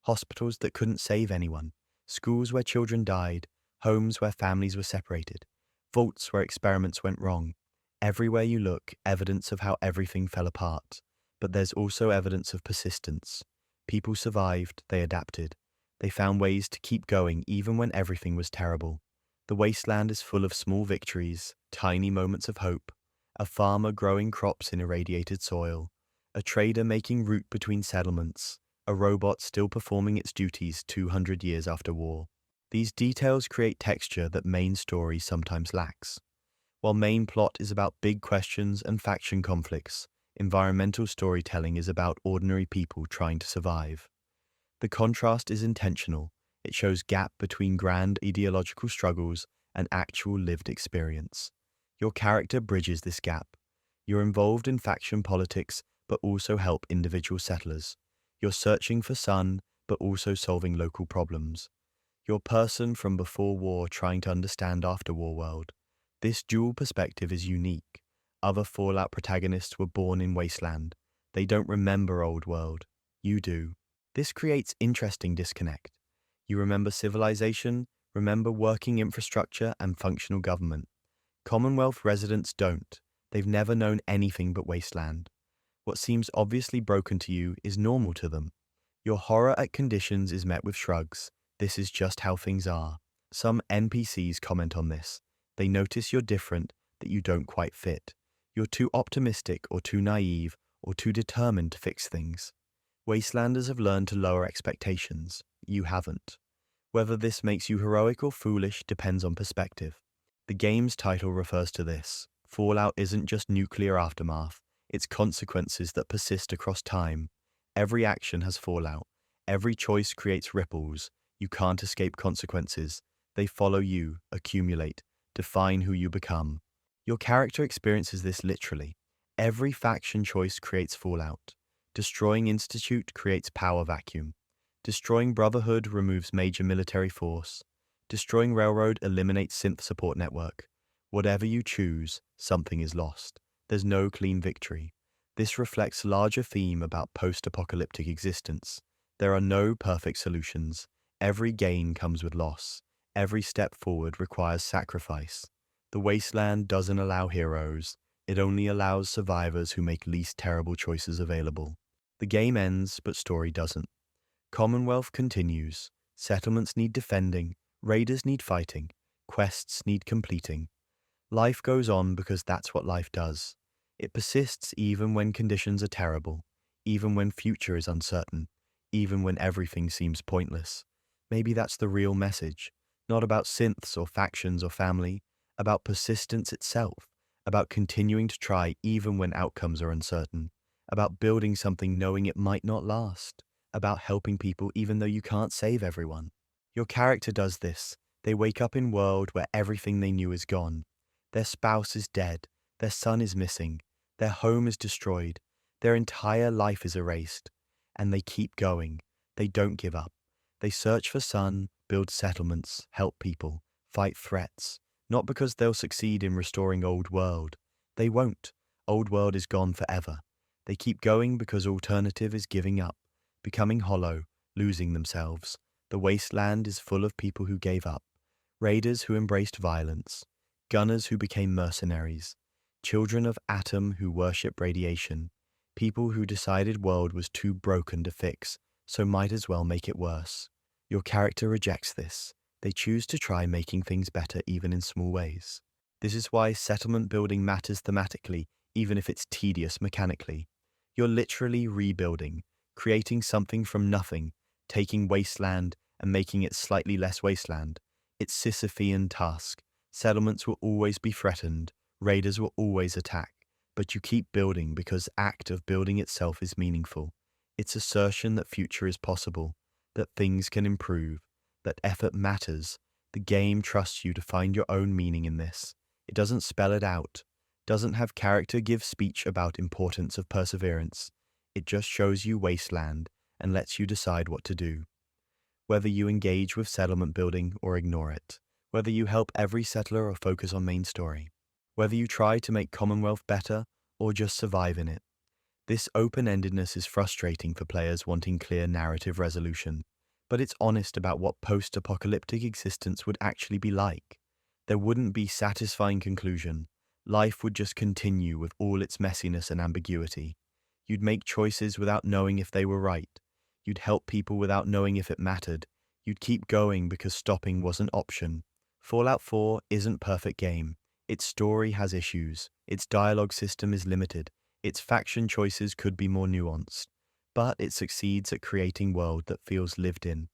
Hospitals that couldn't save anyone, schools where children died, homes where families were separated, vaults where experiments went wrong. Everywhere you look, evidence of how everything fell apart. But there's also evidence of persistence. People survived, they adapted. They found ways to keep going even when everything was terrible. The wasteland is full of small victories, tiny moments of hope. A farmer growing crops in irradiated soil. A trader making route between settlements. A robot still performing its duties 200 years after war. These details create texture that main story sometimes lacks. While main plot is about big questions and faction conflicts, environmental storytelling is about ordinary people trying to survive. The contrast is intentional. It shows gap between grand ideological struggles and actual lived experience. Your character bridges this gap. You're involved in faction politics, but also help individual settlers. You're searching for sun, but also solving local problems. You're person from before war trying to understand after-war world. This dual perspective is unique. Other Fallout protagonists were born in Wasteland. They don't remember old world. You do. This creates interesting disconnect. You remember civilization, remember working infrastructure and functional government. Commonwealth residents don't. They've never known anything but Wasteland. What seems obviously broken to you is normal to them. Your horror at conditions is met with shrugs. This is just how things are. Some NPCs comment on this. They notice you're different, that you don't quite fit. You're too optimistic or too naive or too determined to fix things. Wastelanders have learned to lower expectations. You haven't. Whether this makes you heroic or foolish depends on perspective. The game's title refers to this. Fallout isn't just nuclear aftermath. It's consequences that persist across time. Every action has fallout. Every choice creates ripples. You can't escape consequences. They follow you, accumulate, define who you become. Your character experiences this literally. Every faction choice creates fallout. Destroying Institute creates power vacuum. Destroying Brotherhood removes major military force. Destroying Railroad eliminates synth support network. Whatever you choose, something is lost. There's no clean victory. This reflects larger theme about post-apocalyptic existence. There are no perfect solutions. Every gain comes with loss. Every step forward requires sacrifice. The wasteland doesn't allow heroes, it only allows survivors who make least terrible choices available. The game ends, but story doesn't. Commonwealth continues. Settlements need defending, raiders need fighting, quests need completing. Life goes on because that's what life does. It persists even when conditions are terrible, even when future is uncertain, even when everything seems pointless. Maybe that's the real message, not about synths or factions or family, about persistence itself, about continuing to try even when outcomes are uncertain, about building something knowing it might not last, about helping people even though you can't save everyone. Your character does this. They wake up in a world where everything they knew is gone. Their spouse is dead, their son is missing, their home is destroyed, their entire life is erased. And they keep going. They don't give up. They search for sun, build settlements, help people, fight threats, not because they'll succeed in restoring Old World. They won't. Old World is gone forever. They keep going because alternative is giving up, becoming hollow, losing themselves. The wasteland is full of people who gave up, raiders who embraced violence, gunners who became mercenaries, children of atom who worship radiation, people who decided world was too broken to fix, so might as well make it worse. Your character rejects this. They choose to try making things better even in small ways. This is why settlement building matters thematically, even if it's tedious mechanically. You're literally rebuilding, creating something from nothing, taking wasteland and making it slightly less wasteland. It's Sisyphean task. Settlements will always be threatened, raiders will always attack, but you keep building because act of building itself is meaningful. It's assertion that future is possible, that things can improve, that effort matters. The game trusts you to find your own meaning in this. It doesn't spell it out, doesn't have character give speech about importance of perseverance. It just shows you wasteland and lets you decide what to do. Whether you engage with settlement building or ignore it, whether you help every settler or focus on main story, whether you try to make Commonwealth better or just survive in it. This open-endedness is frustrating for players wanting clear narrative resolution, but it's honest about what post-apocalyptic existence would actually be like. There wouldn't be satisfying conclusion. Life would just continue with all its messiness and ambiguity. You'd make choices without knowing if they were right. You'd help people without knowing if it mattered. You'd keep going because stopping was an option. Fallout 4 isn't perfect game. Its story has issues. Its dialogue system is limited. Its faction choices could be more nuanced, but it succeeds at creating a world that feels lived in,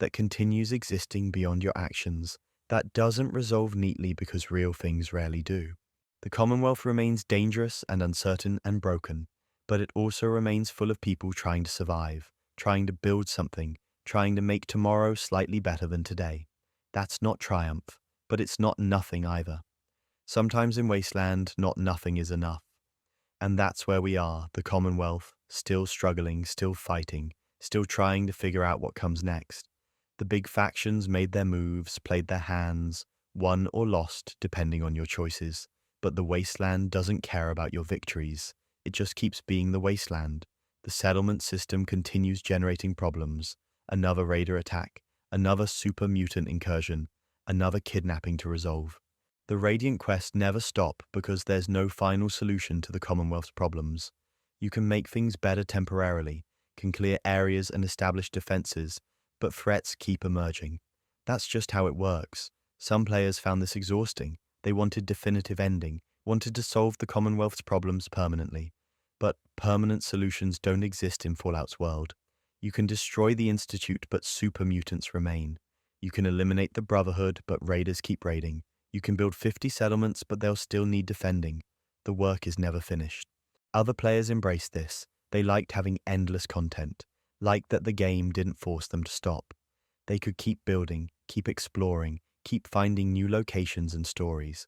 that continues existing beyond your actions, that doesn't resolve neatly because real things rarely do. The Commonwealth remains dangerous and uncertain and broken, but it also remains full of people trying to survive, trying to build something, trying to make tomorrow slightly better than today. That's not triumph, but it's not nothing either. Sometimes in Wasteland, not nothing is enough. And that's where we are, the Commonwealth, still struggling, still fighting, still trying to figure out what comes next. The big factions made their moves, played their hands, won or lost depending on your choices. But the Wasteland doesn't care about your victories. It just keeps being the Wasteland. The settlement system continues generating problems. Another raider attack, another super mutant incursion, another kidnapping to resolve. The Radiant quests never stop because there's no final solution to the Commonwealth's problems. You can make things better temporarily, can clear areas and establish defenses, but threats keep emerging. That's just how it works. Some players found this exhausting. They wanted definitive ending, wanted to solve the Commonwealth's problems permanently. But permanent solutions don't exist in Fallout's world. You can destroy the Institute, but super mutants remain. You can eliminate the Brotherhood, but raiders keep raiding. You can build 50 settlements, but they'll still need defending. The work is never finished. Other players embraced this. They liked having endless content, liked that the game didn't force them to stop. They could keep building, keep exploring, keep finding new locations and stories.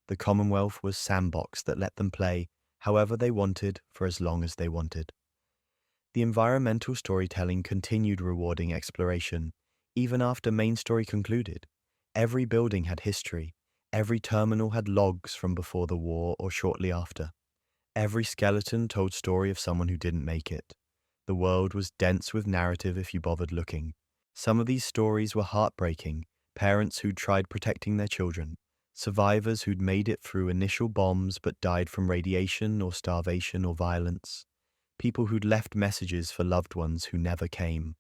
The Commonwealth was sandbox that let them play however they wanted for as long as they wanted. The environmental storytelling continued rewarding exploration, even after main story concluded. Every building had history. Every terminal had logs from before the war or shortly after. Every skeleton told story of someone who didn't make it. The world was dense with narrative if you bothered looking. Some of these stories were heartbreaking, parents who'd tried protecting their children. Survivors who'd made it through initial bombs but died from radiation or starvation or violence. People who'd left messages for loved ones who never came.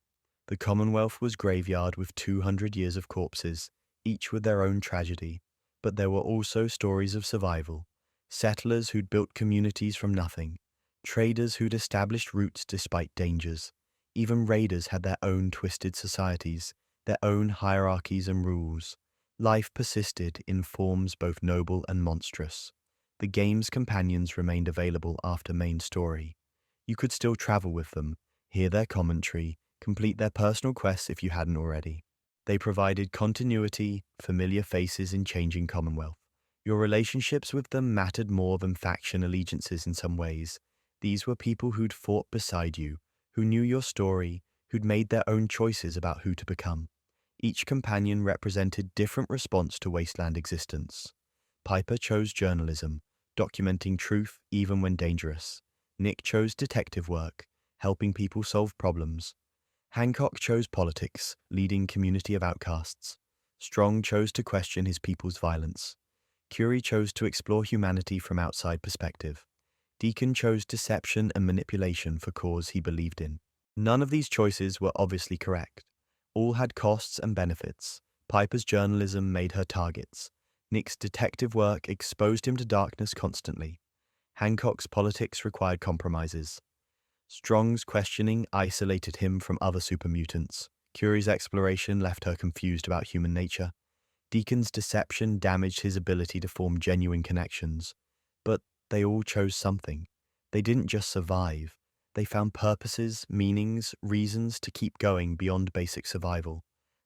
The Commonwealth was graveyard with 200 years of corpses, each with their own tragedy. But there were also stories of survival. Settlers who'd built communities from nothing. Traders who'd established roots despite dangers. Even raiders had their own twisted societies, their own hierarchies and rules. Life persisted in forms both noble and monstrous. The game's companions remained available after main story. You could still travel with them, hear their commentary, complete their personal quests if you hadn't already. They provided continuity, familiar faces in changing Commonwealth. Your relationships with them mattered more than faction allegiances in some ways. These were people who'd fought beside you, who knew your story, who'd made their own choices about who to become. Each companion represented different response to wasteland existence. Piper chose journalism, documenting truth even when dangerous. Nick chose detective work, helping people solve problems. Hancock chose politics, leading community of outcasts. Strong chose to question his people's violence. Curie chose to explore humanity from outside perspective. Deacon chose deception and manipulation for cause he believed in. None of these choices were obviously correct. All had costs and benefits. Piper's journalism made her targets. Nick's detective work exposed him to darkness constantly. Hancock's politics required compromises. Strong's questioning isolated him from other supermutants. Curie's exploration left her confused about human nature. Deacon's deception damaged his ability to form genuine connections. But they all chose something. They didn't just survive. They found purposes, meanings, reasons to keep going beyond basic survival.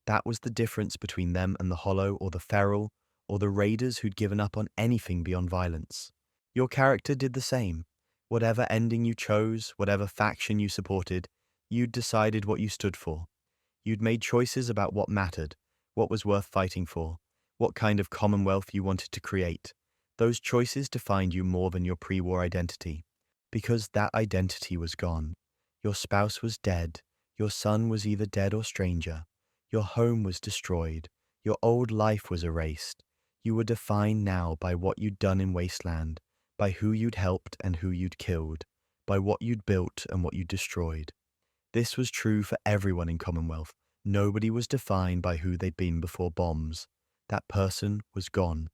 That was the difference between them and the Hollow or the Feral, or the Raiders who'd given up on anything beyond violence. Your character did the same. Whatever ending you chose, whatever faction you supported, you'd decided what you stood for. You'd made choices about what mattered, what was worth fighting for, what kind of commonwealth you wanted to create. Those choices defined you more than your pre-war identity. Because that identity was gone. Your spouse was dead. Your son was either dead or stranger. Your home was destroyed. Your old life was erased. You were defined now by what you'd done in Wasteland, by who you'd helped and who you'd killed, by what you'd built and what you'd destroyed. This was true for everyone in Commonwealth. Nobody was defined by who they'd been before bombs. That person was gone.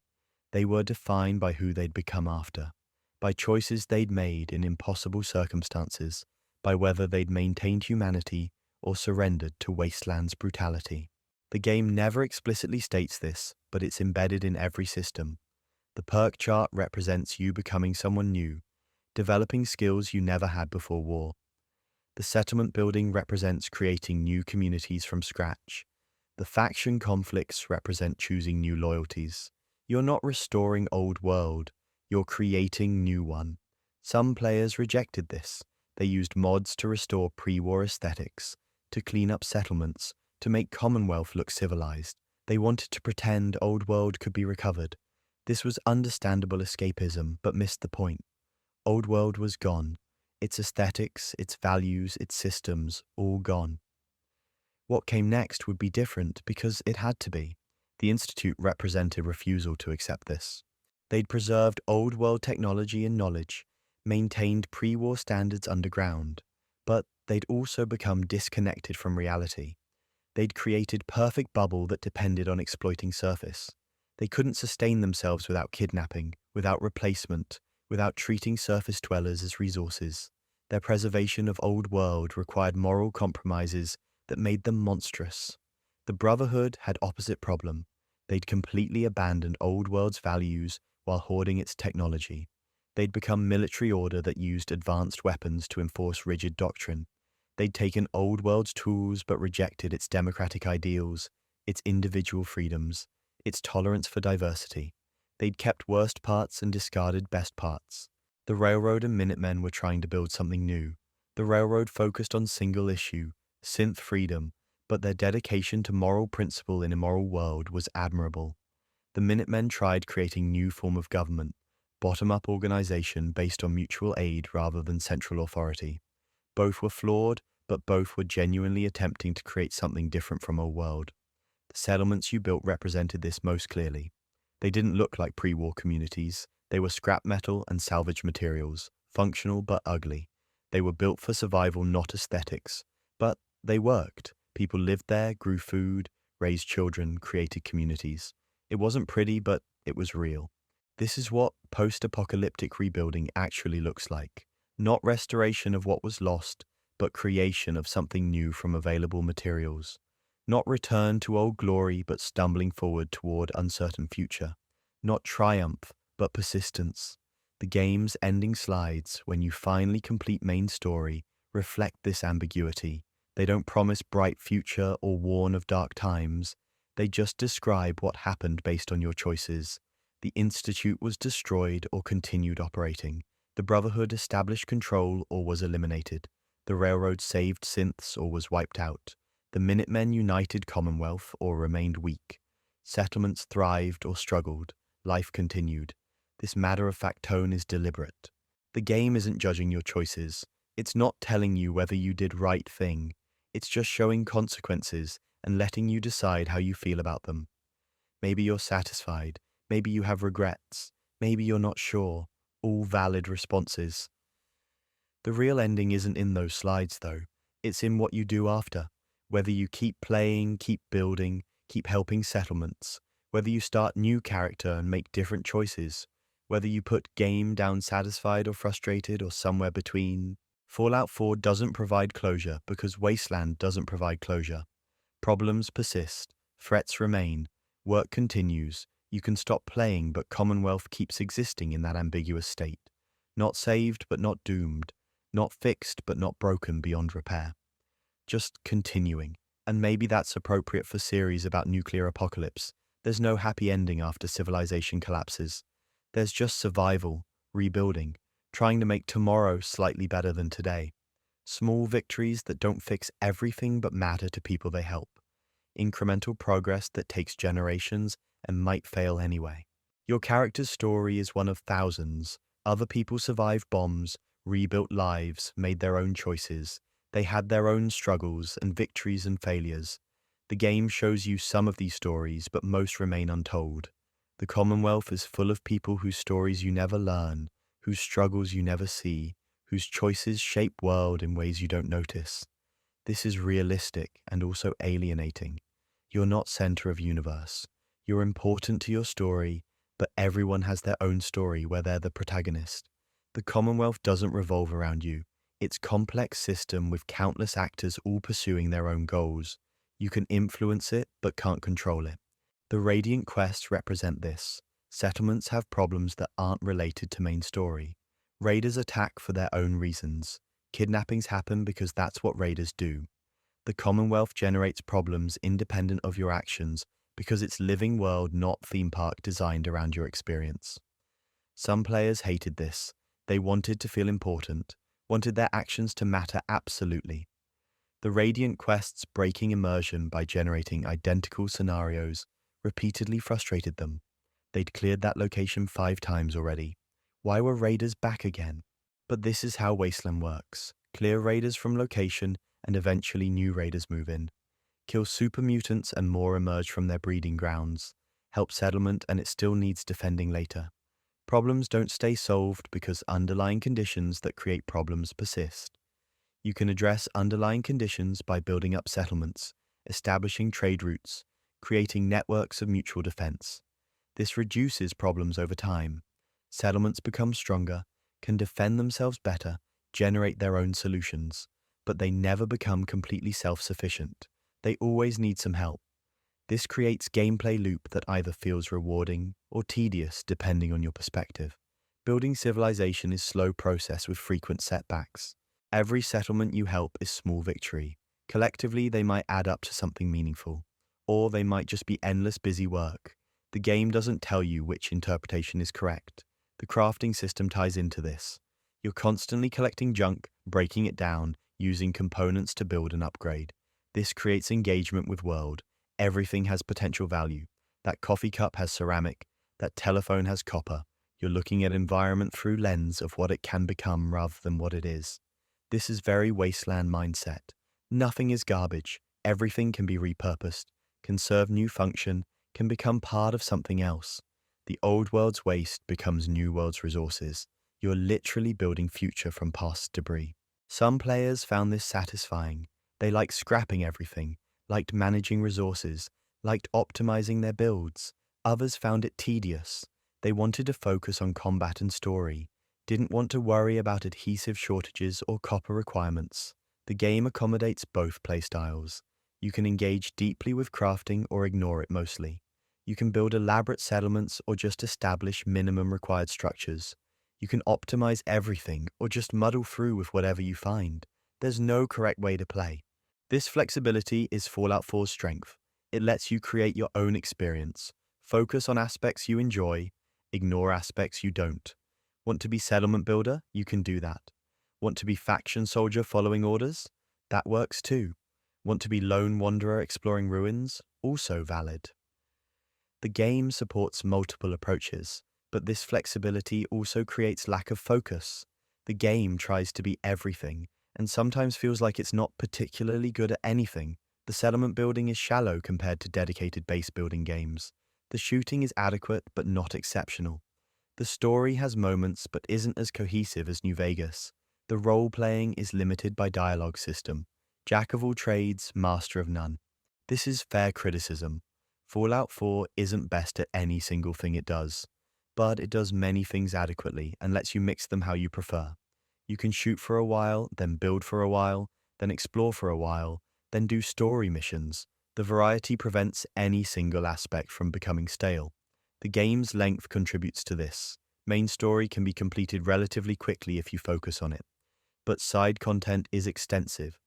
They were defined by who they'd become after, by choices they'd made in impossible circumstances, by whether they'd maintained humanity or surrendered to Wasteland's brutality. The game never explicitly states this, but it's embedded in every system. The perk chart represents you becoming someone new, developing skills you never had before war. The settlement building represents creating new communities from scratch. The faction conflicts represent choosing new loyalties. You're not restoring old world, you're creating new one. Some players rejected this. They used mods to restore pre-war aesthetics, to clean up settlements, to make Commonwealth look civilized. They wanted to pretend old world could be recovered. This was understandable escapism, but missed the point. Old world was gone. Its aesthetics, its values, its systems, all gone. What came next would be different because it had to be. The Institute represented refusal to accept this. They'd preserved old world technology and knowledge, maintained pre-war standards underground, but they'd also become disconnected from reality. They'd created perfect bubble that depended on exploiting surface. They couldn't sustain themselves without kidnapping, without replacement, without treating surface dwellers as resources. Their preservation of old world required moral compromises that made them monstrous. The Brotherhood had opposite problem. They'd completely abandoned old world's values while hoarding its technology. They'd become military order that used advanced weapons to enforce rigid doctrine. They'd taken old world's tools but rejected its democratic ideals, its individual freedoms, its tolerance for diversity. They'd kept worst parts and discarded best parts. The Railroad and Minutemen were trying to build something new. The Railroad focused on single issue, synth freedom, but their dedication to moral principle in a immoral world was admirable. The Minutemen tried creating new form of government, bottom-up organization based on mutual aid rather than central authority. Both were flawed, but both were genuinely attempting to create something different from old world. The settlements you built represented this most clearly. They didn't look like pre-war communities. They were scrap metal and salvage materials, functional but ugly. They were built for survival, not aesthetics. But they worked. People lived there, grew food, raised children, created communities. It wasn't pretty, but it was real. This is what post-apocalyptic rebuilding actually looks like. Not restoration of what was lost, but creation of something new from available materials. Not return to old glory, but stumbling forward toward uncertain future. Not triumph, but persistence. The game's ending slides, when you finally complete main story, reflect this ambiguity. They don't promise bright future or warn of dark times. They just describe what happened based on your choices. The Institute was destroyed or continued operating. The Brotherhood established control or was eliminated. The Railroad saved synths or was wiped out. The Minutemen united Commonwealth or remained weak. Settlements thrived or struggled. Life continued. This matter-of-fact tone is deliberate. The game isn't judging your choices. It's not telling you whether you did right thing. It's just showing consequences and letting you decide how you feel about them. Maybe you're satisfied. Maybe you have regrets. Maybe you're not sure. All valid responses. The real ending isn't in those slides, though. It's in what you do after. Whether you keep playing, keep building, keep helping settlements. Whether you start new character and make different choices. Whether you put game down satisfied or frustrated or somewhere between. Fallout 4 doesn't provide closure because Wasteland doesn't provide closure. Problems persist. Threats remain. Work continues. You can stop playing, but Commonwealth keeps existing in that ambiguous state. Not saved, but not doomed. Not fixed, but not broken beyond repair. Just continuing. And maybe that's appropriate for series about nuclear apocalypse. There's no happy ending after civilization collapses. There's just survival, rebuilding, trying to make tomorrow slightly better than today. Small victories that don't fix everything but matter to people they help. Incremental progress that takes generations and might fail anyway. Your character's story is one of thousands. Other people survived bombs, rebuilt lives, made their own choices. They had their own struggles and victories and failures. The game shows you some of these stories, but most remain untold. The Commonwealth is full of people whose stories you never learn, whose struggles you never see, whose choices shape world in ways you don't notice. This is realistic and also alienating. You're not center of universe. You're important to your story, but everyone has their own story where they're the protagonist. The Commonwealth doesn't revolve around you. It's a complex system with countless actors all pursuing their own goals. You can influence it, but can't control it. The Radiant quests represent this. Settlements have problems that aren't related to main story. Raiders attack for their own reasons. Kidnappings happen because that's what raiders do. The Commonwealth generates problems independent of your actions because it's living world, not theme park designed around your experience. Some players hated this. They wanted to feel important, wanted their actions to matter absolutely. The Radiant quests breaking immersion by generating identical scenarios repeatedly frustrated them. They'd cleared that location 5 times already. Why were raiders back again? But this is how Wasteland works. Clear raiders from location and eventually new raiders move in. Kill super mutants and more emerge from their breeding grounds. Help settlement and it still needs defending later. Problems don't stay solved because underlying conditions that create problems persist. You can address underlying conditions by building up settlements, establishing trade routes, creating networks of mutual defense. This reduces problems over time. Settlements become stronger, can defend themselves better, generate their own solutions, but they never become completely self-sufficient. They always need some help. This creates gameplay loop that either feels rewarding or tedious depending on your perspective. Building civilization is slow process with frequent setbacks. Every settlement you help is small victory. Collectively, they might add up to something meaningful, or they might just be endless busy work. The game doesn't tell you which interpretation is correct. The crafting system ties into this. You're constantly collecting junk, breaking it down, using components to build and upgrade. This creates engagement with world. Everything has potential value. That coffee cup has ceramic. That telephone has copper. You're looking at environment through lens of what it can become rather than what it is. This is very Wasteland mindset. Nothing is garbage. Everything can be repurposed, can serve new function, can become part of something else. The old world's waste becomes new world's resources. You're literally building future from past debris. Some players found this satisfying. They liked scrapping everything, liked managing resources, liked optimizing their builds. Others found it tedious. They wanted to focus on combat and story, didn't want to worry about adhesive shortages or copper requirements. The game accommodates both playstyles. You can engage deeply with crafting or ignore it mostly. You can build elaborate settlements or just establish minimum required structures. You can optimize everything or just muddle through with whatever you find. There's no correct way to play. This flexibility is Fallout 4's strength. It lets you create your own experience. Focus on aspects you enjoy, ignore aspects you don't. Want to be settlement builder? You can do that. Want to be faction soldier following orders? That works too. Want to be lone wanderer exploring ruins? Also valid. The game supports multiple approaches, but this flexibility also creates lack of focus. The game tries to be everything, and sometimes feels like it's not particularly good at anything. The settlement building is shallow compared to dedicated base building games. The shooting is adequate but not exceptional. The story has moments but isn't as cohesive as New Vegas. The role-playing is limited by dialogue system. Jack of all trades, master of none. This is fair criticism. Fallout 4 isn't best at any single thing it does, but it does many things adequately and lets you mix them how you prefer. You can shoot for a while, then build for a while, then explore for a while, then do story missions. The variety prevents any single aspect from becoming stale. The game's length contributes to this. Main story can be completed relatively quickly if you focus on it, but side content is extensive.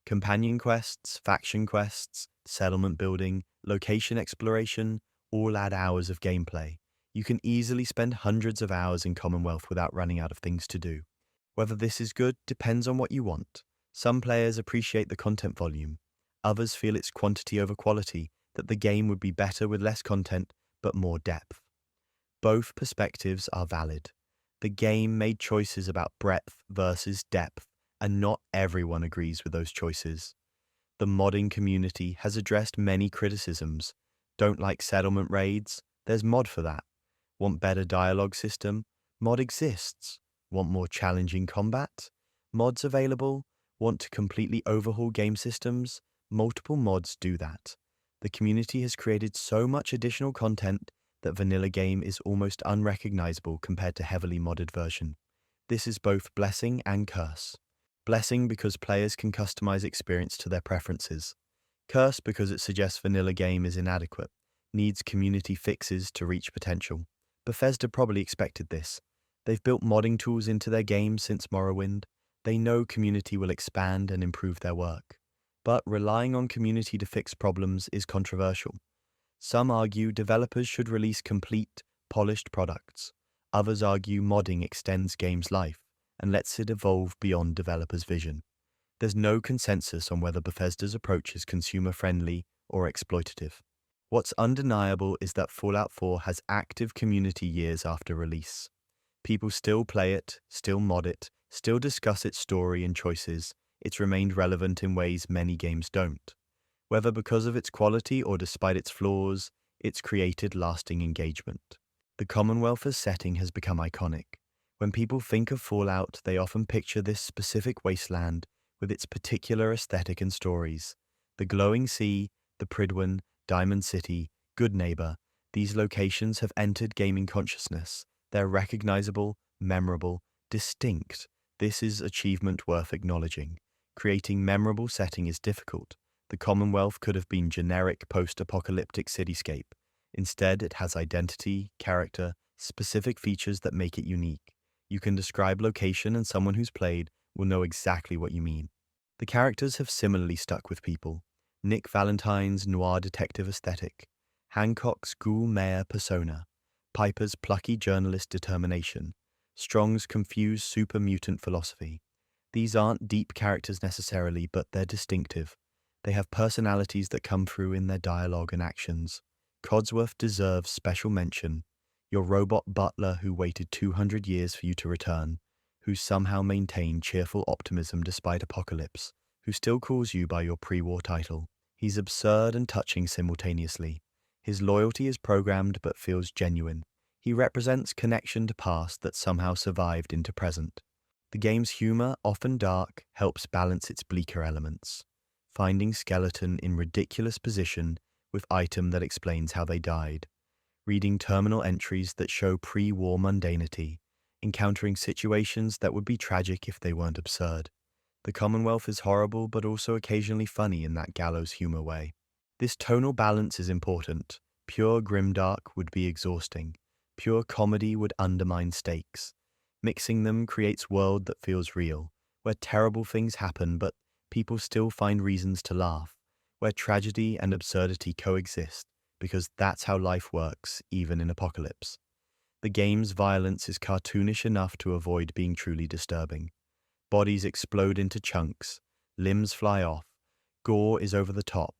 Companion quests, faction quests, settlement building, location exploration, all add hours of gameplay. You can easily spend hundreds of hours in Commonwealth without running out of things to do. Whether this is good depends on what you want. Some players appreciate the content volume. Others feel it's quantity over quality, that the game would be better with less content but more depth. Both perspectives are valid. The game made choices about breadth versus depth, and not everyone agrees with those choices. The modding community has addressed many criticisms. Don't like settlement raids? There's mod for that. Want better dialogue system? Mod exists. Want more challenging combat? Mods available. Want to completely overhaul game systems? Multiple mods do that. The community has created so much additional content that vanilla game is almost unrecognizable compared to heavily modded version. This is both blessing and curse. Blessing because players can customize experience to their preferences. Curse because it suggests vanilla game is inadequate, needs community fixes to reach potential. Bethesda probably expected this. They've built modding tools into their game since Morrowind. They know community will expand and improve their work. But relying on community to fix problems is controversial. Some argue developers should release complete, polished products. Others argue modding extends game's life and lets it evolve beyond developers' vision. There's no consensus on whether Bethesda's approach is consumer-friendly or exploitative. What's undeniable is that Fallout 4 has active community years after release. People still play it, still mod it, still discuss its story and choices. It's remained relevant in ways many games don't. Whether because of its quality or despite its flaws, it's created lasting engagement. The Commonwealth as setting has become iconic. When people think of Fallout, they often picture this specific wasteland with its particular aesthetic and stories. The glowing sea, the Pridwen, Diamond City, Good Neighbor, these locations have entered gaming consciousness. They're recognizable, memorable, distinct. This is achievement worth acknowledging. Creating memorable setting is difficult. The Commonwealth could have been generic post-apocalyptic cityscape. Instead, it has identity, character, specific features that make it unique. You can describe location and someone who's played will know exactly what you mean. The characters have similarly stuck with people. Nick Valentine's noir detective aesthetic, Hancock's ghoul mayor persona, Piper's plucky journalist determination, Strong's confused super mutant philosophy. These aren't deep characters necessarily, but they're distinctive. They have personalities that come through in their dialogue and actions. Codsworth deserves special mention. Your robot butler who waited 200 years for you to return, who somehow maintained cheerful optimism despite apocalypse, who still calls you by your pre-war title. He's absurd and touching simultaneously. His loyalty is programmed but feels genuine. He represents connection to past that somehow survived into present. The game's humor, often dark, helps balance its bleaker elements. Finding skeleton in ridiculous position with item that explains how they died. Reading terminal entries that show pre-war mundanity. Encountering situations that would be tragic if they weren't absurd. The Commonwealth is horrible but also occasionally funny in that gallows humor way. This tonal balance is important. Pure grimdark would be exhausting. Pure comedy would undermine stakes. Mixing them creates world that feels real, where terrible things happen but people still find reasons to laugh, where tragedy and absurdity coexist, because that's how life works, even in apocalypse. The game's violence is cartoonish enough to avoid being truly disturbing. Bodies explode into chunks, limbs fly off, gore is over the top.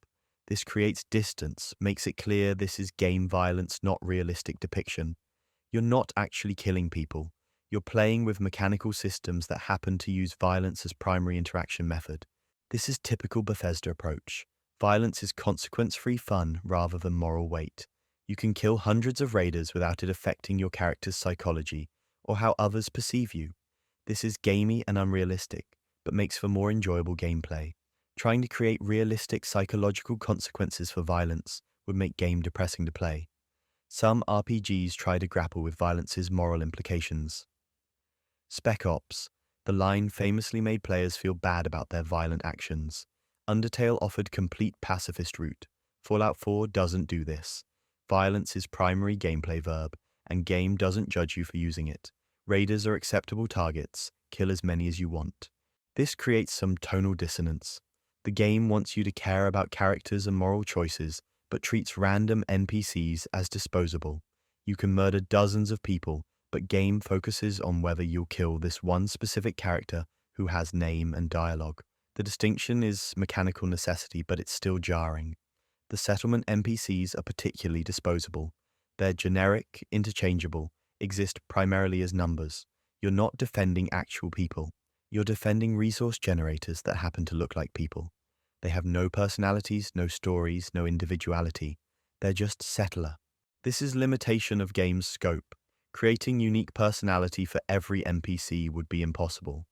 This creates distance, makes it clear this is game violence, not realistic depiction. You're not actually killing people. You're playing with mechanical systems that happen to use violence as primary interaction method. This is typical Bethesda approach. Violence is consequence-free fun rather than moral weight. You can kill hundreds of raiders without it affecting your character's psychology or how others perceive you. This is gamey and unrealistic, but makes for more enjoyable gameplay. Trying to create realistic psychological consequences for violence would make game depressing to play. Some RPGs try to grapple with violence's moral implications. Spec Ops, the line famously made players feel bad about their violent actions. Undertale offered complete pacifist route. Fallout 4 doesn't do this. Violence is primary gameplay verb, and game doesn't judge you for using it. Raiders are acceptable targets, kill as many as you want. This creates some tonal dissonance. The game wants you to care about characters and moral choices, but treats random NPCs as disposable. You can murder dozens of people, but game focuses on whether you'll kill this one specific character who has name and dialogue. The distinction is mechanical necessity, but it's still jarring. The settlement NPCs are particularly disposable. They're generic, interchangeable, exist primarily as numbers. You're not defending actual people. You're defending resource generators that happen to look like people. They have no personalities, no stories, no individuality. They're just settler. This is limitation of game's scope. Creating unique personality for every NPC would be impossible.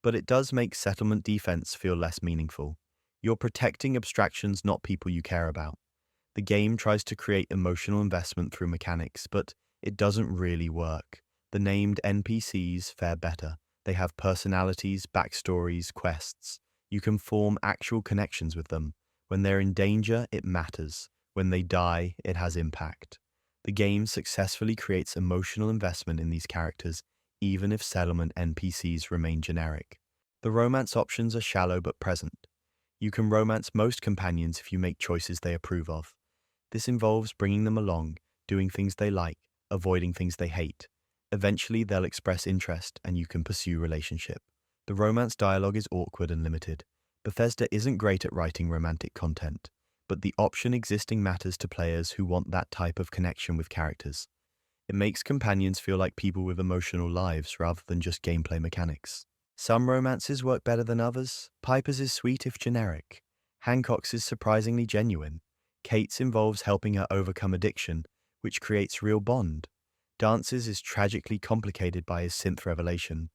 But it does make settlement defense feel less meaningful. You're protecting abstractions, not people you care about. The game tries to create emotional investment through mechanics, but it doesn't really work. The named NPCs fare better. They have personalities, backstories, quests. You can form actual connections with them. When they're in danger, it matters. When they die, it has impact. The game successfully creates emotional investment in these characters, even if settlement NPCs remain generic. The romance options are shallow but present. You can romance most companions if you make choices they approve of. This involves bringing them along, doing things they like, avoiding things they hate. Eventually, they'll express interest and you can pursue relationship. The romance dialogue is awkward and limited. Bethesda isn't great at writing romantic content, but the option existing matters to players who want that type of connection with characters. It makes companions feel like people with emotional lives rather than just gameplay mechanics. Some romances work better than others. Piper's is sweet if generic. Hancock's is surprisingly genuine. Kate's involves helping her overcome addiction, which creates real bond. Dance's is tragically complicated by his synth revelation.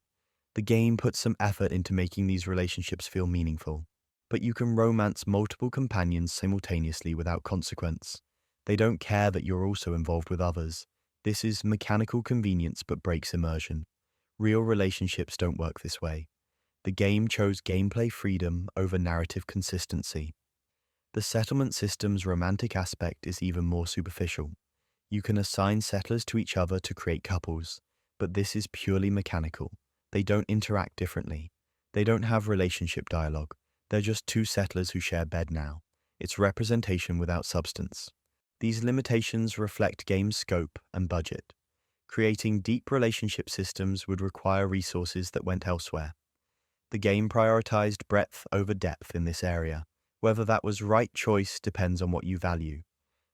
The game puts some effort into making these relationships feel meaningful. But you can romance multiple companions simultaneously without consequence. They don't care that you're also involved with others. This is mechanical convenience but breaks immersion. Real relationships don't work this way. The game chose gameplay freedom over narrative consistency. The settlement system's romantic aspect is even more superficial. You can assign settlers to each other to create couples, but this is purely mechanical. They don't interact differently. They don't have relationship dialogue. They're just two settlers who share bed now. It's representation without substance. These limitations reflect game's scope and budget. Creating deep relationship systems would require resources that went elsewhere. The game prioritized breadth over depth in this area. Whether that was right choice depends on what you value.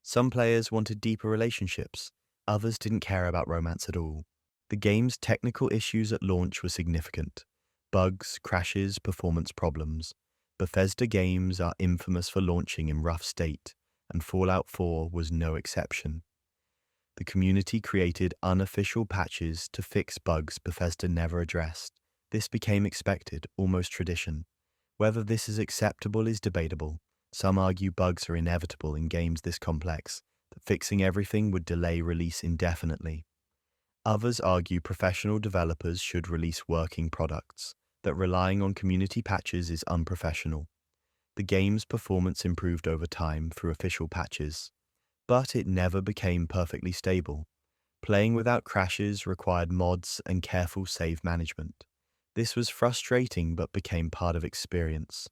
Some players wanted deeper relationships. Others didn't care about romance at all. The game's technical issues at launch were significant. Bugs, crashes, performance problems. Bethesda games are infamous for launching in rough state, and Fallout 4 was no exception. The community created unofficial patches to fix bugs Bethesda never addressed. This became expected, almost tradition. Whether this is acceptable is debatable. Some argue bugs are inevitable in games this complex, that fixing everything would delay release indefinitely. Others argue professional developers should release working products, that relying on community patches is unprofessional. The game's performance improved over time through official patches, but it never became perfectly stable. Playing without crashes required mods and careful save management. This was frustrating but became part of experience.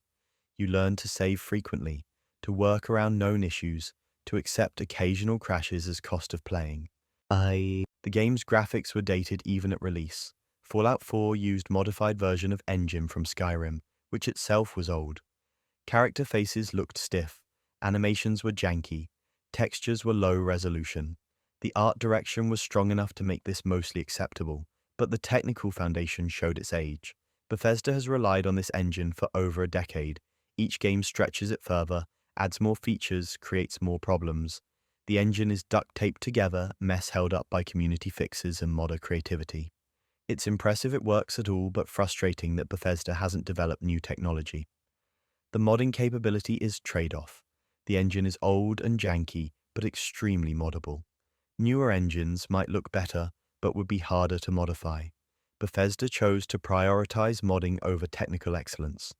You learned to save frequently, to work around known issues, to accept occasional crashes as cost of playing. The game's graphics were dated even at release. Fallout 4 used modified version of engine from Skyrim, which itself was old. Character faces looked stiff, animations were janky, textures were low resolution. The art direction was strong enough to make this mostly acceptable, but the technical foundation showed its age. Bethesda has relied on this engine for over a decade. Each game stretches it further, adds more features, creates more problems. The engine is duct-taped together, mess held up by community fixes and modder creativity. It's impressive it works at all, but frustrating that Bethesda hasn't developed new technology. The modding capability is trade-off. The engine is old and janky, but extremely moddable. Newer engines might look better, but would be harder to modify. Bethesda chose to prioritize modding over technical excellence.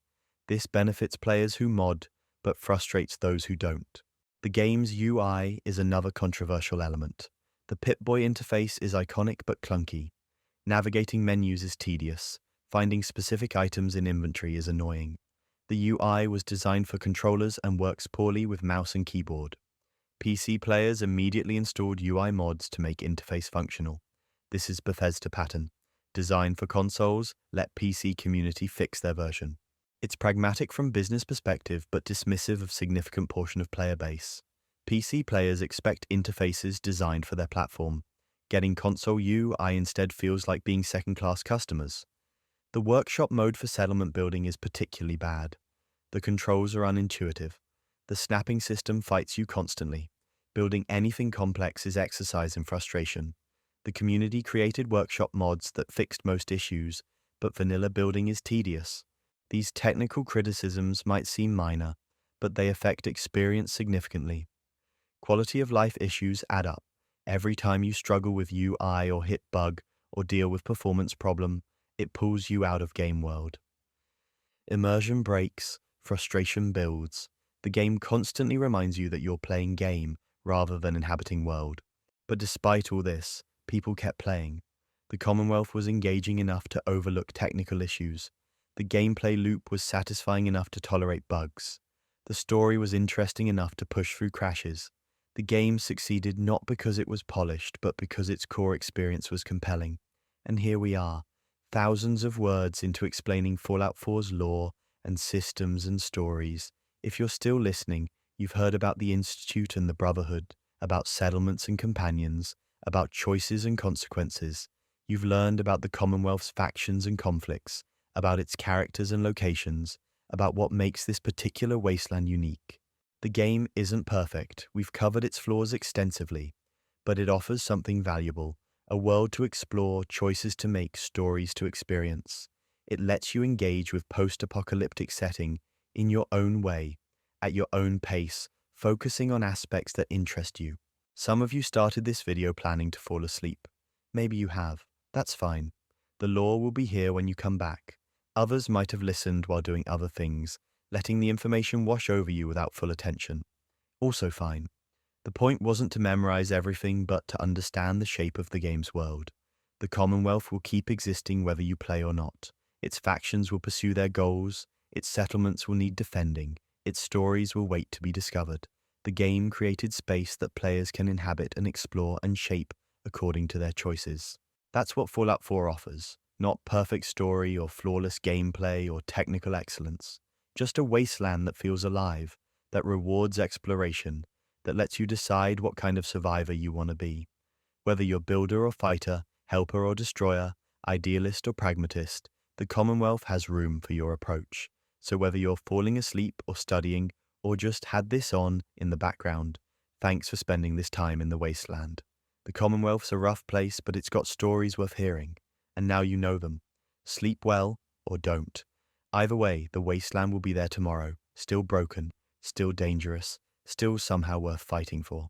This benefits players who mod, but frustrates those who don't. The game's UI is another controversial element. The Pip-Boy interface is iconic but clunky. Navigating menus is tedious. Finding specific items in inventory is annoying. The UI was designed for controllers and works poorly with mouse and keyboard. PC players immediately installed UI mods to make interface functional. This is Bethesda pattern. Designed for consoles, let PC community fix their version. It's pragmatic from business perspective but dismissive of significant portion of player base. PC players expect interfaces designed for their platform. Getting console UI instead feels like being second-class customers. The workshop mode for settlement building is particularly bad. The controls are unintuitive. The snapping system fights you constantly. Building anything complex is exercise in frustration. The community created workshop mods that fixed most issues, but vanilla building is tedious. These technical criticisms might seem minor, but they affect experience significantly. Quality of life issues add up. Every time you struggle with UI or hit bug or deal with performance problem, it pulls you out of game world. Immersion breaks, frustration builds. The game constantly reminds you that you're playing game rather than inhabiting world. But despite all this, people kept playing. The Commonwealth was engaging enough to overlook technical issues. The gameplay loop was satisfying enough to tolerate bugs. The story was interesting enough to push through crashes. The game succeeded not because it was polished, but because its core experience was compelling. And here we are, thousands of words into explaining Fallout 4's lore and systems and stories. If you're still listening, you've heard about the Institute and the Brotherhood, about settlements and companions, about choices and consequences. You've learned about the Commonwealth's factions and conflicts, about its characters and locations, about what makes this particular wasteland unique. The game isn't perfect, we've covered its flaws extensively, but it offers something valuable, a world to explore, choices to make, stories to experience. It lets you engage with post-apocalyptic setting in your own way, at your own pace, focusing on aspects that interest you. Some of you started this video planning to fall asleep. Maybe you have. That's fine. The lore will be here when you come back. Others might have listened while doing other things, letting the information wash over you without full attention. Also fine. The point wasn't to memorize everything, but to understand the shape of the game's world. The Commonwealth will keep existing whether you play or not. Its factions will pursue their goals, its settlements will need defending, its stories will wait to be discovered. The game created space that players can inhabit and explore and shape according to their choices. That's what Fallout 4 offers. Not perfect story or flawless gameplay or technical excellence. Just a wasteland that feels alive, that rewards exploration, that lets you decide what kind of survivor you want to be. Whether you're builder or fighter, helper or destroyer, idealist or pragmatist, the Commonwealth has room for your approach. So whether you're falling asleep or studying, or just had this on in the background, thanks for spending this time in the wasteland. The Commonwealth's a rough place, but it's got stories worth hearing, and now you know them. Sleep well, or don't. Either way, the wasteland will be there tomorrow, still broken, still dangerous, still somehow worth fighting for.